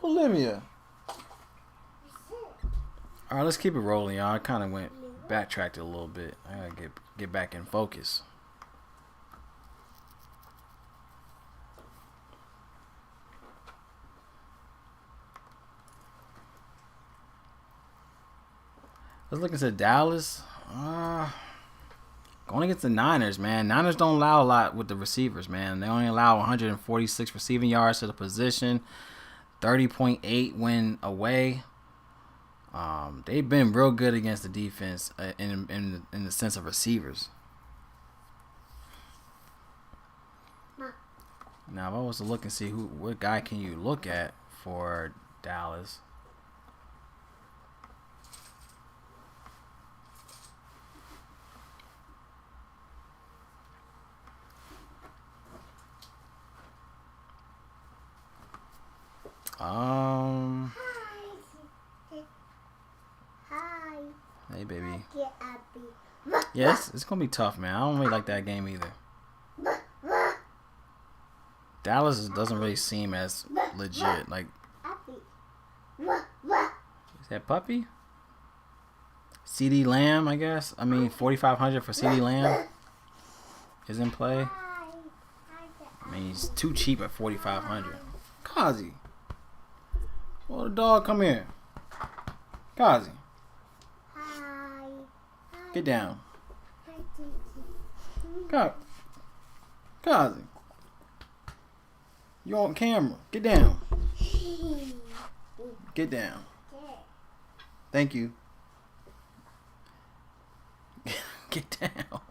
Olivia. All right, let's keep it rolling, y'all. I kind of backtracked a little bit. I gotta get back in focus. Let's look into Dallas. Going against the Niners, man. Niners don't allow a lot with the receivers, man. They only allow 146 receiving yards to the position. 30.8 when away. They've been real good against the defense in the sense of receivers. Now, if I was to look and see what guy can you look at for Dallas. Hi. Hey, baby. Yes, it's gonna be tough, man. I don't really like that game either. Dallas doesn't really seem as legit. Like, is that puppy? CD Lamb, I guess. I mean, 4,500 for CD Lamb is in play. I mean, he's too cheap at 4,500. Kazi. Well, the dog, come here. Kazi. Get down. Kazi. You on camera. Get down. Get down. Thank you. Get down.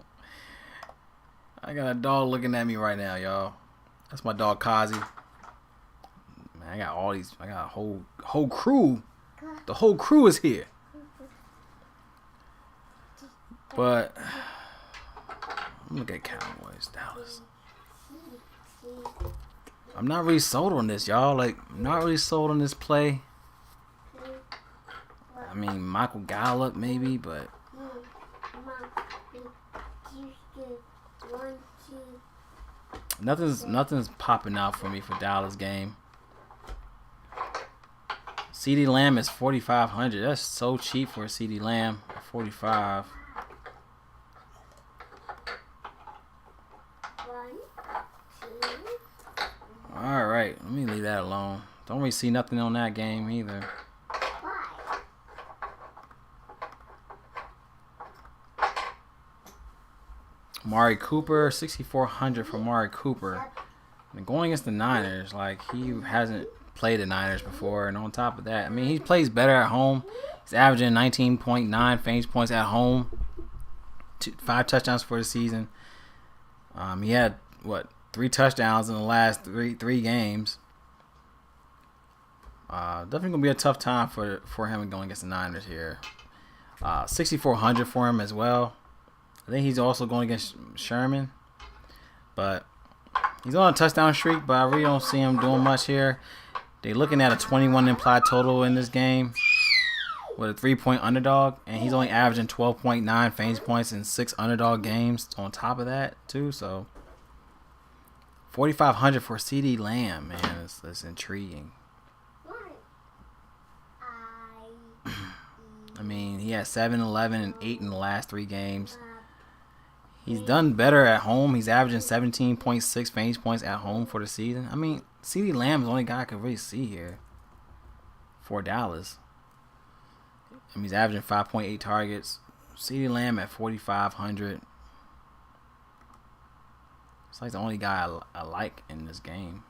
I got a dog looking at me right now, y'all. That's my dog Kazi. Man, I got a whole crew. The whole crew is here. But I'm looking at Cowboys, Dallas. I'm not really sold on this, y'all. Like, I'm not really sold on this play. I mean, Michael Gallup maybe, but nothing's popping out for me for Dallas game. CeeDee Lamb is 4,500. That's so cheap for a CeeDee Lamb. 45. 1, 2. All right, let me leave that alone. Don't really see nothing on that game either. Why? Amari Cooper, 6,400 for Amari Cooper. And going against the Niners, like he hasn't played the Niners before, and on top of that, I mean he plays better at home. He's averaging 19.9 fantasy points at home, 5 touchdowns for the season. He had 3 touchdowns in the last three games. Definitely gonna be a tough time for him going against the Niners here. 6,400 for him as well. I think he's also going against Sherman, but he's on a touchdown streak. But I really don't see him doing much here. They're looking at a 21 implied total in this game with a 3-point underdog, and he's only averaging 12.9 fantasy points in 6 underdog games on top of that too. So 4,500 for CeeDee Lamb, man, it's intriguing. I mean, he has 7, 11, and 8 in the last 3 games. He's done better at home. He's averaging 17.6 fantasy points at home for the season. I mean, CeeDee Lamb is the only guy I could really see here for Dallas. I mean, he's averaging 5.8 targets. CeeDee Lamb at 4,500. It's like the only guy I like in this game.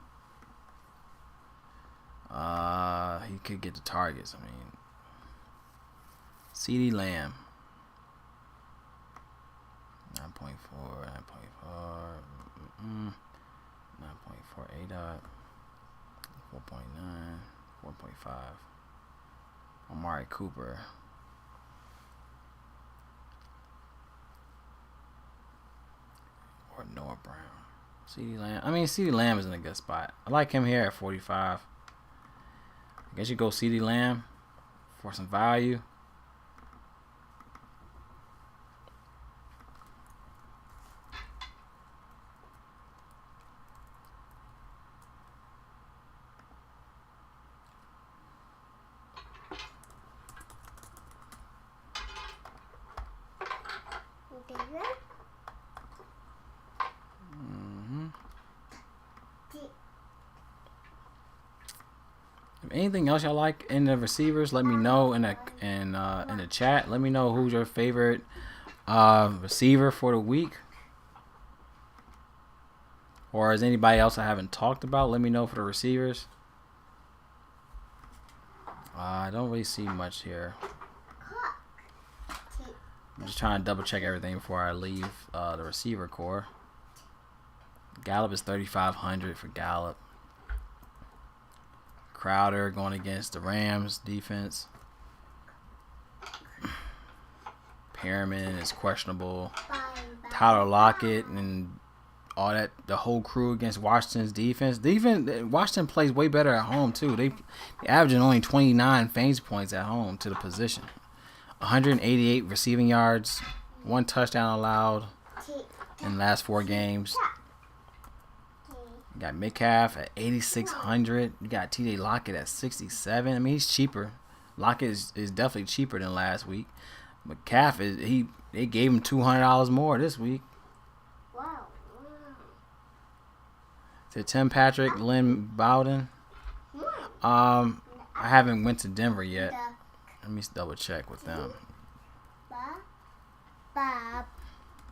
He could get the targets. I mean, CeeDee Lamb. 9.4, 9.4 A-Dot, 4.9, 4.5. Amari Cooper. Or Noah Brown. CeeDee Lamb. I mean, CeeDee Lamb is in a good spot. I like him here at 45. I guess you go CeeDee Lamb for some value. Anything else y'all like in the receivers? Let me know in the chat. Let me know who's your favorite receiver for the week, or is anybody else I haven't talked about? Let me know for the receivers. I don't really see much here. I'm just trying to double check everything before I leave the receiver core. Gallup is 3,500 for Gallup. Crowder going against the Rams defense. Perriman is questionable. Tyler Lockett and all that, the whole crew against Washington's defense. Washington plays way better at home too. They averaging only 29 fantasy points at home to the position. 188 receiving yards, 1 touchdown allowed in the last 4 games. You got Metcalf at 8,600. You got TJ Lockett at 67. I mean, he's cheaper. Lockett is definitely cheaper than last week. Metcalf they gave him $200 more this week. Wow. To Tim Patrick, Lynn Bowden. I haven't went to Denver yet. Let me double check with them. Bob.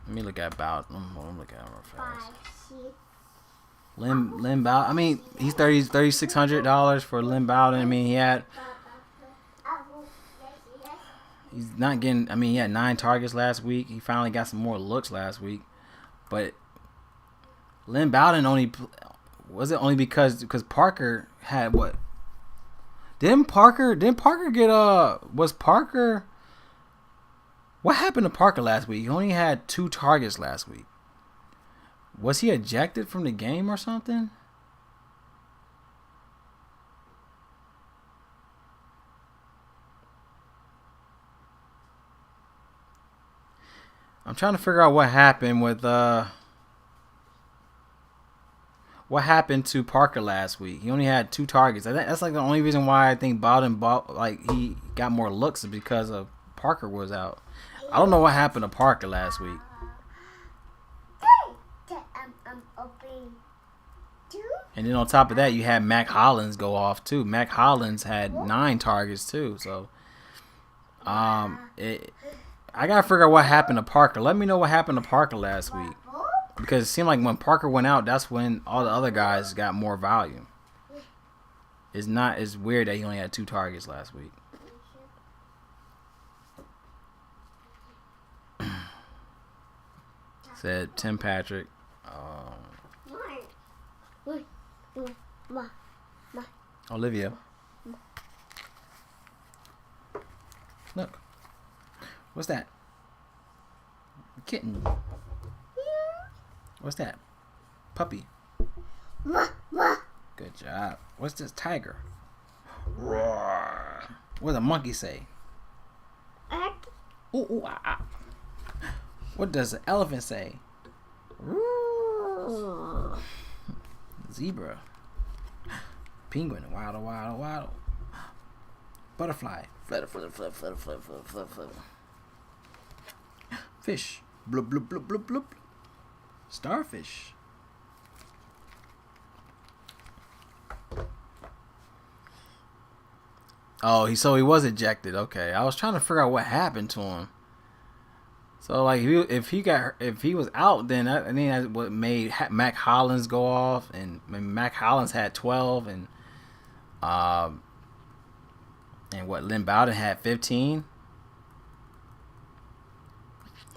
Let me look at Bowden. I'm looking at him real fast. 5, 6. Lynn Bowden. I mean, he's $3,600 for Lynn Bowden. I mean, he's not getting. I mean, he had 9 targets last week. He finally got some more looks last week, but Lynn Bowden only because Parker had what? Didn't Parker get was Parker? What happened to Parker last week? He only had 2 targets last week. Was he ejected from the game or something? I'm trying to figure out what happened with what happened to Parker last week? He only had 2 targets. That's like the only reason why I think Bowden he got more looks is because of Parker was out. I don't know what happened to Parker last week. Open. And then on top of that, you had Mac Hollins go off too. Mac Hollins had 9 targets too. So, I gotta figure out what happened to Parker. Let me know what happened to Parker last week, because it seemed like when Parker went out, that's when all the other guys got more volume. It's weird that he only had 2 targets last week. Said Tim Patrick. Olivia. Look. What's that? Kitten. What's that? Puppy. Good job. What's this? Tiger. Roar. What does a monkey say? Ooh, ooh, ah, ah. What does the elephant say? Zebra. Penguin. Waddle, waddle, waddle. Butterfly. Flutter, flutter, flutter, flutter, flutter, flutter, flutter, flutter. Fish. Bloop, bloop, bloop, bloop, bloop. Starfish. Oh, so he was ejected. Okay, I was trying to figure out what happened to him. So like, if he was out, then that's what made Mac Hollins go off, and Mac Hollins had 12, and what Lynn Bowden had 15.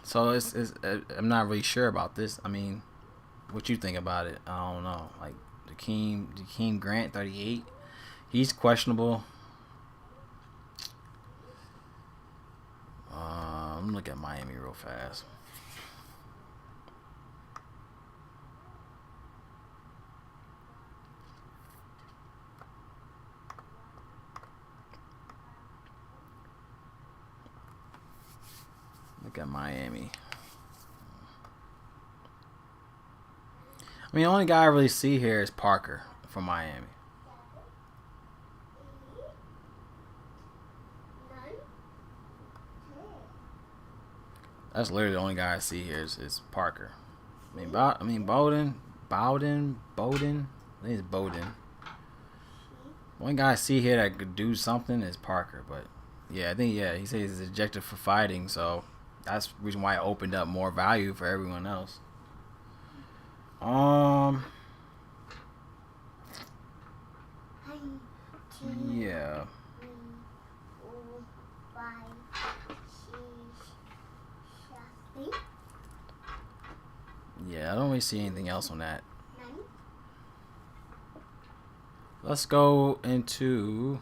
So it's I'm not really sure about this. I mean, what you think about it? I don't know. Like Jakeem Grant 38, he's questionable. I'm gonna look at Miami real fast. Look at Miami. I mean, the only guy I really see here is Parker from Miami. That's literally the only guy I see here is Parker. I mean Bowden. I think it's Bowden. The only guy I see here that could do something is Parker. But yeah, he says he's ejected for fighting, so that's the reason why it opened up more value for everyone else. Yeah. Yeah, I don't really see anything else on that. Let's go into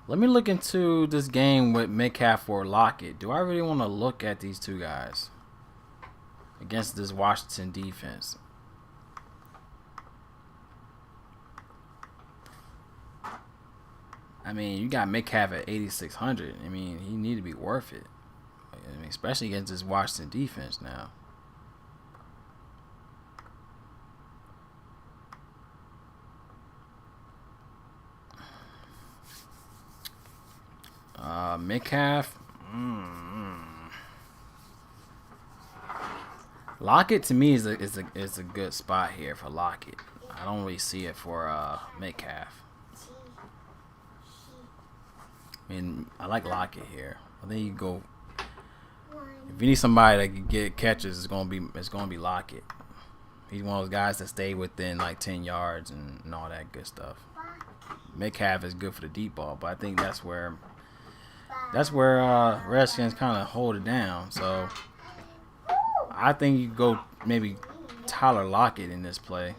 let me look into this game with Metcalf or Lockett. Do I really want to look at these two guys against this Washington defense? I mean, you got Metcalf at 8,600. I mean, he need to be worth it. I mean, especially against this Washington defense now. Metcalf. Lockett to me is a good spot here for Lockett. I don't really see it for Metcalf. I mean, I like Lockett here. I think you go. If you need somebody that can get catches, it's gonna be Lockett. He's one of those guys that stay within like 10 yards and all that good stuff. Metcalf is good for the deep ball, but I think that's where Redskins kind of hold it down. So I think you go maybe Tyler Lockett in this play.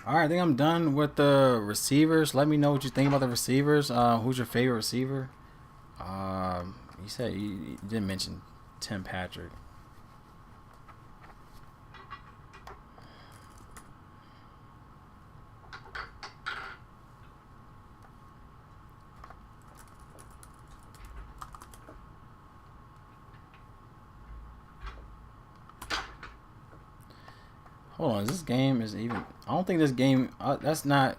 All right, I think I'm done with the receivers. Let me know what you think about the receivers. Who's your favorite receiver? You said you didn't mention Tim Patrick. Hold on, this game is even. I don't think this game. That's not.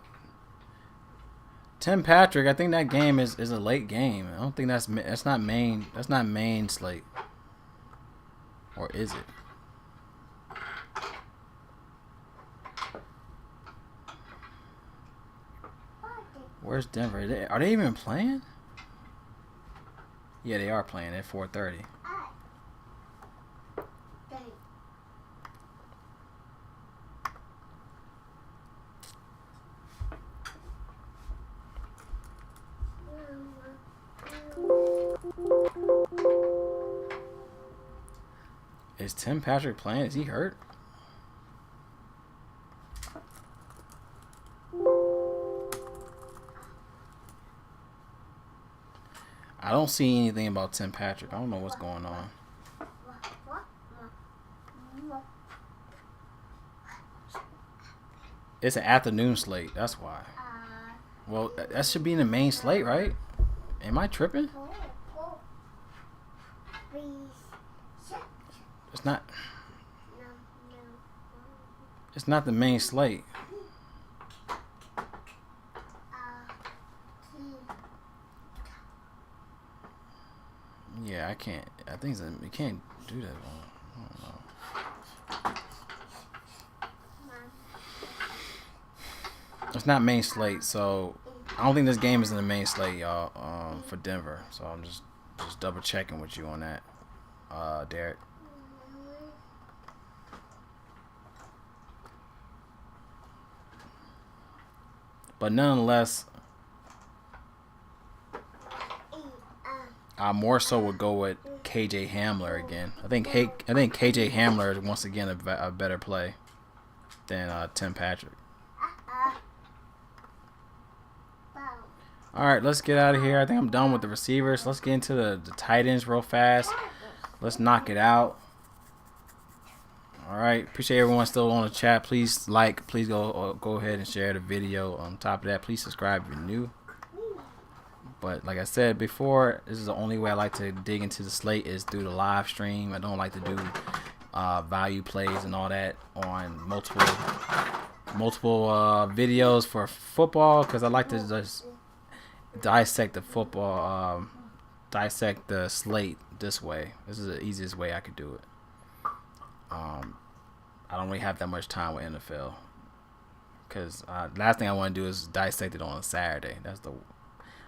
Tim Patrick. I think that game is a late game. I don't think that's not main. That's not main slate. Or is it? Where's Denver? Are they even playing? Yeah, they are playing at 4:30. Is Tim Patrick playing? Is he hurt? I don't see anything about Tim Patrick. I don't know what's going on. It's an afternoon slate. That's why. Well, that should be in the main slate, right? Am I tripping? It's not. It's not the main slate. Yeah, I can't. I think you can't do that. I don't know. It's not main slate, so I don't think this game is in the main slate, y'all. For Denver, so I'm just double checking with you on that, Derek. But nonetheless, I more so would go with KJ Hamler again. I think KJ Hamler is once again a better play than Tim Patrick. All right, let's get out of here. I think I'm done with the receivers. Let's get into the tight ends real fast. Let's knock it out. All right, appreciate everyone still on the chat. Please please go ahead and share the video. On top of that, please subscribe if you're new. But like I said before, this is the only way I like to dig into the slate is through the live stream. I don't like to do value plays and all that on multiple videos for football because I like to just dissect the football, dissect the slate this way. This is the easiest way I could do it. I don't really have that much time with NFL because last thing I want to do is dissect it on a Saturday.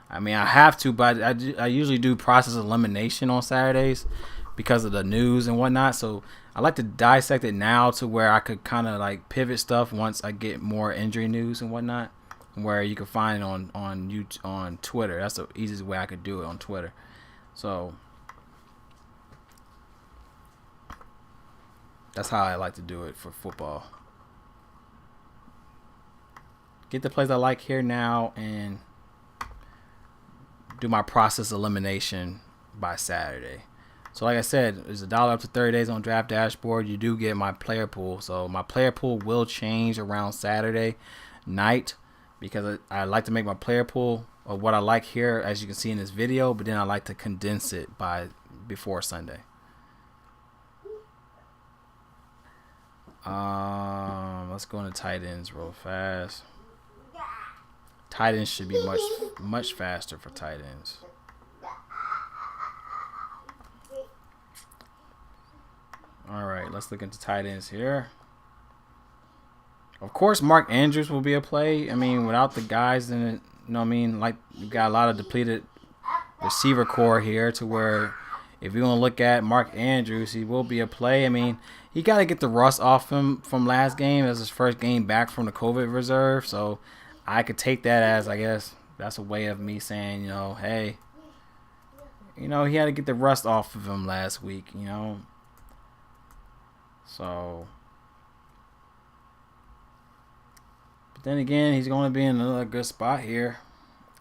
I have to, but I usually do process elimination on Saturdays because of the news and whatnot. So I like to dissect it now to where I could kind of like pivot stuff once I get more injury news and whatnot, where you can find it on Twitter. That's the easiest way I could do it on Twitter. So that's how I like to do it for football. Get the plays I like here now and do my process elimination by Saturday. So like I said, it's $1 up to 30 days on Draft Dashboard. You do get my player pool. So my player pool will change around Saturday night because I like to make my player pool of what I like here, as you can see in this video, but then I like to condense it before Sunday. Let's go into tight ends real fast. Tight ends should be much faster for tight ends. All right, let's look into tight ends here. Of course, Mark Andrews will be a play. I mean, without the guys in it, you know what I mean? Like, you got a lot of depleted receiver core here to where if you want to look at Mark Andrews, he will be a play. I mean, he got to get the rust off him from last game. That's his first game back from the COVID reserve. So I could take that as, I guess, that's a way of me saying, hey, he had to get the rust off of him last week, So But then again, he's going to be in another good spot here.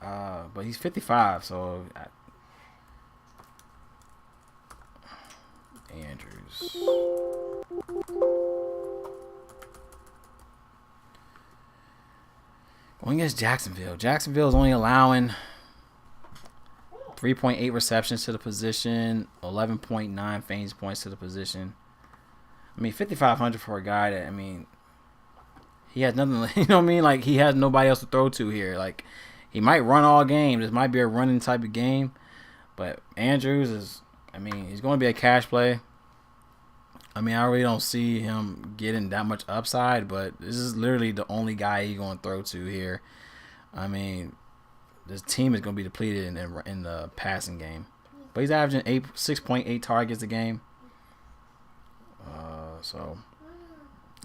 But he's 55, so Andrews. Going against Jacksonville. Jacksonville is only allowing 3.8 receptions to the position, 11.9 fantasy points to the position. I mean, 5,500 for a guy that, I mean, he has nothing, you know what I mean? Like, he has nobody else to throw to here. Like, he might run all game. This might be a running type of game. But Andrews is, I mean, he's going to be a cash play. I mean, I really don't see him getting that much upside, but this is literally the only guy he's going to throw to here. I mean, this team is going to be depleted in the passing game. But he's averaging 6.8 targets a game. So,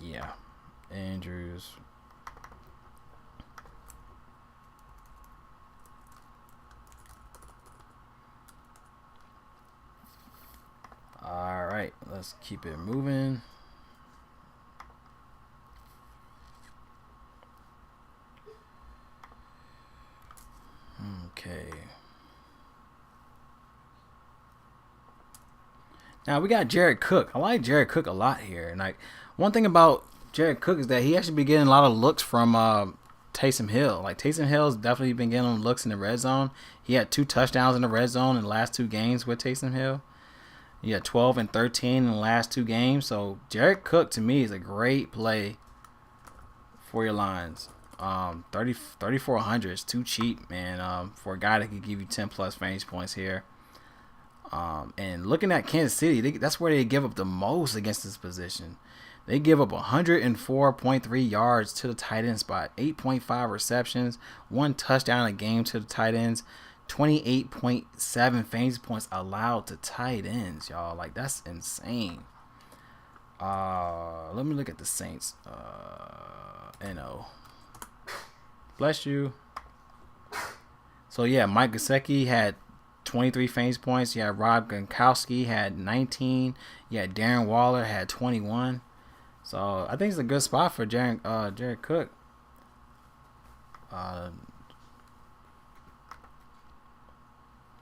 yeah. Andrews. All right, let's keep it moving. Okay. Now we got Jared Cook. I like Jared Cook a lot here. And like one thing about Jared Cook is that he actually been getting a lot of looks from Taysom Hill. Like Taysom Hill's definitely been getting looks in the red zone. He had 2 touchdowns in the red zone in the last 2 games with Taysom Hill. He had 12 and 13 in the last 2 games. So Jared Cook to me is a great play for your lines. 3,400 is too cheap, man. For a guy that could give you 10 plus fantasy points here. And looking at Kansas City, that's where they give up the most against this position. They give up 104.3 yards to the tight end spot, 8.5 receptions, 1 touchdown a game to the tight ends, 28.7 fantasy points allowed to tight ends, y'all. Like, that's insane. Let me look at the Saints. NO. Bless you. So, yeah, Mike Gesicki had 23 fantasy points. You had Rob Gronkowski had 19. You had Darren Waller had 21. So, I think it's a good spot for Jared Cook.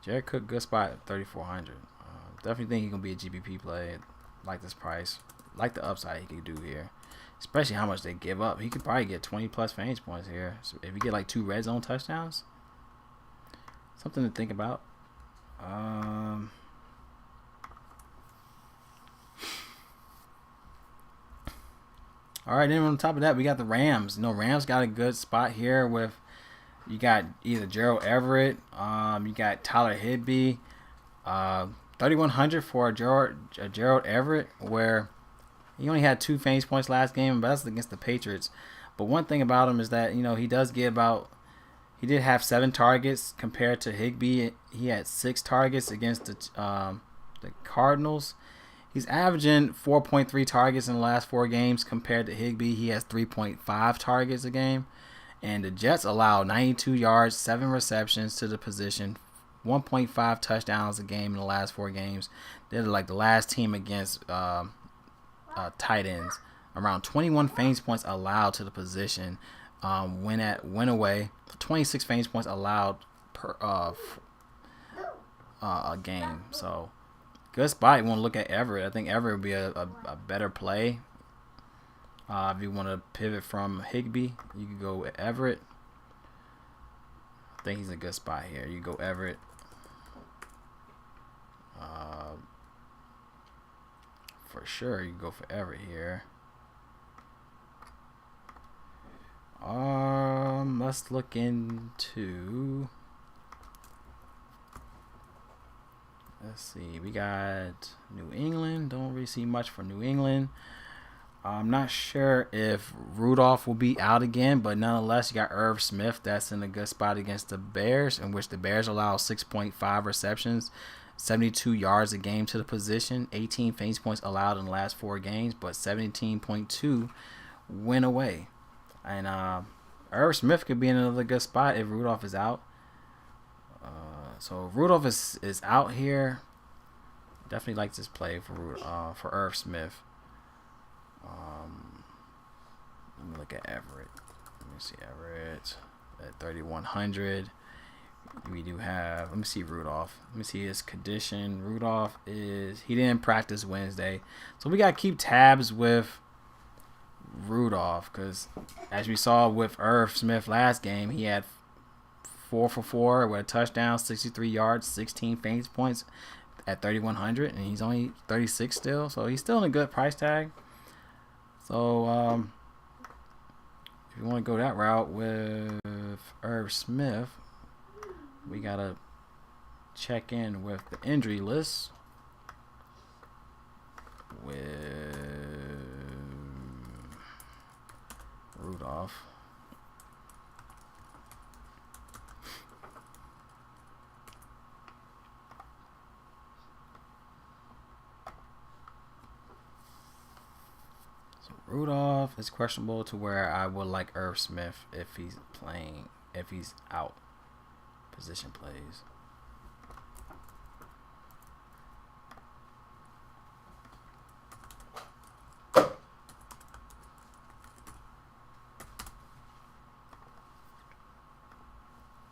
Jared Cook, good spot at 3,400. Definitely think he can be a GPP play. Like this price. Like the upside he could do here. Especially how much they give up. He could probably get 20 plus fantasy points here. So if you get like 2 red zone touchdowns, something to think about. All right, then on top of that, we got the Rams. You know, Rams got a good spot here with you got either Gerald Everett, you got Tyler Higbee, 3,100 for Gerald Everett, where he only had 2 fantasy points last game, but that's against the Patriots. But one thing about him is that, you know, he did have 7 targets compared to Higbee. He had 6 targets against the Cardinals. He's averaging 4.3 targets in the last 4 games compared to Higbee. He has 3.5 targets a game. And the Jets allow 92 yards, 7 receptions to the position, 1.5 touchdowns a game in the last 4 games. They're like the last team against tight ends. Around 21 fantasy points allowed to the position. Win away. 26 fantasy points allowed per a game. So good spot. You want to look at Everett. I think Everett would be a better play. If you want to pivot from Higbee, you could go with Everett. I think he's in a good spot here. You go Everett. For sure, you go for Everett here. Let's look into. Let's see. We got New England. Don't really see much for New England. I'm not sure if Rudolph will be out again, but nonetheless, you got Irv Smith. That's in a good spot against the Bears, in which the Bears allow 6.5 receptions, 72 yards a game to the position, 18 fantasy points allowed in the last 4 games, but 17.2 win away. And Irv Smith could be in another good spot if Rudolph is out. So if Rudolph is out here, definitely like this play for Irv Smith. Let me look at Everett. me see Everett at 3,100. We do have, let me see Rudolph. Let me see his condition. Rudolph he didn't practice Wednesday. So we got to keep tabs with Rudolph because as we saw with Irv Smith last game, he had 4 for 4 with a touchdown, 63 yards, 16 fantasy points at 3,100, and he's only 36 still. So he's still in a good price tag. So if you want to go that route with Irv Smith, we got to check in with the injury list with Rudolph. So Rudolph is questionable to where I would like Irv Smith if he's playing, if he's out. Position plays.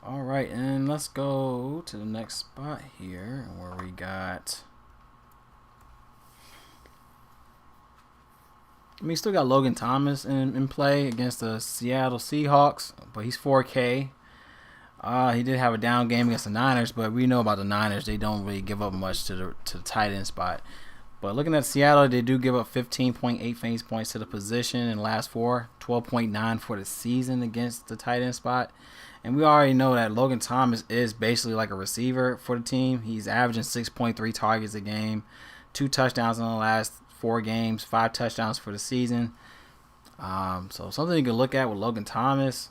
All right, and let's go to the next spot here where we got. Still got Logan Thomas in play against the Seattle Seahawks, but he's 4K. He did have a down game against the Niners, but we know about the Niners. They don't really give up much to the tight end spot. But looking at Seattle, they do give up 15.8 fantasy points to the position in the last 4, 12.9 for the season against the tight end spot. And we already know that Logan Thomas is basically like a receiver for the team. He's averaging 6.3 targets a game, 2 touchdowns in the last 4 games, 5 touchdowns for the season. So something you can look at with Logan Thomas.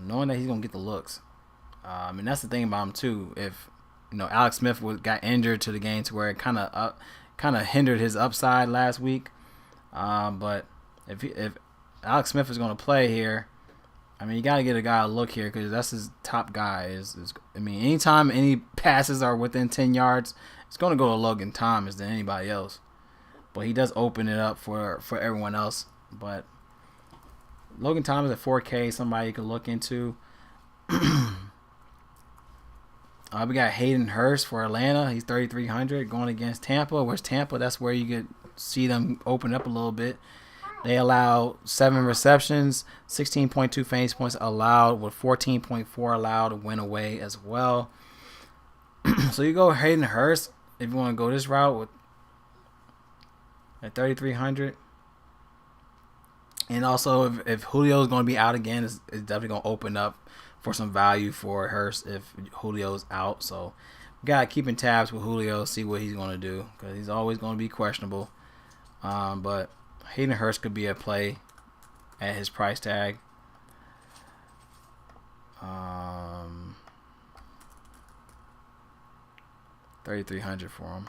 Knowing that he's gonna get the looks, and that's the thing about him too. If Alex Smith got injured to the game to where it kind of hindered his upside last week, but if Alex Smith is gonna play here, you gotta get a guy a look here because that's his top guy. Anytime any passes are within 10 yards, it's gonna go to Logan Thomas than anybody else. But he does open it up for everyone else, but. Logan Thomas at 4K, somebody you can look into. We got Hayden Hurst for Atlanta. He's 3,300 going against Tampa. Where's Tampa? That's where you could see them open up a little bit. They allow 7 receptions, 16.2 fantasy points allowed with 14.4 allowed to win away as well. So you go Hayden Hurst if you want to go this route at 3,300. And also, if Julio is going to be out again, it's definitely going to open up for some value for Hurst if Julio's out. So, we got to keep in tabs with Julio, see what he's going to do because he's always going to be questionable. But Hayden Hurst could be a play at his price tag. 3,300 for him.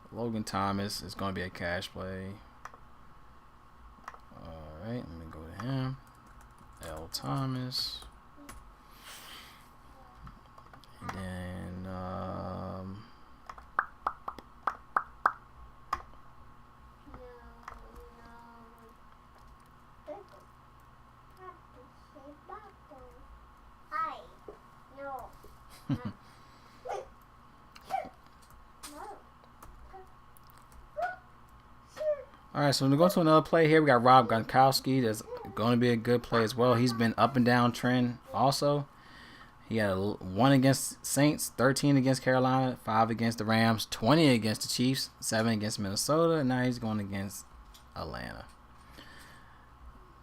Logan Thomas is going to be a cash play. All right, let me go to him. L. Thomas. And then all right, so we're going to another play here. We got Rob Gronkowski. That's going to be a good play as well. He's been up and down trend also. He had 1 against Saints, 13 against Carolina, 5 against the Rams, 20 against the Chiefs, 7 against Minnesota, and now he's going against Atlanta.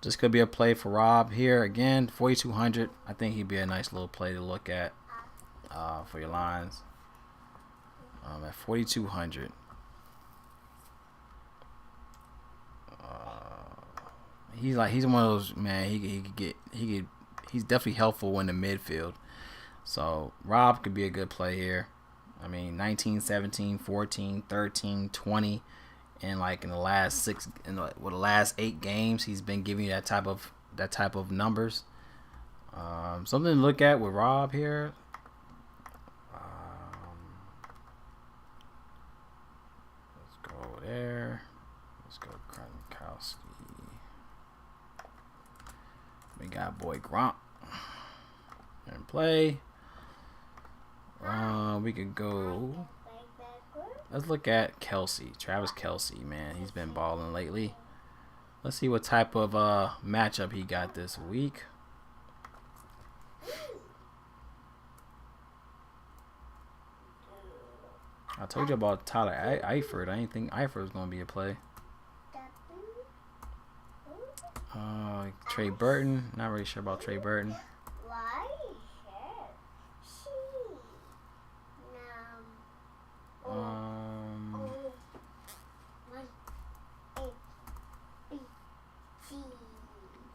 This could be a play for Rob here. Again, 4,200. I think he'd be a nice little play to look at for your lines. At 4,200. He's one of those, man. He's definitely helpful in the midfield. So Rob could be a good play here. 19, 17, 14, 13, 20, and in the last the last 8 games, he's been giving you that type of numbers. Something to look at with Rob here. Let's go there. Let's go Gronkowski. got boy Gronk. And play. We could go. Let's look at Kelsey. Travis Kelsey, man. He's been balling lately. Let's see what type of matchup he got this week. I told you about Tyler Eifert. I didn't think Eifert was going to be a play. Trey Burton. Not really sure about Trey Burton.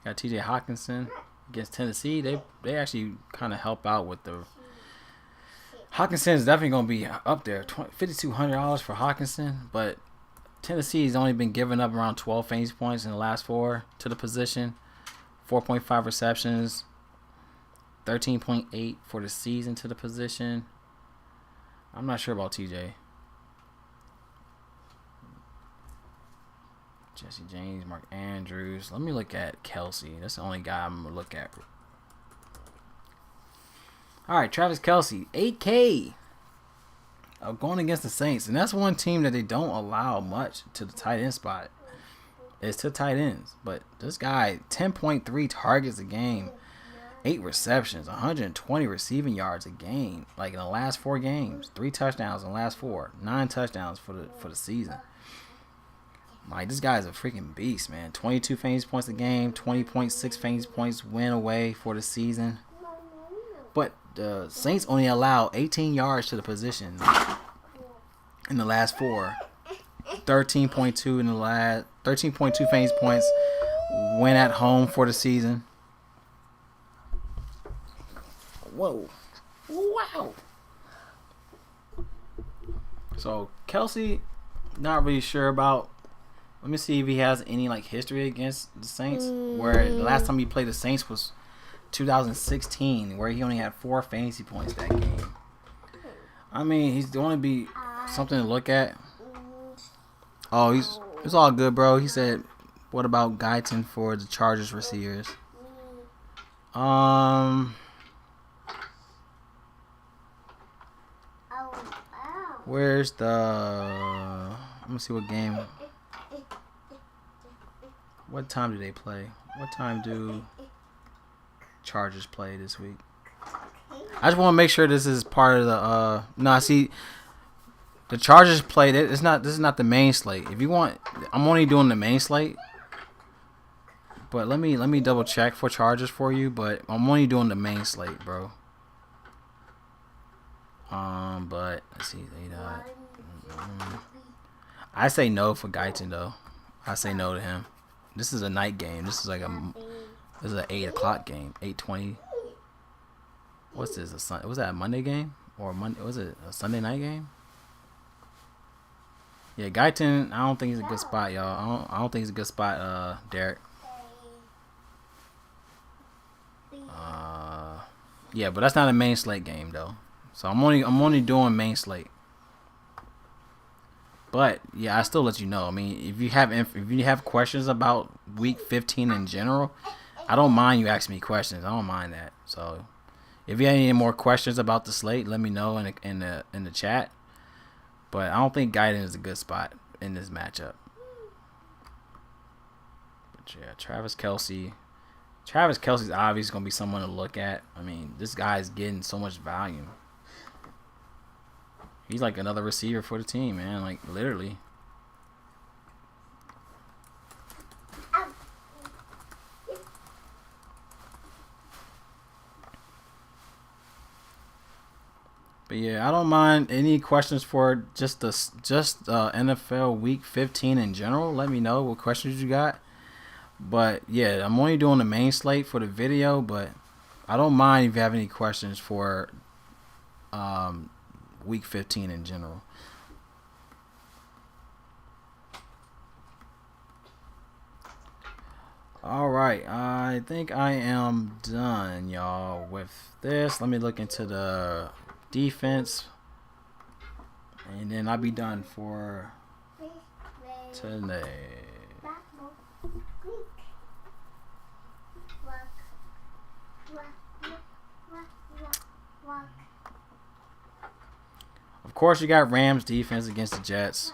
Got T.J. Hawkinson against Tennessee. They actually kind of help out with the. Hawkinson is definitely going to be up there. $5,200 for Hawkinson, but Tennessee's only been giving up around 12 fantasy points in the last 4 to the position. 4.5 receptions, 13.8 for the season to the position. I'm not sure about TJ. Jesse James, Mark Andrews. Let me look at Kelsey. That's the only guy I'm going to look at. All right, Travis Kelsey, 8K. Going against the Saints. And that's one team that they don't allow much to the tight end spot. It's to tight ends. But this guy, 10.3 targets a game. 8 receptions, 120 receiving yards a game. Like in the last 4 games. 3 touchdowns in the last 4. 9 touchdowns for the season. Like, this guy's a freaking beast, man. 22 fantasy points a game. 20.6 fantasy points win away for the season. But the Saints only allow 18 yards to the position in the last 4. 13.2 in the last 13.2 fantasy points win at home for the season. Whoa. Wow. So Kelsey, not really sure about. Let me see if he has any like history against the Saints. Where the last time he played the Saints was 2016, where he only had 4 fantasy points that game. I mean, he's going to be something to look at. Oh, it's all good, bro. He said, "What about Guyton for the Chargers receivers?" Where's the? Let me see what game. What time do they play? What time do Chargers play this week? I just want to make sure this is part of the. No, see, the Chargers played it. It's not. This is not the main slate. If you want, I'm only doing the main slate. But let me double check for Chargers for you. But I'm only doing the main slate, bro. But let's see. I say no for Guyton though. I say no to him. This is a night game. This is like an 8:00 game. 8:20. What's this? Was that a Monday game or Monday? Was it a Sunday night game? Yeah, Guyton. I don't think he's a good spot, y'all. I don't think he's a good spot, Derek. Yeah, but that's not a main slate game though. So I'm only doing main slate. But yeah, I still let you know. I mean, if you have questions about week 15 in general, I don't mind you asking me questions. I don't mind that. So if you have any more questions about the slate, let me know in the chat. But I don't think Guyton is a good spot in this matchup. But yeah, Travis Kelsey's obviously gonna be someone to look at. I mean, this guy's getting so much volume. He's like another receiver for the team, man. Like, literally. But yeah, I don't mind any questions for just NFL Week 15 in general. Let me know what questions you got. But yeah, I'm only doing the main slate for the video. But I don't mind if you have any questions for Week 15 in general. All right, I think I am done, y'all, with this. Let me look into the defense, and then I'll be done for today. Of course, you got Rams defense against the Jets.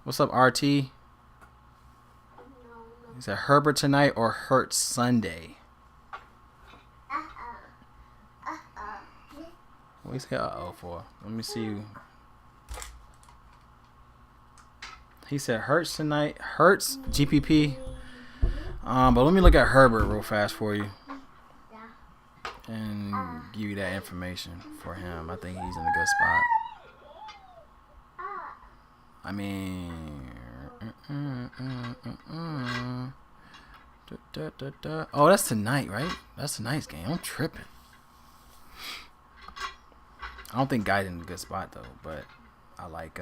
What's up, RT? Is that Herbert tonight or Hurts Sunday? What you say uh-oh for? Let me see. He said Hurts tonight. Hurts GPP. But let me look at Herbert real fast for you. And give you that information for him. I think he's in a good spot. I mean, oh, that's tonight, right? That's tonight's game. I'm tripping. I don't think Guy's in a good spot though, but I like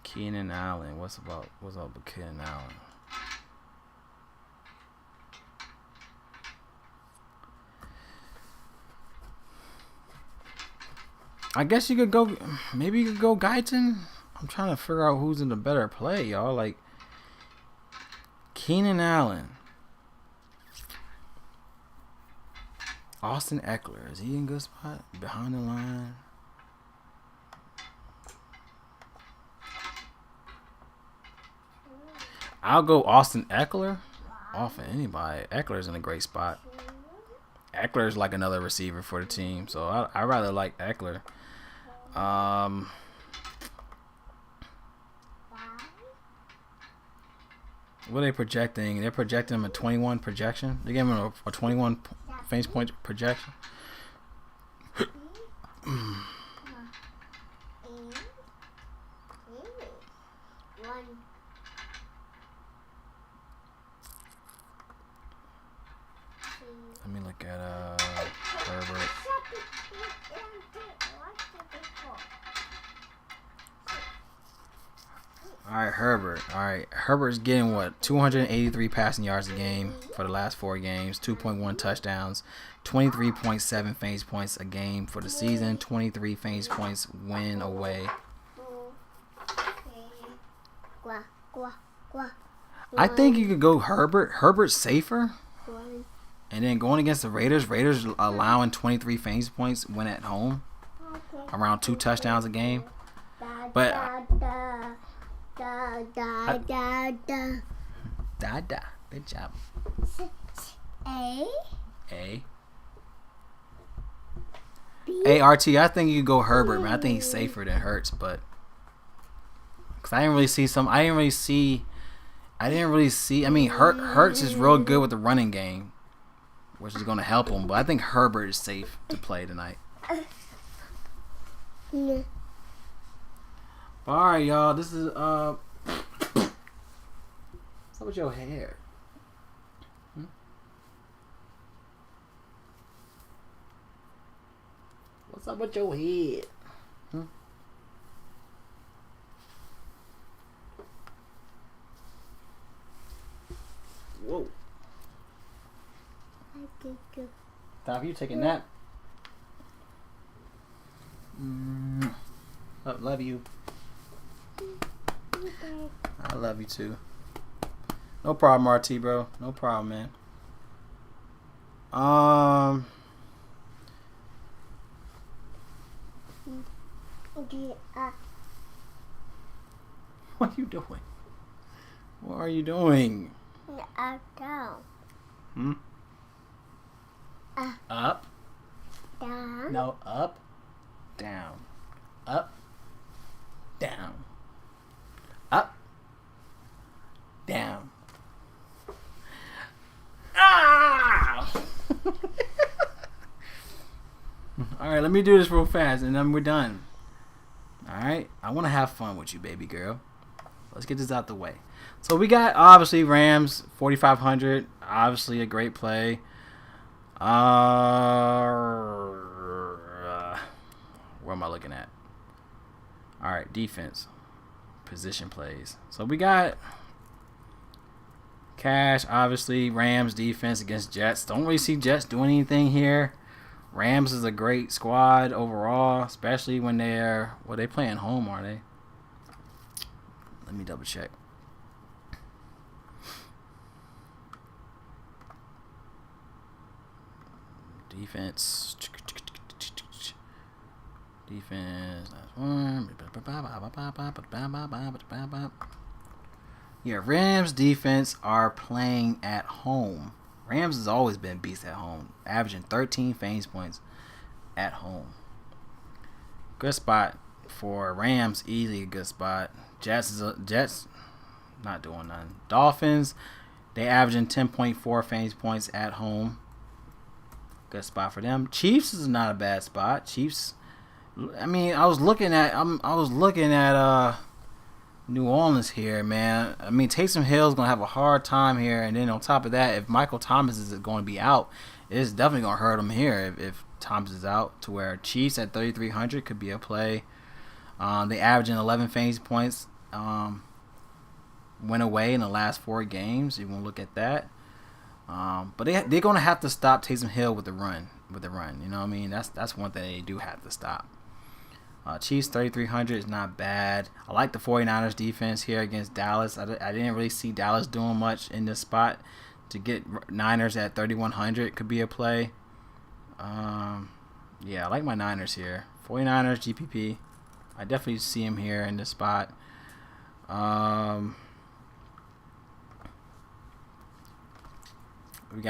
Keenan Allen. What's up with Keenan Allen? I guess you could go. Maybe you could go Guyton. I'm trying to figure out who's in the better play, y'all. Like Keenan Allen, Austin Eckler. Is he in a good spot behind the line? I'll go Austin Eckler off of anybody. Eckler's in a great spot. Eckler's like another receiver for the team, so I rather like Eckler. What are they projecting? They're projecting him a 21 projection. They gave him a 21 fantasy point projection. Let me look at Herbert. All right, Herbert's getting what? 283 passing yards a game for the last 4 games, 2.1 touchdowns, 23.7 fantasy points a game for the season, 23 fantasy points win away. I think you could go Herbert. Herbert's safer. And then going against the Raiders, Raiders allowing 23 fantasy points when at home, around 2 touchdowns a game. But good job. ART. I think you could go Herbert, man. I think he's safer than Hurts, but because I didn't really see. I mean, Hurts is real good with the running game, which is going to help him. But I think Herbert is safe to play tonight. All right, y'all. This is what's up with your hair? What's up with your head? Whoa. Time for you to take a nap. Love you. I love you too. No problem, RT, bro. No problem, man. What are you doing? What are you doing? Down. Up. Down. No, up. Down. Up. Down. Up. Down. Ah! All right, let me do this real fast, and then we're done. All right, I want to have fun with you, baby girl. Let's get this out the way. So we got, obviously, Rams, 4,500. Obviously, a great play. Where am I looking at? All right, defense. Position plays. So we got Cash, obviously. Rams defense against Jets. Don't really see Jets doing anything here. Rams is a great squad overall, especially when they playing home, are they? Let me double check. Defense. That's one. Yeah, Rams defense are playing at home. Rams has always been beasts at home, averaging 13 fantasy points at home. Good spot for Rams, easily a good spot. Jets not doing nothing. Dolphins, they averaging 10.4 fantasy points at home. Good spot for them. Chiefs is not a bad spot. Chiefs, I mean, I was looking at New Orleans here, man. I mean, Taysom Hill's gonna have a hard time here, and then on top of that, if Michael Thomas is going to be out, it's definitely gonna hurt him here if Thomas is out. To where Chiefs at 3,300 could be a play. They averaging 11 fantasy points. Went away in the last 4 games. You want to look at that. But they're gonna have to stop Taysom Hill with the run. You know what I mean? That's one thing they do have to stop. Chiefs 3,300 is not bad. I like the 49ers defense here against Dallas. I didn't really see Dallas doing much in this spot. To get Niners at 3,100 could be a play. Yeah, I like my Niners here. 49ers GPP. I definitely see him here in this spot. We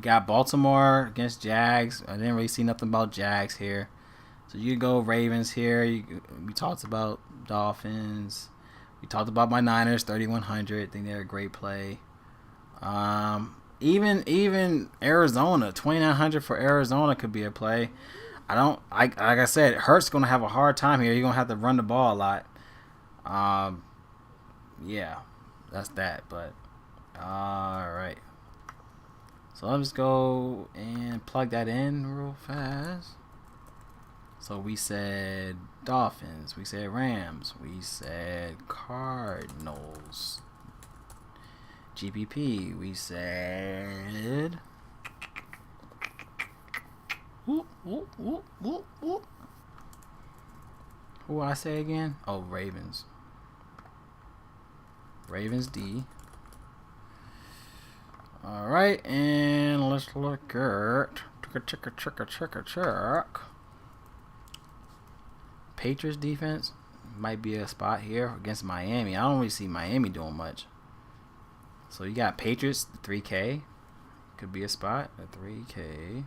got Baltimore against Jags. I didn't really see nothing about Jags here. So you go Ravens here. We talked about Dolphins. We talked about my Niners, 3,100. I think they're a great play. Even Arizona, 2,900 for Arizona could be a play. Like I said, Hurts gonna have a hard time here. You're gonna have to run the ball a lot. Yeah, that's that. But all right. So let's go and plug that in real fast. So we said Dolphins, we said Rams, we said Cardinals, GPP, we said who I say again? Oh, Ravens. Ravens D. All right, and let's look at check. Patriots defense might be a spot here against Miami. I don't really see Miami doing much. So you got Patriots 3K, could be a spot at 3K.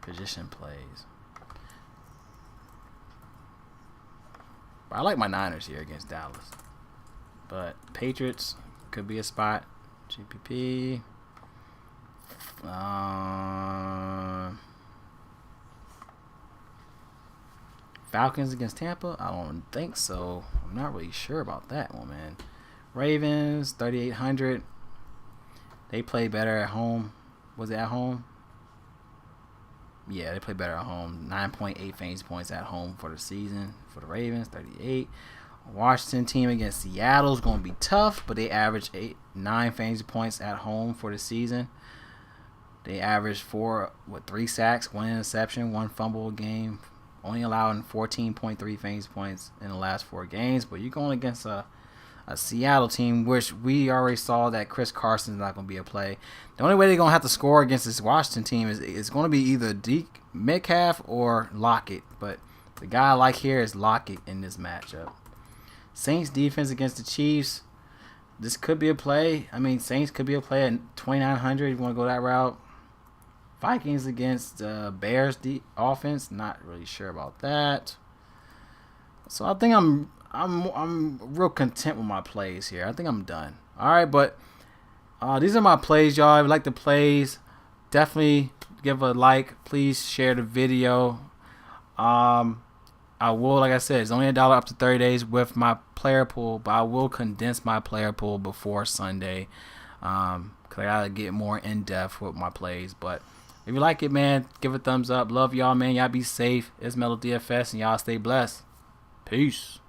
Position plays. But I like my Niners here against Dallas. But Patriots could be a spot. GPP. Falcons against Tampa? I don't think so. I'm not really sure about that one, man. Ravens, 3,800. They play better at home. Was it at home? Yeah, they play better at home. 9.8 fantasy points at home for the season for the Ravens, 38. Washington team against Seattle is going to be tough, but they average 9 fantasy points at home for the season. They average 3 sacks, 1 interception, 1 fumble a game, only allowing 14.3 fantasy points in the last 4 games. But you're going against a Seattle team, which we already saw that Chris Carson is not going to be a play. The only way they're going to have to score against this Washington team is going to be either Metcalf or Lockett. But the guy I like here is Lockett in this matchup. Saints defense against the Chiefs. This could be a play. I mean, Saints could be a play at 2,900. You want to go that route. Vikings against Bears offense. Not really sure about that. So I think I'm real content with my plays here. I think I'm done. All right, but these are my plays, y'all. If you like the plays, definitely give a like. Please share the video. I will, like I said, it's only $1 up to 30 days with my player pool, but I will condense my player pool before Sunday because I got to get more in-depth with my plays. But if you like it, man, give it a thumbs up. Love y'all, man. Y'all be safe. It's Mellow DFS, and y'all stay blessed. Peace.